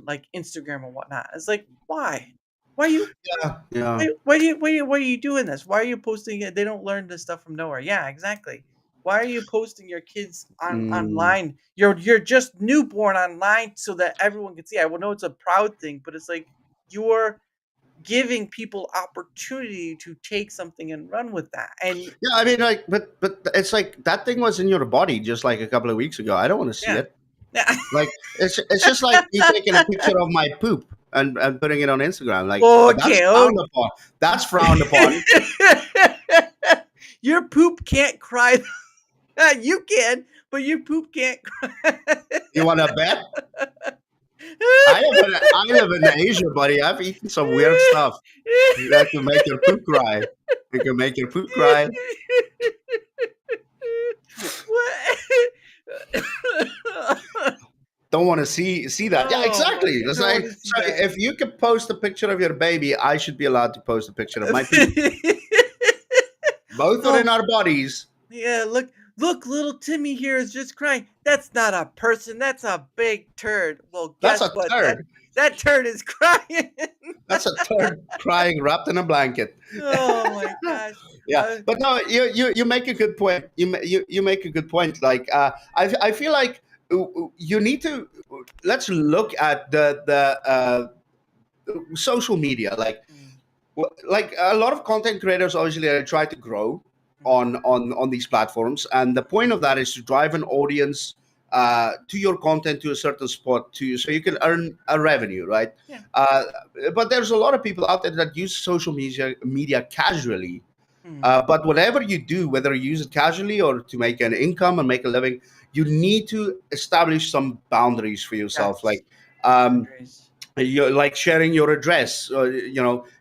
like Instagram and whatnot. It's like, why? Why you Yeah, yeah. why are you doing this? Why are you posting it? They don't learn this stuff from nowhere. Yeah, exactly. Why are you posting your kids Mm. online? You're just newborn online so that everyone can see. I will know it's a proud thing, but it's like you're giving people opportunity to take something and run with that. And Yeah, I mean, like, but it's like that thing was in your body just like a couple of weeks ago. I don't want to see yeah. it. Yeah. Like, it's just like you taking a picture of my poop and putting it on Instagram. Like, that's Okay, frowned upon. That's frowned upon. your poop can't cry. You can, but your poop can't cry. You want to bet? I live in Asia, buddy. I've eaten some weird stuff that can make your poop cry. It can make your poop cry. What? Don't want to see that. Yeah, Oh my exactly. god! It's Don't like, want to see so that. if you could post a picture of your baby, I should be allowed to post a picture of my poop. Both are in Oh our bodies. yeah! Look! Little Timmy here is just crying. That's not a person. That's a big turd. Well, That's guess a what? That turd. that turd is crying. That's a turd crying wrapped in a blanket. Oh my gosh! Yeah, Uh, but no, you make a good point. You make a good point. Like, I feel like you need to, let's look at the social media. Like, mm, like a lot of content creators obviously try to grow mm, on these platforms, and the point of that is to drive an audience to your content to a certain spot to so you can earn a revenue, right? yeah. uh, but there's a lot of people out there that use social media casually, Mm, but whatever you do, whether you use it casually or to make an income and make a living, you need to establish some boundaries for yourself. yes. Like, um, Boundaries. you're like sharing your address, or,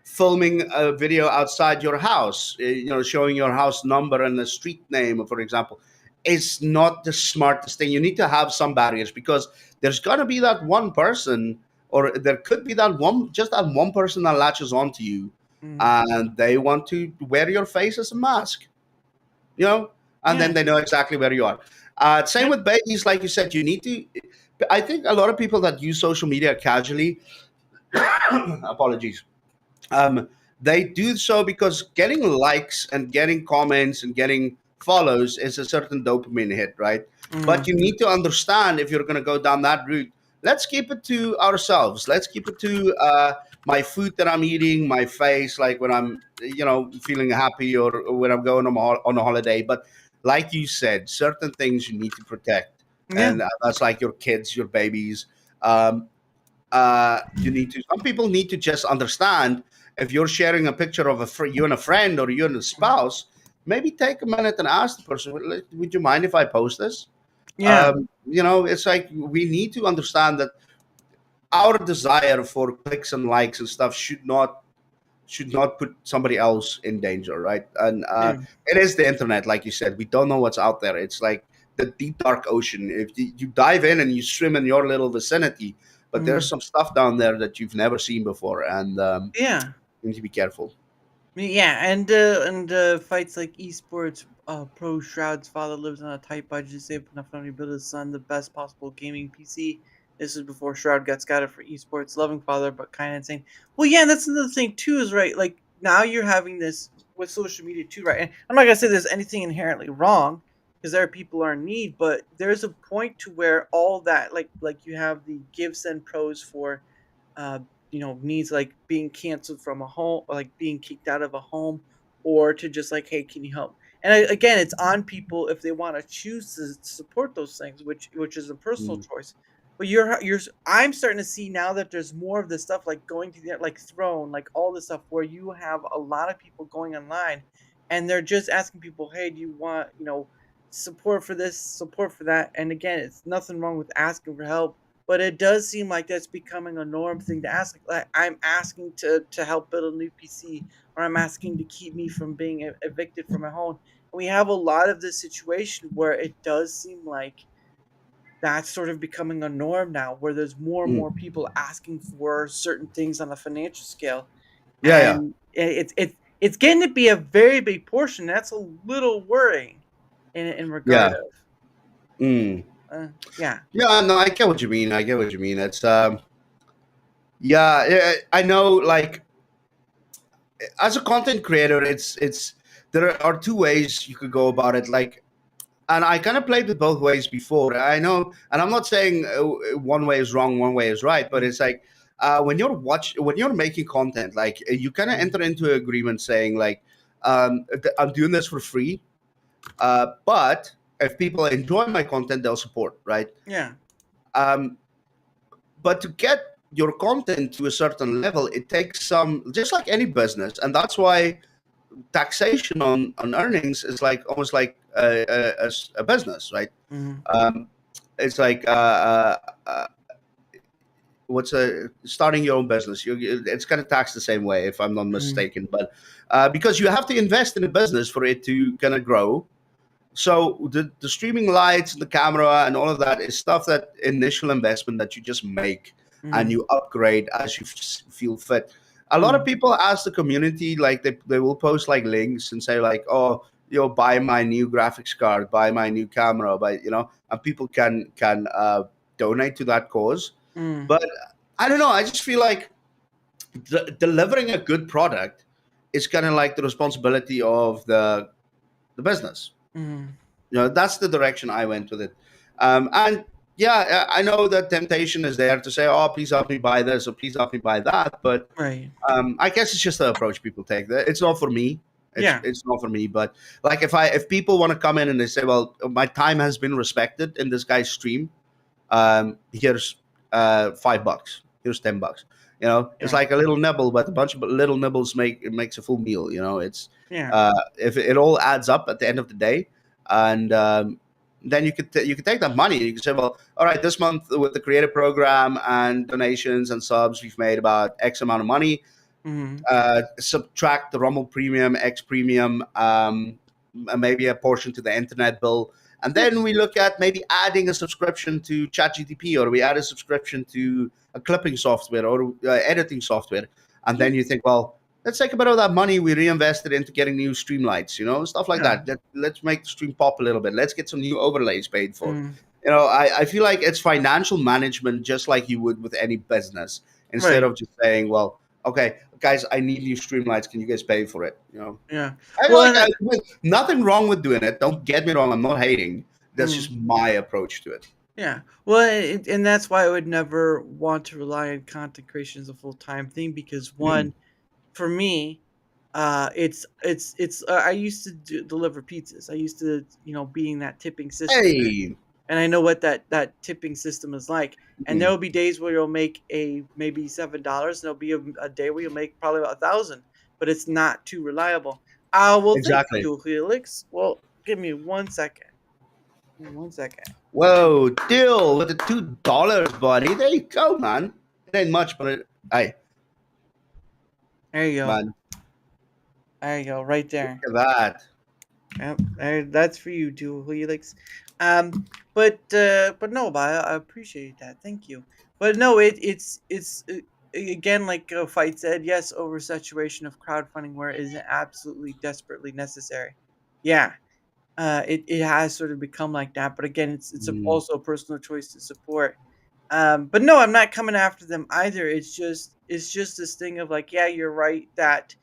filming a video outside your house, showing your house number and the street name, for example, is not the smartest thing. You need to have some barriers, because there's going to be that one person, or there could be that one person that latches onto you, Mm, and they want to wear your face as a mask, and then yeah. they know exactly where you are. Same Yep. with babies, like you said. You need to. I think a lot of people that use social media casually, apologies, um, they do so because getting likes and getting comments and getting follows is a certain dopamine hit, right? But you Mhm. need to understand, if you're going to go down that route, let's keep it to ourselves. Let's keep it to my food that I'm eating, my face, like when I'm, feeling happy, or when I'm going on a holiday. But like you said, certain things you need to protect. Yeah. And that's like your kids, your babies. Um, you need to, some people need to just understand, if you're sharing a picture of you and a friend, or you and a Mhm. spouse, maybe take a minute and ask the person, would you mind if I post this? Yeah. It's like, we need to understand that our desire for clicks and likes and stuff should not put somebody else in danger, right? And Yeah. it is the internet, like you said. We don't know what's out there. It's like the deep dark ocean. If you dive in and you swim in your little vicinity, but there's Mhm. some stuff down there that you've never seen before, and Yeah. you need to be careful. Yeah, and fights like esports, pro Shroud's father lives on a tight budget to save enough money to build his son the best possible gaming PC. This is before Shroud got scouted for esports. Loving father, but kind of insane. Well, yeah, that's another thing too. Is right. Like now you're having this with social media too, right? And I'm not gonna say there's anything inherently wrong because there are people who are in need, but there's a point to where all that, like you have the give send pros for uh, needs like being canceled from a home or like being kicked out of a home or to just like, hey, can you help? And again, it's on people if they want to choose to support those things, which is a personal Mm, choice. But I'm starting to see now that there's more of this stuff like going to the like Throne, like all this stuff where you have a lot of people going online and they're just asking people, hey, do you want, support for this, support for that? And again, it's nothing wrong with asking for help, but it does seem like that's becoming a norm thing to ask. Like I'm asking to help build a new PC, or I'm asking to keep me from being evicted from my home. And we have a lot of this situation where it does seem like that's sort of becoming a norm now, where there's more and more mm. people asking for certain things on a financial scale, Yeah, yeah. and it's getting to be a very big portion. That's a little worrying in regard Yeah. of. Mm. Yeah. Yeah, no, I get what you mean. I get what you mean. It's yeah, I know. Like as a content creator, it's there are two ways you could go about it. Like, and I kind of played with both ways before. I know, and I'm not saying one way is wrong, one way is right, but Mm, it's like when you're making content, like you kind of mm, enter into an agreement saying like, I'm doing this for free, but if people enjoy my content, they'll support, right? yeah. Um, but to get your content to a certain level, it takes some, just like any business, and that's why taxation on earnings is like almost like a business, right? Mm, Um, it's like what's a starting your own business. It's kind of taxed the same way, if I'm not mm, mistaken. But because you have to invest in a business for it to kind of grow. So the streaming lights, the camera, and all of that is stuff that initial investment that you just make and mm, you upgrade as you feel fit. A lot of mm, people ask the community, like they will post like links and say like, oh, buy my new graphics card, buy my new camera, buy, and people can donate to that cause. mm, But I don't know. I just feel like delivering a good product is kind of like the responsibility of the business. mm. That's the direction I went with it. And yeah, I know that temptation is there to say, oh, please help me buy this or please help me buy that. But Right. I guess it's just the approach people take. It's not for me. it's Yeah. it's not for me. But like if people want to come in and they say, well, my time has been respected in this guy's stream, here's $5, here's $10. It's Yeah. like a little nibble, but a bunch of little nibbles makes a full meal. It's Yeah. if it all adds up at the end of the day, and then you could take that money. You can say, well, all right, this month with the creative program and donations and subs, we've made about X amount of money. Mm, Subtract the Rumble Premium, X Premium, maybe a portion to the internet bill, and yeah. then we look at maybe adding a subscription to ChatGTP, or we add a subscription to a clipping software or editing software, and Yeah. then you think, well, let's take a bit of that money, we reinvest it into getting new streamlights, stuff like Yeah. that. Let's make the stream pop a little bit. Let's get some new overlays paid for. Mm, I feel like it's financial management, just like you would with any business, instead right. of just saying, well, okay, guys, I need new streamlights. Can you guys pay for it? Yeah. I Well, like and nothing wrong with doing it. Don't get me wrong. I'm not hating. That's mm, just my approach to it. yeah. Well, and that's why I would never want to rely on content creation as a full time thing because Mm. one, for me, it's I used to deliver pizzas. I used to being that tipping system, Hey. and I know what that tipping system is like. And there Mm. will be days where you'll make a maybe $7, and there'll be a day where you'll make probably about 1,000, but it's not too reliable. Well, thank Exactly. you, Felix. Well, give me 1 second. Give me 1 second. Whoa, deal with the $2, buddy. There you go, man. It ain't much, but hey, There you go. man, There you go. Right look there. at that. Yep, that's for you too, Helix. But no, but I appreciate that. Thank you. But no, again like Fight said. Yes, oversaturation of crowdfunding where it is absolutely desperately necessary. Yeah, it has sort of become like that. But again, Mm. also a personal choice to support. But no, I'm not coming after them either. It's just this thing of like, yeah, you're right that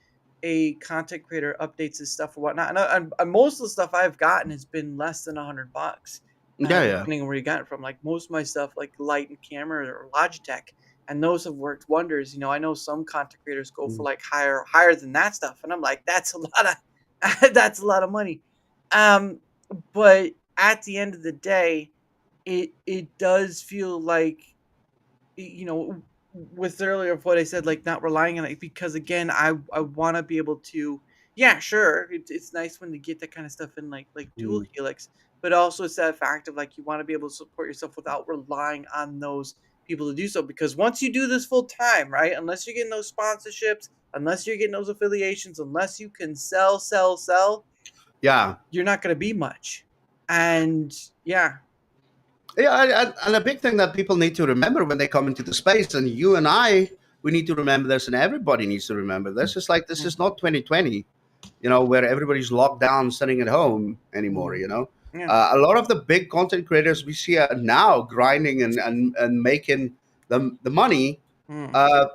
a content creator updates his stuff or whatnot. And most of the stuff I've gotten has been less than $100, Yeah, yeah. depending on where you got it from. Like most of my stuff, like light and camera or Logitech, and those have worked wonders. I know some content creators go for Mm. like higher than that stuff, and I'm like, that's a lot of that's a lot of money. Um, but at the end of the day, it does feel like with earlier of what I said, like not relying on it because again, I want to be able to. Yeah, sure, it's nice when you get that kind of stuff in like dual Mm. helix, but also it's that fact of like you want to be able to support yourself without relying on those people to do so. Because once you do this full time, right? Unless you're getting those sponsorships, unless you're getting those affiliations, unless you can sell, Yeah. you're not going to be much. And yeah, Yeah, and a big thing that people need to remember when they come into the space, and you and I, we need to remember this, and everybody needs to remember this. It's like this mm, is not 2020, where everybody's locked down, sitting at home anymore. mm, Yeah. A lot of the big content creators we see are now grinding and making the money. Mm.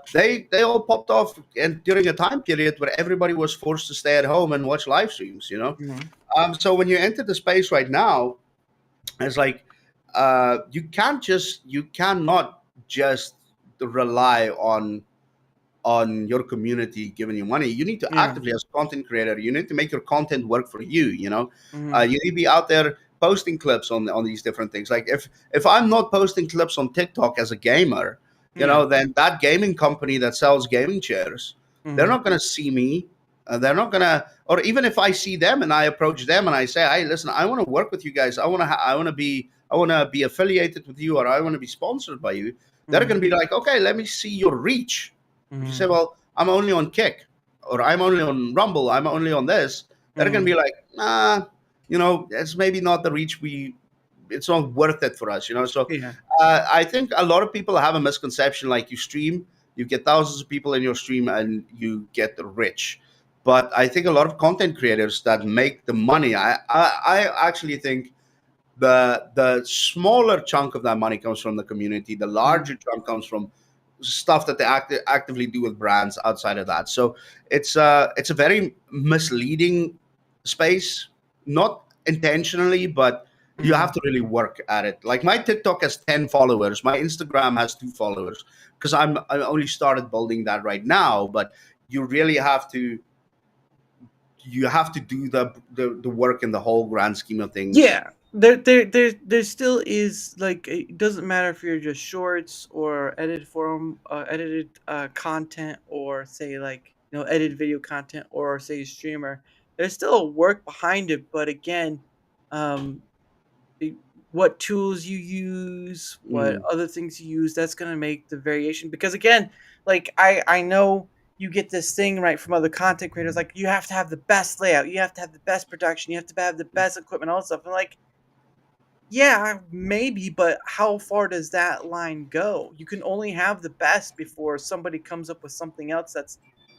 They all popped off and during a time period where everybody was forced to stay at home and watch live streams. Mm. So when you enter the space right now, it's like you cannot just rely on your community giving you money. You need to Yeah. actively, as a content creator, you need to make your content work for you. Mm. You need to be out there posting clips on these different things. Like if I'm not posting clips on TikTok as a gamer, Yeah. then that gaming company that sells gaming chairs, they're Mm. not going to see me. They're not gonna, or even if I see them and I approach them and I say, "Hey, listen, I want to work with you guys. I want to be affiliated with you, or I want to be sponsored by you." They're Mm. going to be like, "Okay, let me see your reach." If you say, Mm. "Well, I'm only on Kick," or "I'm only on Rumble," "I'm only on this," they're going to Mm. be like, "Nah, it's maybe not the reach it's not worth it for us." So Yeah. I think a lot of people have a misconception like you stream, you get thousands of people in your stream, and you get rich. But I think a lot of content creators that make the money, I actually think the smaller chunk of that money comes from the community. The Mm. larger chunk comes from stuff that they actively do with brands outside of that. So it's a very misleading space, not intentionally, but you have Mm. to really work at it. Like my TikTok has 10 followers, my Instagram has 2 followers because I only started building that right now. But you really have to do the work in the whole grand scheme of things. Yeah. There still is like it doesn't matter if you're just shorts or edited content, or say like edited video content, or say streamer. There's still a work behind it, but again, um, the- what tools you use, what Mm. other things you use, that's going to make the variation. Because again, like I know you get this thing right from other content creators, like you have to have the best layout, you have to have the best production, you have to have the best equipment, all that stuff. And like, yeah, maybe, but how far does that line go? You can only have the best before somebody comes up with something else that's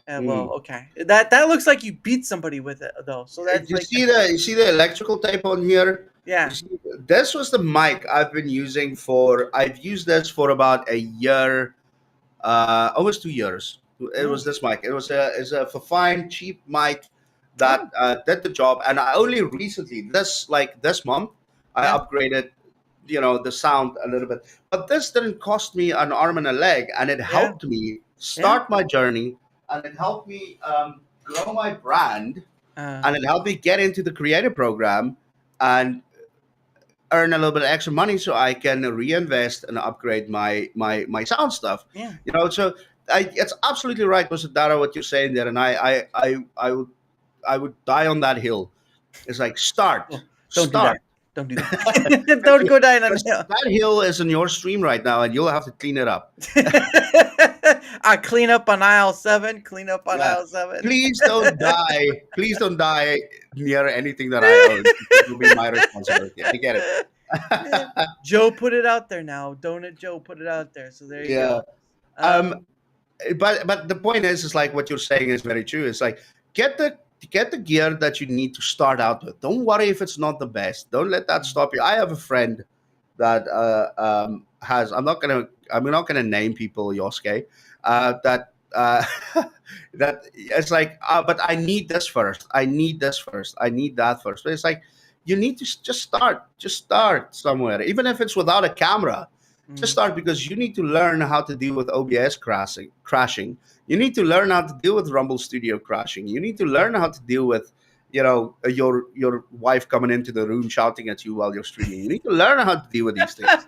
well, Mm. okay. That looks like you beat somebody with it though. So that's like You see the electrical tape on here. You yeah. see, this was the mic I've used this for about a year, almost 2 years. It Oh, was this mic. It's a fine, cheap mic that oh, did the job. And I only recently, this month, I yeah, upgraded, the sound a little bit. But this didn't cost me an arm and a leg, and it yeah, helped me yeah. start my journey, and it helped me grow my brand, Uh, and it helped me get into the creative program and earn a little bit of extra money so I can reinvest and upgrade my sound stuff. yeah. So it's absolutely right, Mr. Dara, what you're saying there, and I would die on that hill. It's like Well, don't do start. that. Don't do that. Don't go down on Because that hill is in your stream right now, and you'll have to clean it up. I clean up on aisle 7. Clean up on Yeah. aisle 7. Please don't die. Please don't die near anything that I own. It will be my responsibility. I get it. Joe put it out there now. Donut Joe put it out there. So there you Yeah. go. Um, Um, but the point is like what you're saying is very true. It's like get the get the gear that you need to start out with. Don't worry if it's not the best. Don't let that stop you. I have a friend that has. I'm not gonna name people, Yosuke. That that it's like, but I need this first. I need this first. I need that first. But it's like you need to just start. Just start somewhere, even if it's without a camera. Just mm, start because you need to learn how to deal with OBS crashing. You need to learn how to deal with Rumble Studio crashing. You need to learn how to deal with, your wife coming into the room shouting at you while you're streaming. You need to learn how to deal with these things.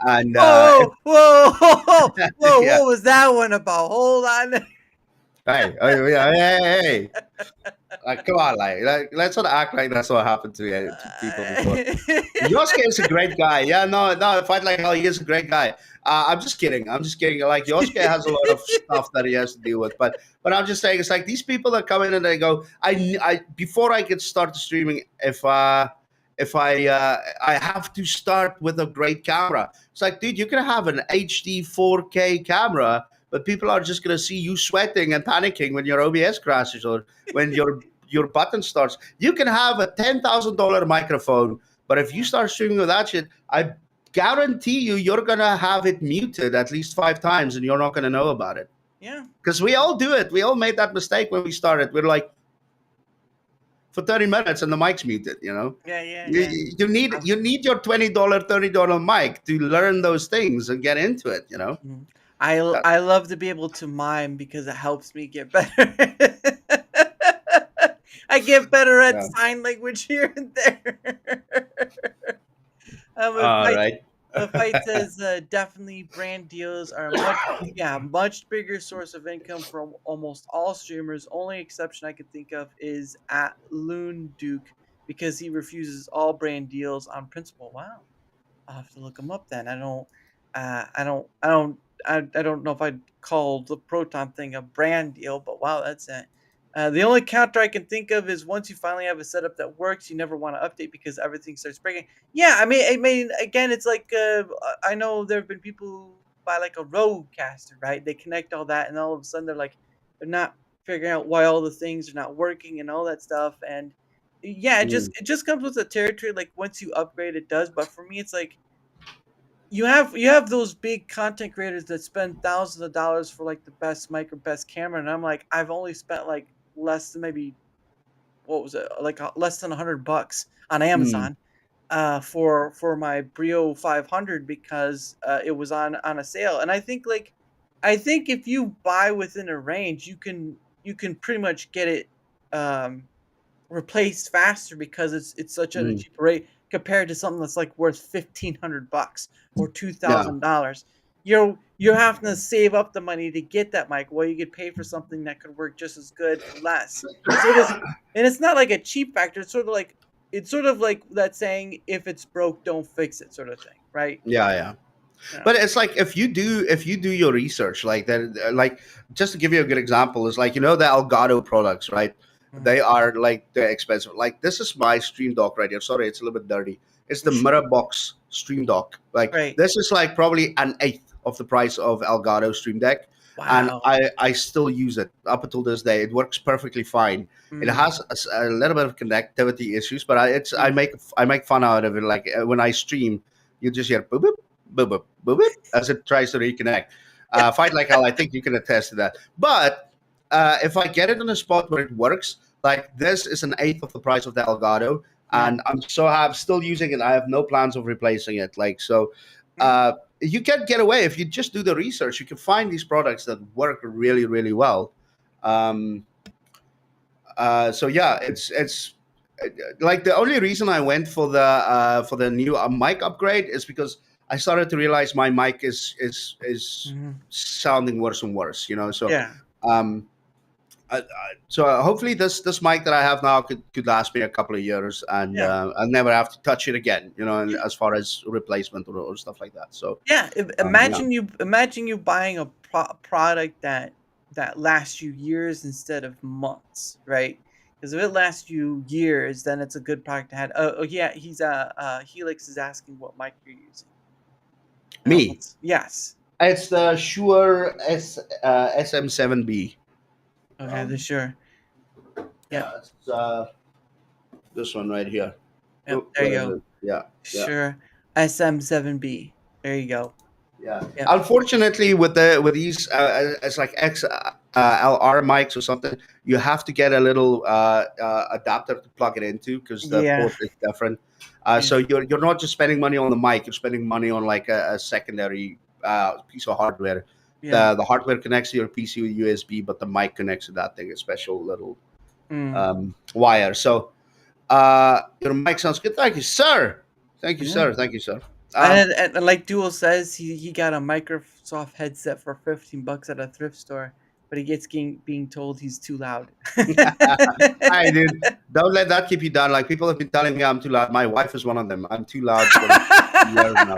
And whoa, whoa, whoa, whoa! yeah, What was that one about? Hold on. hey, oh, yeah, hey. Like, come on, let's not act like that's what happened to people before. Yosuke is a great guy. Yeah, no, fight like hell. He is a great guy. I'm just kidding. I'm just kidding. Like Yosuke has a lot of stuff that he has to deal with, but I'm just saying it's like these people that come in and they go, I before I could start streaming, if I have to start with a great camera. It's like, dude, you can have an HD 4K camera, but people are just gonna see you sweating and panicking when your OBS crashes or when your button starts. You can have a $10,000 microphone, But if you start streaming with that shit, I guarantee you're gonna have it muted at least 5 times, and you're not gonna know about it. Yeah. Because we all do it. We all made that mistake when we started. We're like, for 30 minutes and the mic's muted, you know. Yeah. Yeah. You, Yeah. you need your $20, $30 mic to learn those things and get into it, you know. Mhm. I love to be able to mime because it helps me get better. I get better at Yeah. sign language here and there. All right. A fight says definitely brand deals are much bigger source of income for almost all streamers. Only exception I could think of is at Loon Duke because he refuses all brand deals on principle. Wow. I'll have to look them up then. I don't know if I'd call the Proton thing a brand deal, but wow, that's it. The only counter I can think of is once you finally have a setup that works, you never want to update because everything starts breaking. Yeah, I mean, again, it's like I know there have been people who buy like a Rodecaster, right? They connect all that, and all of a sudden they're not figuring out why all the things are not working and all that stuff. And yeah, Mm, it just comes with the territory. Like once you upgrade, it does. But for me, it's like you have those big content creators that spend thousands of dollars for like the best mic or best camera, and I'm like, I've only spent like less than maybe what was it like less than $100 on mm, Amazon for my Brio 500 because it was on a sale. And I think if you buy within a range, you can pretty much get it um replaced faster because it's such at a mm. cheaper rate compared to something that's like worth $1,500 or two Yeah. thousand dollars. You're having to save up the money to get that mic, while you get paid for something that could work just as good for less. So this and it's not like a cheap factor. It's sort of like that saying, if it's broke, don't fix it, sort of thing, right? Yeah, yeah. Yeah. But it's like if you do your research, like that, like just to give you a good example, is like, you know, the Elgato products, right? Mhm. They are like they're expensive. Like this is my stream dock right here. Sorry, it's a little bit dirty. It's the Mirror Box stream dock. Like Right. this is like probably an eighth of the price of Elgato Stream Deck, and Wow. I still use it up until this day. It works perfectly fine. It Mm, has a little bit of connectivity issues, but mm. I make fun out of it. Like when I stream, you just hear boop boop boop boop boop boop as it tries to reconnect. Fight like hell. I think you can attest to that. But if I get it in a spot where it works, like this is an eighth of the price of the Elgato, Yeah. and I'm still using it. I have no plans of replacing it. Like so, Mm, you can get away if you just do the research. You can find these products that work really really well. Um, so yeah, it's like the only reason I went for the new mic upgrade is because I started to realize my mic is mhm. sounding worse and worse. You know, so Yeah. um, hopefully this mic that I have now could last me a couple of years, and Yeah. I'll never have to touch it again. You know, and as far as replacement or stuff like that. So Yeah, yeah. imagine you buying a product that lasts you years instead of months, right? Because if it lasts you years, then it's a good product to have. Oh yeah, he's Helix is asking what mic you're using. Me, Yes. it's the Shure SM7B. Okay, Um, sure. Yep. yeah, it's this one right here. Yep. Oh, There you where is go. it? Yeah, yeah, Sure. SM7B. There you go. yeah. Yep. Unfortunately, with these, it's like XLR mics or something. You have to get a little adapter to plug it into because the Yeah. port is different. Yeah. So you're not just spending money on the mic; you're spending money on like a secondary piece of hardware. Yeah. The hardware connects to your PC with USB, but the mic connects to that thing, a special little Mm. wire. So your mic sounds good. Thank you, sir. Thank you, Yeah. sir. Thank you, sir. Um, And like Duel says, he got a Microsoft headset for $15 at a thrift store, but he gets being told he's too loud. Hi, dude. Don't let that keep you down. Like people have been telling me I'm too loud. My wife is one of them. I'm too loud for years now.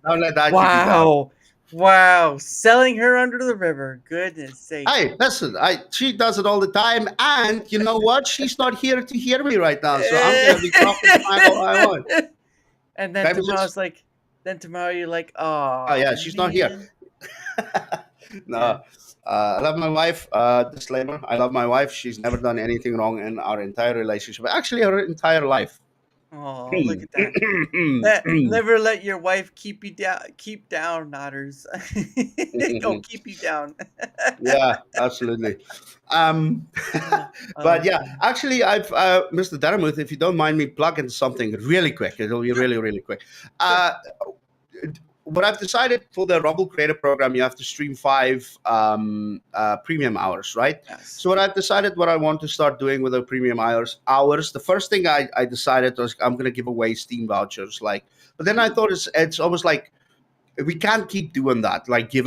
Don't let that keep you down. Wow. Wow. Selling her under the river. Goodness sakes. Hey, listen. She does it all the time, and you know what? She's not here to hear me right now, so I'm gonna be talking smack all I want. And then Maybe just tomorrow you're like, oh yeah, she's not here. man. No, Yeah. I love my wife. Disclaimer: I love my wife. She's never done anything wrong in our entire relationship. Actually, her entire life. Oh, look at that. Never let your wife keep you down. Keep down, Notters. Don't keep you down. Yeah, absolutely. Um, Oh, but yeah, funny. actually, I've Mr. Daramouthe, if you don't mind me plugging something really quick, it'll be Sure, really, really quick. sure. Uh, what I've decided for the Rumble Creator Program, you have to stream 5 premium hours, right? Yes. So what I've decided, what I want to start doing with the premium hours, the first thing I decided was I'm going to give away Steam vouchers, like. But then I thought it's almost like we can't keep doing that, like Yeah.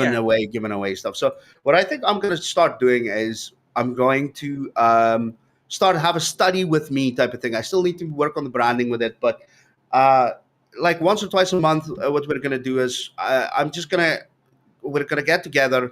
giving away stuff. So what I think I'm going to start doing is I'm going to start have a study with me type of thing. I still need to work on the branding with it, but uh, like once or twice a month, what we're going to do is we're going to get together,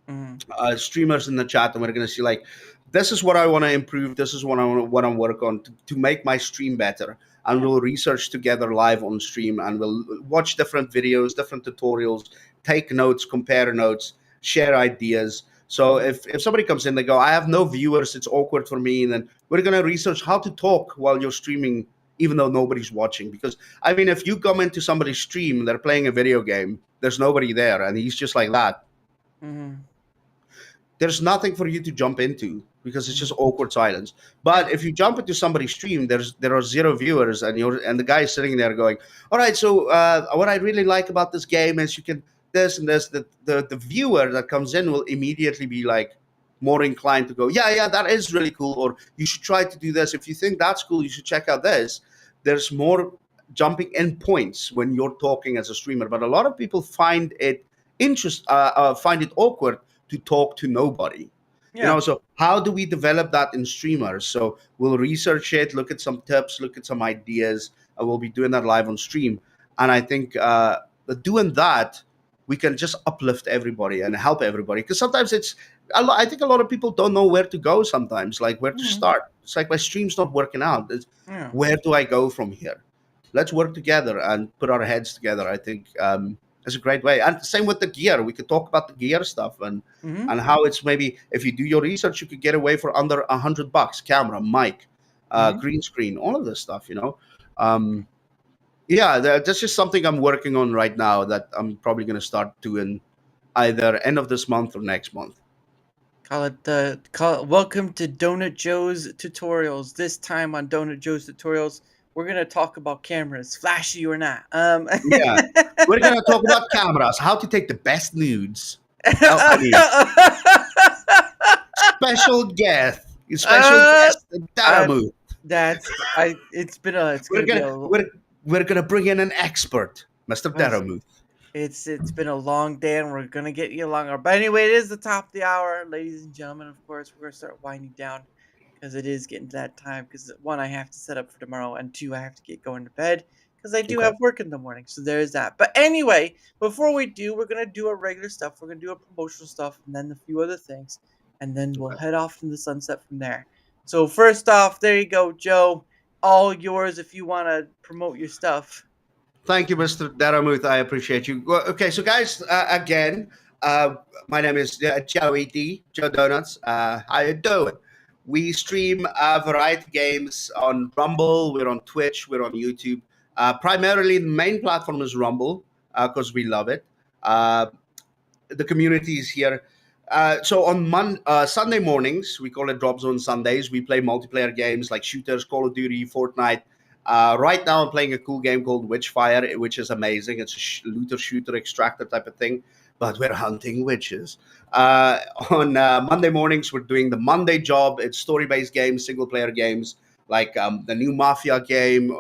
Mhm. streamers in the chat, and we're going to see like this is what I want to improve, this is what I want to work on to make my stream better, and Yeah. we'll research together live on stream, and we'll watch different videos, different tutorials, take notes, compare notes, share ideas. So Mhm. if somebody comes in, they go, I have no viewers, it's awkward for me, and then we're going to research how to talk while you're streaming even though nobody's watching. Because I mean, if you come into somebody's stream, they're playing a video game, there's nobody there, and he's just like that, Mhm. there's nothing for you to jump into because it's just Mhm. awkward silence. Yeah. But if you jump into somebody's stream, there are 0 viewers, and the guy is sitting there going, "All right, so what I really like about this game is you can this and this." The viewer that comes in will immediately be like more inclined to go, "Yeah, yeah, that is really cool," or "You should try to do this. If you think that's cool, you should check out this." There's more jumping in points when you're talking as a streamer, but a lot of people find it find it awkward to talk to nobody. Yeah. So how do we develop that in streamers? So we'll research it, look at some tips, look at some ideas, and we'll be doing that live on stream. And I think that doing that, we can just uplift everybody and help everybody, because sometimes I think a lot of people don't know where to go sometimes, like where to Mhm. start. It's like my stream's not working out. Yeah. Where do I go from here? Let's work together and put our heads together. I think is a great way. And same with the gear. We could talk about the gear stuff Mhm. and how it's maybe if you do your research, you could get away for under $100. Camera, mic, Mhm. green screen, all of this stuff. Um, yeah, that's just something I'm working on right now that I'm probably going to start doing either end of this month or next month. Welcome to Donut Joe's tutorials. This time on Donut Joe's tutorials, we're gonna talk about cameras, flashy or not. Yeah, we're going to talk about cameras, how to take the best nudes. Oh, I mean, special guest, special uh, guest, uh, Daramouthe. that's I. It's We're gonna be gonna a. we're gonna bring in an expert, Mr. It's Daramouthe. it's been a long day, and we're gonna get you longer. But anyway, it is the top of the hour, ladies and gentlemen. Of course, we're gonna start winding down because it is getting to that time. Because one, I have to set up for tomorrow, and two, I have to get going to bed because I do Okay. have work in the morning. So there's that. But anyway, before we do, we're gonna do our regular stuff. We're gonna do our promotional stuff, and then a few other things, and then we'll Okay. head off in the sunset from there. So first off, there you go, Joe. All yours if you want to promote your stuff. Thank you, Mr. Daramuth. I appreciate you. Well, okay, so guys, again, uh, my name is Joey D. Joe Donuts. How you doing? We stream variety games on Rumble. We're on Twitch. We're on YouTube. Primarily, the main platform is Rumble because we love it. Uh, the community is here. So on Sunday mornings, we call it Drop Zone Sundays. We play multiplayer games like shooters, Call of Duty, Fortnite. Right now, I'm playing a cool game called Witchfire, which is amazing. It's a looter shooter extractor type of thing, but we're hunting witches. On Monday mornings, we're doing the Monday job. It's story-based games, single-player games like the new Mafia game,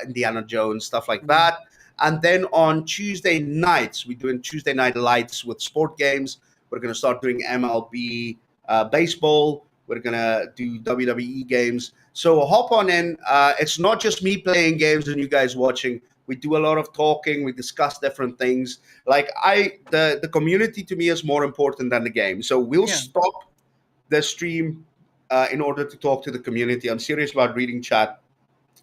Indiana Jones, stuff like Mm, that. And then on Tuesday nights, we're doing Tuesday night lights with sport games. We're going to start doing MLB baseball. We're going to do WWE games. So hop on in. It's not just me playing games and you guys watching. We do a lot of talking. We discuss different things. Like the community to me is more important than the game. So we'll yeah. stop the stream in order to talk to the community. I'm serious about reading chat.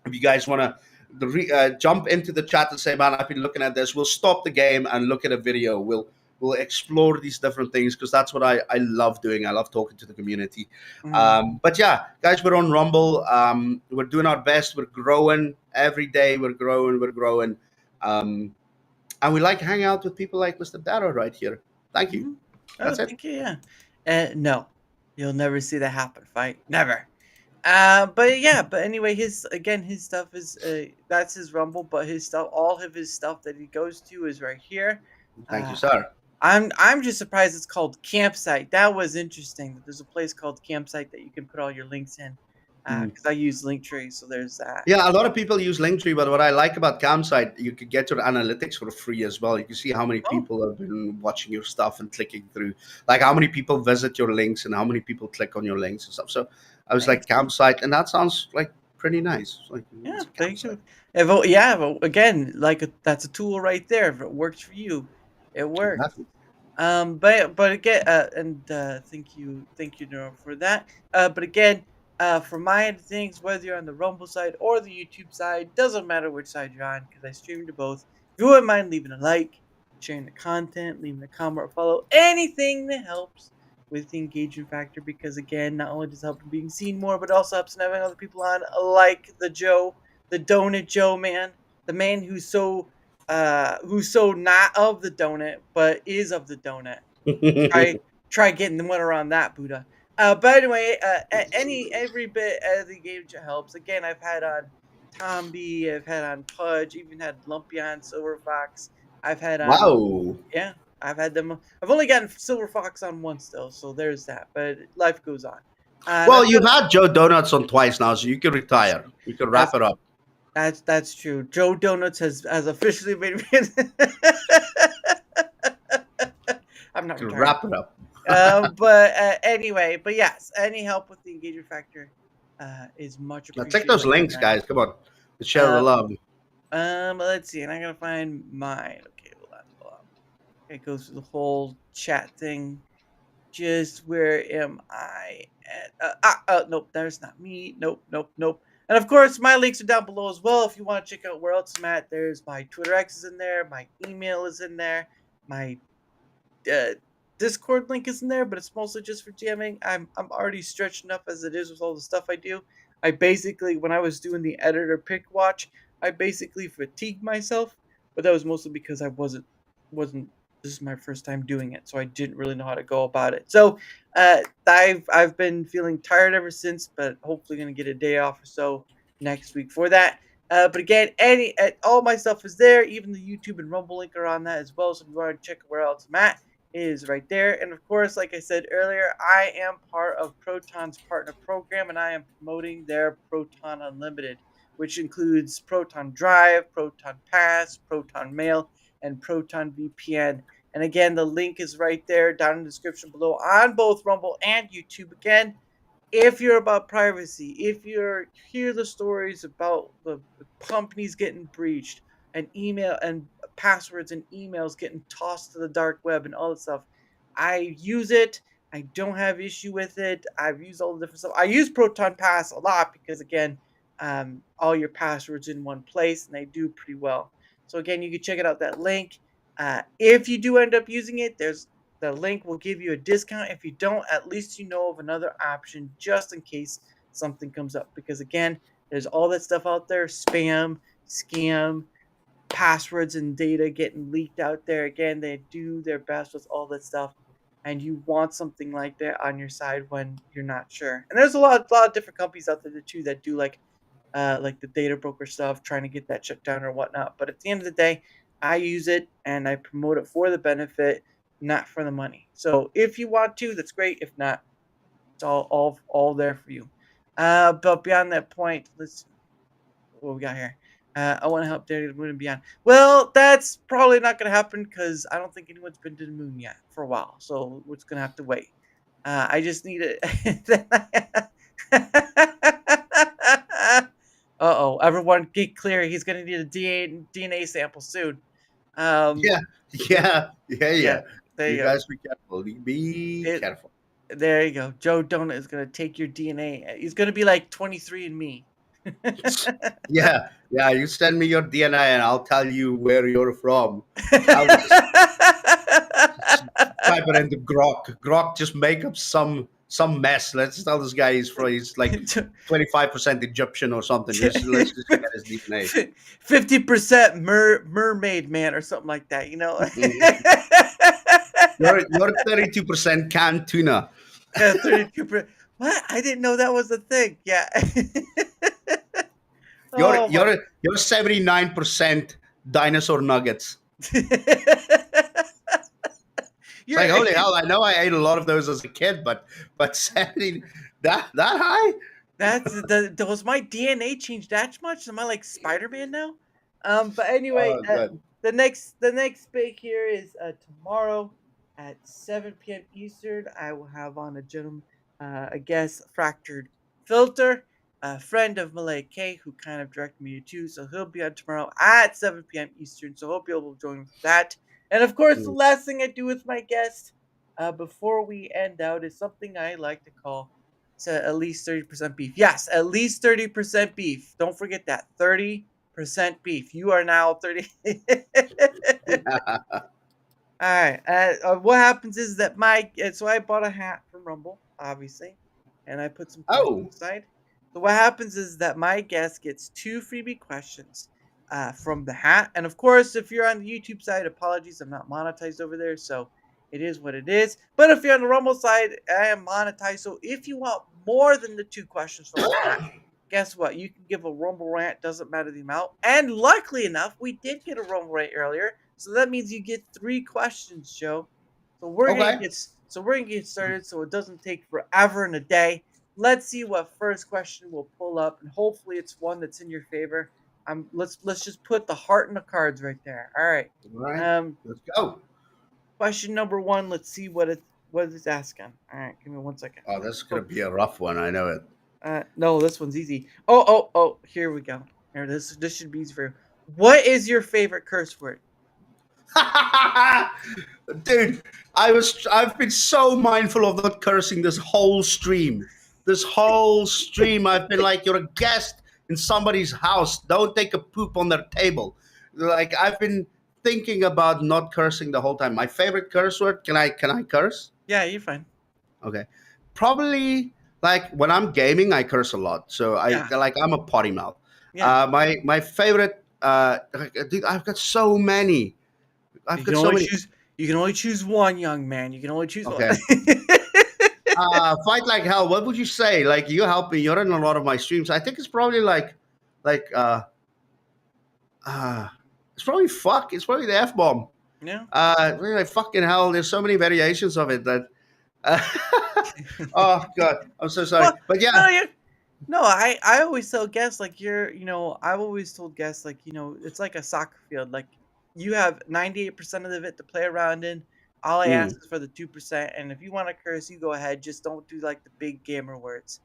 If you guys want to jump into the chat and say, man, I've been looking at this, we'll stop the game and look at a video. We'll explore these different things because that's what I love doing. I love talking to the community. Mhm. But yeah, guys, we're on Rumble. We're doing our best. We're growing every day. We're growing. We're growing. Um, and we like hanging out with people like Mr. Dara right here. Thank you. Mhm. Oh, That's it. thank you. Yeah. No, you'll never see that happen. Fight never. But yeah, but anyway, his stuff is that's his Rumble, but his stuff, all of his stuff that he goes to is right here. Thank you, Uh, sir. I'm just surprised it's called Campsite. That was interesting. That there's a place called Campsite that you can put all your links in. Mm. Because I use Linktree, so there's that. Yeah, a lot of people use Linktree, but what I like about Campsite, you could get your analytics for free as well. You can see how many Oh, people have been watching your stuff and clicking through, like how many people visit your links and how many people click on your links and stuff. So I was like thanks. Campsite, and that sounds like pretty nice. It's like Yeah, it's a thank campsite. you. Yeah, but again, like that's a tool right there. If it works for you, it works. Exactly. But again, and thank you, Nora, for that. But again, for my end of things, whether you're on the Rumble side or the YouTube side, doesn't matter which side you're on because I stream to both. If you wouldn't mind leaving a like, sharing the content, leaving a comment or follow, anything that helps with the engagement factor, because again, not only does it help in being seen more, but it also helps in having other people on, like the Joe, the Donut Joe man, the man who's so not of the donut but is of the donut. Try getting the one around that Buddha. But anyway, every bit of the engagement helps. Again, I've had on Tomby, I've had on Pudge, even had Lumpy on Silver Fox. I've had on Wow. Yeah, I've had them. I've only gotten Silver Fox on one still, so there's that. But life goes on. And Well, I've you've got had Joe Donuts on twice now, so you can retire. You can that's wrap it up. that's true. Joe Donuts has officially made me. I'm You not can retiring. wrap it up. But anyway, but yes, any help with the engagement factor is much Now check appreciated those on links, that. guys. Come on, let's share the Uh, love. let's see, and I gotta find mine. Okay, hold on. It goes through the whole chat thing. Just where am I at? Nope, there's not me. Nope, nope, nope. And of course, my links are down below as well. If you want to check out where else I'm at, there's my Twitter X is in there, my email is in there, my uh, Discord link is in there, but it's mostly just for jamming. I'm already stretched enough as it is with all the stuff I do. I basically, when I was doing the editor pick watch, I basically fatigued myself, but that was mostly because I wasn't. This is my first time doing it, so I didn't really know how to go about it. So I've been feeling tired ever since, but hopefully gonna get a day off or so next week for that. But again, all my stuff is there. Even the YouTube and Rumble link are on that as well. So if you want to check where else I'm at, is right there. And of course, like I said earlier, I am part of Proton's partner program and I am promoting their Proton Unlimited, which includes Proton Drive, Proton Pass, Proton Mail, and Proton VPN. And again, the link is right there down in the description below on both Rumble and YouTube. Again, if you're about privacy, if you're hear the stories about the companies getting breached and email and passwords and emails getting tossed to the dark web and all that stuff, I use it. I don't have issue with it. I've used all the different stuff. I use Proton Pass a lot because again, all your passwords in one place and they do pretty well. So again, you can check it out that link. If you do end up using it, there's the link will give you a discount. If you don't, at least you know of another option just in case something comes up. Because again, there's all that stuff out there, spam, scam, passwords and data getting leaked out there. Again, they do their best with all that stuff. And you want something like that on your side when you're not sure. And there's a lot of different companies out there too that do like the data broker stuff, trying to get that shut down or whatnot. But at the end of the day, I use it and I promote it for the benefit, not for the money. So if you want to, that's great. If not, it's all there for you. But beyond that point, let's see what we got here. I want to help Data Moon and beyond. Well, that's probably not going to happen because I don't think anyone's been to the moon yet for a while. So we're just going to have to wait. I just need it. Uh-oh, everyone get clear. He's going to need a DNA sample soon. Um, Yeah, yeah, yeah, yeah, yeah. there you You go. guys be careful. Be It, careful. there you go. Joe Donut is going to take your DNA. He's going to be like 23 and me. Yeah, yeah. You send me your DNA and I'll tell you where you're from. Tell us. type it into Grok. Grok, just make up some mess. Let's tell this guy he's like 25% Egyptian or something. Let's just get his DNA. 50% mermaid man or something like that, you know? You're 32% canned tuna. Yeah, 32%. What? I didn't know that was a thing. Yeah. You're Oh my. you're you're 79% dinosaur nuggets. It's You're like, holy hell! I know I ate a lot of those as a kid, but 70, that high? was my DNA changed that much? Am I like Spider-Man now? But anyway, Oh, good. the next big here is tomorrow at 7 p.m. Eastern. I will have on a gentleman, a guest, Fractured Filter, a friend of Malay K, who kind of directed me to, so he'll be on tomorrow at 7 p.m. Eastern. So hope you'll join for that. And of course, the Mm. last thing I do with my guest, before we end out, is something I like to call to at least 30% beef. Yes, at least 30% beef. Don't forget that. 30% beef. You are now 30. All right. What happens is that so I bought a hat from Rumble, obviously, and I put some questions Oh, aside. So what happens is that my guest gets 2 freebie questions from the hat, and of course, if you're on the YouTube side, apologies, I'm not monetized over there, so it is what it is. But if you're on the Rumble side, I am monetized. So if you want more than the 2 questions from the hat, guess what? You can give a Rumble rant, doesn't matter the amount. And luckily enough, we did get a Rumble rant earlier. So that means you get 3 questions, Joe. okay. So we're gonna get started so it doesn't take forever and a day. Let's see what first question we'll pull up, and hopefully it's one that's in your favor. Let's just put the heart in the cards right there. All right. All right. Um Let's go. question number one, let's see what it's asking. All right, give me 1 second. Oh, this is gonna Oh, be a rough one. I know it. no, this one's easy. Oh, here we go. Here, this should be easy for you. What is your favorite curse word? Dude, I've been so mindful of not cursing this whole stream. This whole stream, I've been like, you're a guest in somebody's house. Don't take a poop on their table. Like, I've been thinking about not cursing the whole time. My favorite curse word. Can I curse? Yeah, you're fine. Okay. Probably like when I'm gaming, I curse a lot. So Yeah, I'm a potty mouth. yeah. My favorite. Dude, I've got so many. I've You can got so only many. choose. You can only choose one, young man. You can only choose one. Okay. Fight like hell. What would you say? Like, you help me. You're in a lot of my streams. I think it's probably like uh it's probably fuck. It's probably the F bomb. Yeah. Really, like, fucking hell. There's so many variations of it that. Uh, oh God, I'm so sorry. Well, But yeah. no, no. I always tell guests like I've always told guests like it's like a soccer field. Like you have 98% of it to play around in. All I ask Mm, is for the 2%, and if you want to curse, you go ahead. Just don't do like the big gamer words.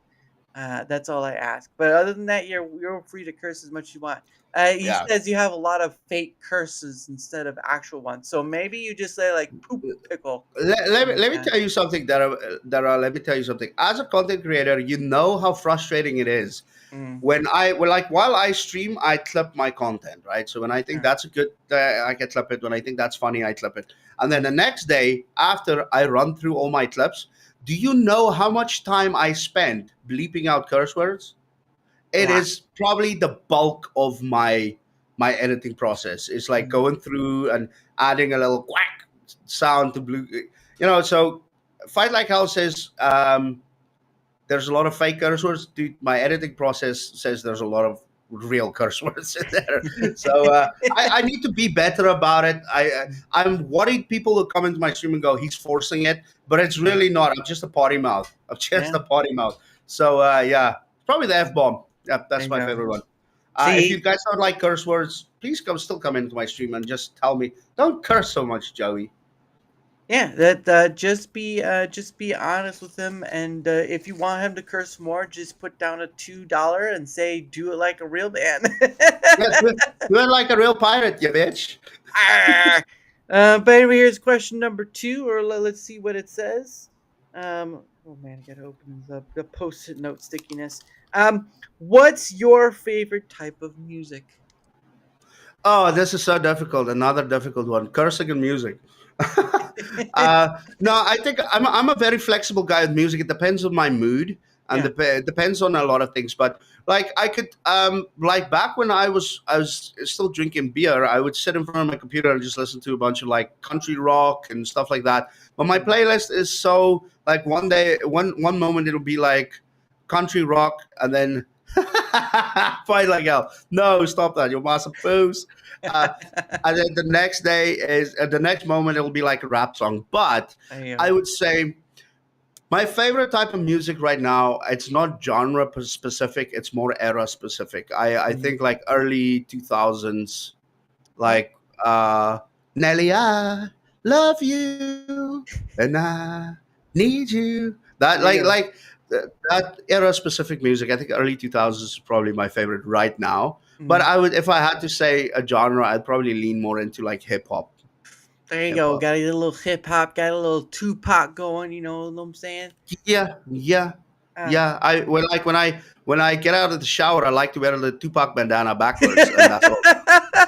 That's all I ask. But other than that, you're free to curse as much as you want. He yeah. says you have a lot of fake curses instead of actual ones. So maybe you just say like poop pickle. Let me, Something like let me that. tell you something, Dara. Let me tell you something. As a content creator, you know how frustrating it is Mm, when like while I stream, I clip my content, right? So when I think yeah. that's a good, I can clip it. When I think that's funny, I clip it. And then the next day, after I run through all my clips, do you know how much time I spend bleeping out curse words? A It lot. is probably the bulk of my editing process. It's like Mm, going through and adding a little quack sound to blue. So Fight Like Hell says there's a lot of fake curse words. Dude, my editing process says there's a lot of real curse words in there. So I need to be better about it. I'm worried people will come into my stream and go, he's forcing it, but it's yeah. really not. I'm just a potty mouth. I'm just Yeah. a potty mouth. So yeah, probably the F bomb. Yeah, There that's you my go. favorite one. If you See, guys don't like curse words, please still come into my stream and just tell me. Don't curse so much, Joey. yeah, that just be honest with him, and if you want him to curse more, just put down a $2 and say, "Do it like a real man." Yeah, do it like a real pirate, you bitch. Arr! But anyway, here's question number two, or let's see what it says. Oh man, I gotta open the post-it note stickiness. What's your favorite type of music? Oh, this is so difficult. Another difficult one. Cursing and music. No, I think I'm a very flexible guy with music. It depends on my mood and Yeah. it depends on a lot of things. But like I could like back when I was still drinking beer, I would sit in front of my computer and just listen to a bunch of like country rock and stuff like that. But my Mm. playlist is so like one day one moment it'll be like country rock and then fight like hell. No, stop that. You're massive booze. Uh, and then the next day is the next moment it'll be like a rap song. But I Yeah. would say my favorite type of music right now, it's not genre specific, it's more era specific. I Mm. think like early 2000s, Yeah. like Nelly, I love you and I need you. That There you go. that era specific music. I think early 2000s is probably my favorite right now. But Mm. I would, if I had to say a genre, I'd probably lean more into like hip hop. There you Hip go. hop. Got a little hip hop, got a little Tupac going, you know what I'm saying? Yeah, yeah, Uh. yeah. When I get out of the shower, I like to wear the Tupac bandana backwards, and that's all.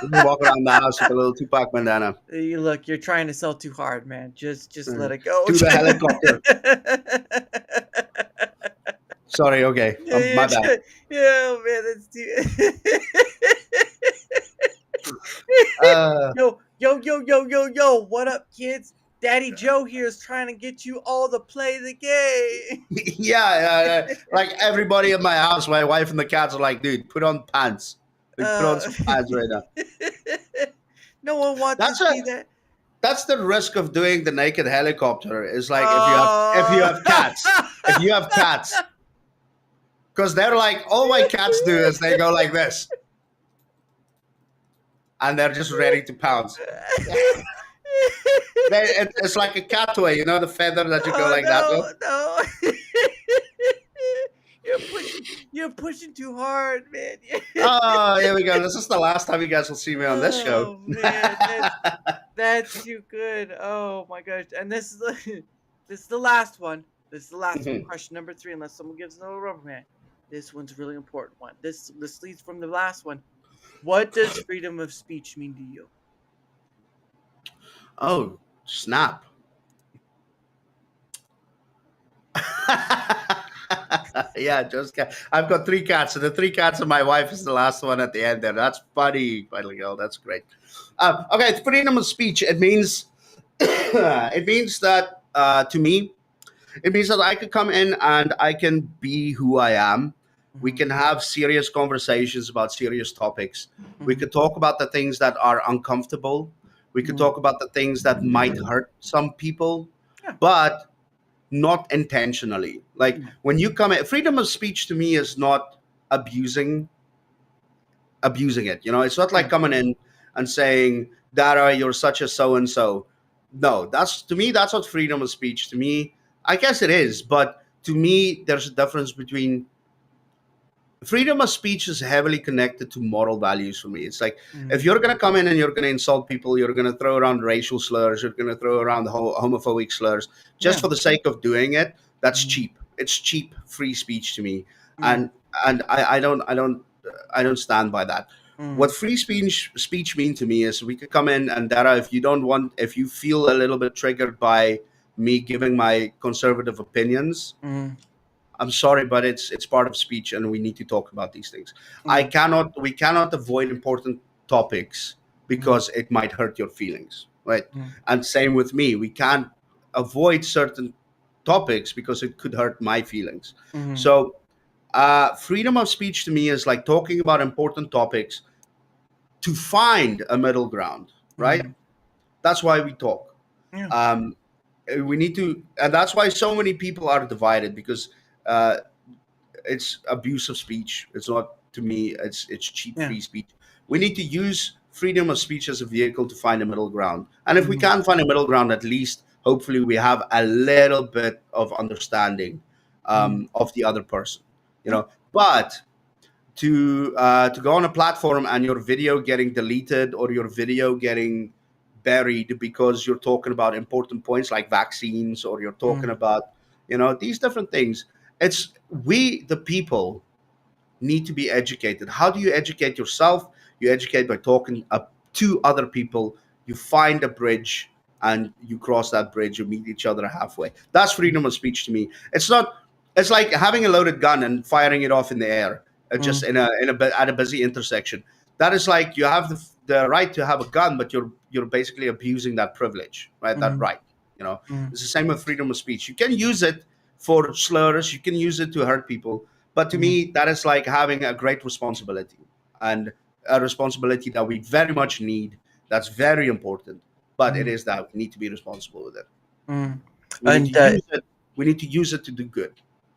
Just walk around the house with a little Tupac bandana. You look, you're trying to sell too hard, man. Just let it go. To the helicopter. Sorry. Okay. Yeah, My bad. yeah, man, that's too. Uh, Yo, what up, kids? Daddy Joe here is trying to get you all to play the game. like everybody in my house, my wife and the cats are like, dude, put on pants. Like, put on Uh, some pants right now. no one wants to That's a see that. that's the risk of doing the naked helicopter. Is like Oh. if you have cats, because they're like all my cats do is they go like this, and they're just ready to pounce. It's like a catway, the feather that you go Oh like that with. no. You're pushing too hard, man. Oh, here we go. This is the last time you guys will see me on this show. Oh man, that's too good. Oh my gosh. And this is this is the last one. This is the last one. Question number 3, unless someone gives another rubber man. This one's a really important one. This leads from the last one. What does freedom of speech mean to you? Oh, snap. Yeah, just cat. I've got 3 cats, and the 3 cats and my wife is the last one at the end there. That's funny, Final Girl. That's great. Okay, freedom of speech. It means it means that to me, it means that I could come in and I can be who I am. We Mhm, can have serious conversations about serious topics. We mhm, could talk about the things that are uncomfortable. We could mhm. talk about the things that might hurt some people, Yeah, but not intentionally. Like yeah, when you come in, freedom of speech to me is not abusing abusing it. It's not yeah. like coming in and saying, Dara, you're such a so and so. No, that's to me, that's not freedom of speech. To me, I guess it is, but to me, there's a difference between freedom of speech is heavily connected to moral values for me. It's like if Mhm, you're going to come in and you're going to insult people, you're going to throw around racial slurs, you're going to throw around homophobic slurs just yeah. for the sake of doing it. That's Mhm, cheap. It's cheap free speech to me, yeah, and I don't stand by that. What mhm, free speech mean to me is we could come in and Dara, if you feel a little bit triggered by me giving my conservative opinions, mhm, I'm sorry, but it's part of speech, and we need to talk about these things. mhm, We cannot avoid important topics mhm, because it might hurt your feelings, right? mhm, And same with me, we can't avoid certain topics because it could hurt my feelings. mhm, So, freedom of speech to me is like talking about important topics to find a middle ground, right? mhm. That's why we talk. Yeah, Um, we need to, and that's why so many people are divided because. Uh, it's abusive speech. It's not to me. It's cheap yeah. free speech. We need to use freedom of speech as a vehicle to find a middle ground. And if we Mhm, can't find a middle ground, at least hopefully we have a little bit of understanding mhm. of the other person. Yeah, But to go on a platform and your video getting deleted or your video getting buried because you're talking about important points like vaccines or you're talking mhm, about these different things, it's we the people need to be educated. How do you educate yourself? You educate by talking up to other people. You find a bridge and you cross that bridge, you meet each other halfway. That's freedom of speech to me. It's not. It's like having a loaded gun and firing it off in the air, just Mm, at a busy intersection. That is like you have the right to have a gun, but you're basically abusing that privilege, right? That mm, right. You know, mm, it's the same with freedom of speech. You can use it for slurs, you can use it to hurt people, but to mm, me, that is like having a great responsibility, and a responsibility that we very much need. That's very important, but it mm, is that we need to be responsible with it. mm. We need to And use it. We need to use it to do good.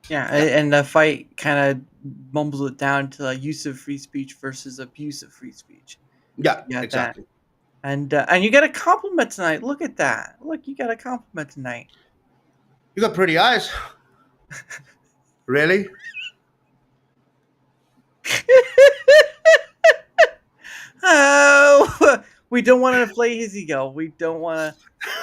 yeah, Yeah, and the fight kind of mumbles it down to use of free speech versus abuse of free speech. yeah, You got that, exactly. and you got a compliment tonight. Look at that. Look, you got a compliment tonight. You got pretty eyes. Really? Oh, we don't want to play his ego. We don't want to.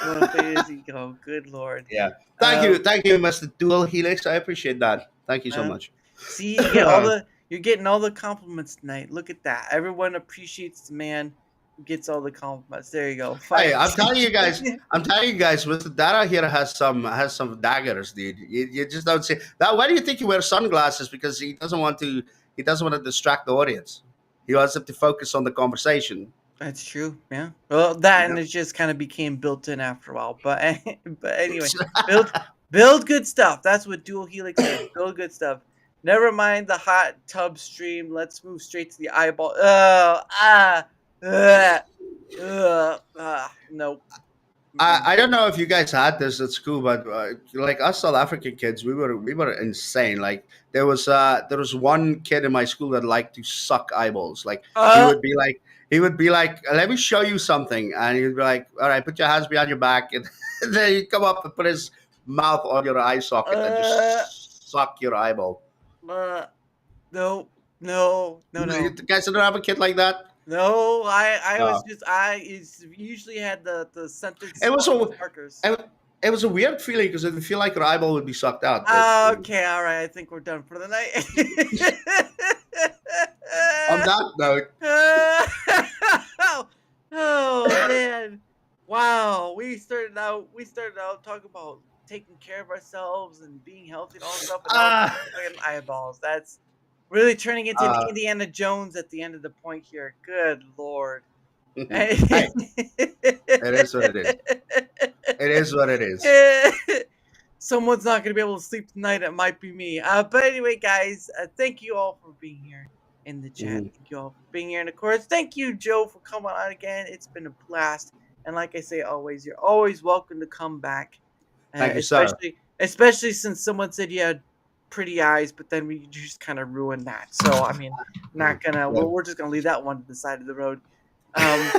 We want to play his ego. Good lord. Yeah. Um, Thank you, Mr. Dual Helix. I appreciate that. Thank you so uh, much. See, you get all the. You're getting all the compliments tonight. Look at that. Everyone appreciates the man who gets all the compliments. There you go. Hey, Fine. I'm telling you guys. I'm telling you guys, Mr. Dara here has some daggers, dude. You just don't see that. Why do you think he wears sunglasses? Because he doesn't want to. He doesn't want to distract the audience. He wants them to focus on the conversation. That's true. Yeah. Well, that and Yeah. it just kind of became built in after a while. But but anyway, build build good stuff. That's what Dual Helix is. Build good stuff. Never mind the hot tub stream. Let's move straight to the eyeball. Uh, nope. Mm-mm. I don't know if you guys had this at school, but like us South African kids, we were insane. Like there was one kid in my school that liked to suck eyeballs. Like he Uh, would be like he would be like, "Let me show you something," and he'd be like, "All right, put your hands behind your back," and then he'd come up and put his mouth on your eye socket and uh, just suck your eyeball. uh, no, no, no, You no. guys don't have a kid like that? No, I was Uh, just I is usually had the sentence it was spelled a with markers. it, it was a weird feeling because it didn't feel like your eyeball would be sucked out. Okay, all right. I think we're done for the night. On that note. Oh man! Wow, we started out talking about taking care of ourselves and being healthy and all that stuff, and now Ah, we're talking eyeballs. That's really turning into an uh, Indiana Jones at the end of the point here. Good lord! hey, it is what it is. It is what it is. Someone's not going to be able to sleep tonight. It might be me. But anyway, guys, thank you all for being here in the chat. Mhm. Thank you all for being here. And of course, thank you, Joe, for coming on again. It's been a blast. And like I say always, you're always welcome to come back. Thank you, sir. Especially since someone said you had pretty eyes, but then we just kind of ruined that. So I mean, not gonna. Yeah. We're just gonna leave that one to the side of the road. Um,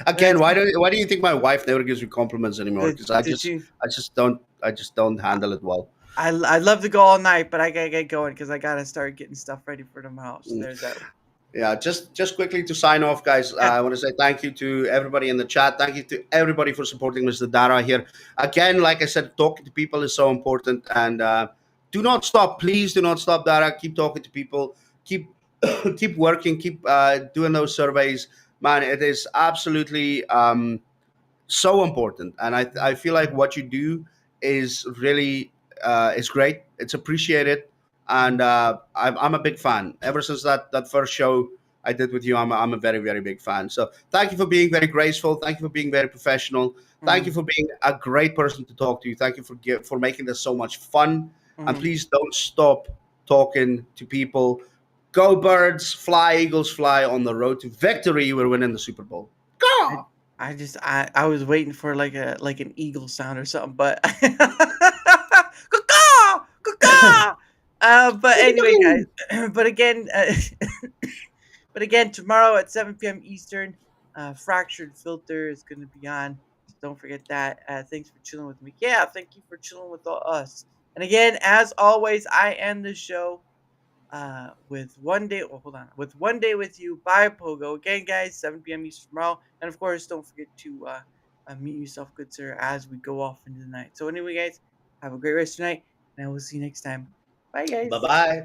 Again, why do you think my wife never gives me compliments anymore? did, Because did you? I just don't handle it well. I'd love to go all night, but I gotta get going because I gotta start getting stuff ready for tomorrow. So Mm. there's that. Yeah, just quickly to sign off, guys. Yeah. I want to say thank you to everybody in the chat. Thank you to everybody for supporting Mr. Dara here. Again, like I said, talking to people is so important, and do not stop. Please do not stop, Dara. Keep talking to people. Keep keep working. Keep doing those surveys, man. It is absolutely so important, and I feel like what you do is really is great. It's appreciated, and I'm a big fan. Ever since that first show I did with you, I'm a very very big fan. So thank you for being very graceful. Thank you for being very professional. Thank you Mm, for being a great person to talk to. Thank you for making this so much fun. And mm. please don't stop talking to people. Go Birds, fly Eagles, fly on the road to victory. We're winning the Super Bowl. I, Go! I was waiting for like an eagle sound or something, but caw caw. But anyway, guys. But again, but again, tomorrow at 7 p.m. Eastern, Fractured Filter is going to be on. So don't forget that. Thanks for chilling with me. Yeah, thank you for chilling with us. And again, as always, I end the show with one day. Well, hold on. With one day with you by Pogo. Again, guys, 7 p.m. Eastern tomorrow. And of course, don't forget to mute yourself, good sir, as we go off into the night. So anyway, guys, have a great rest of your night, and I will see you next time. Bye, Bye guys. bye.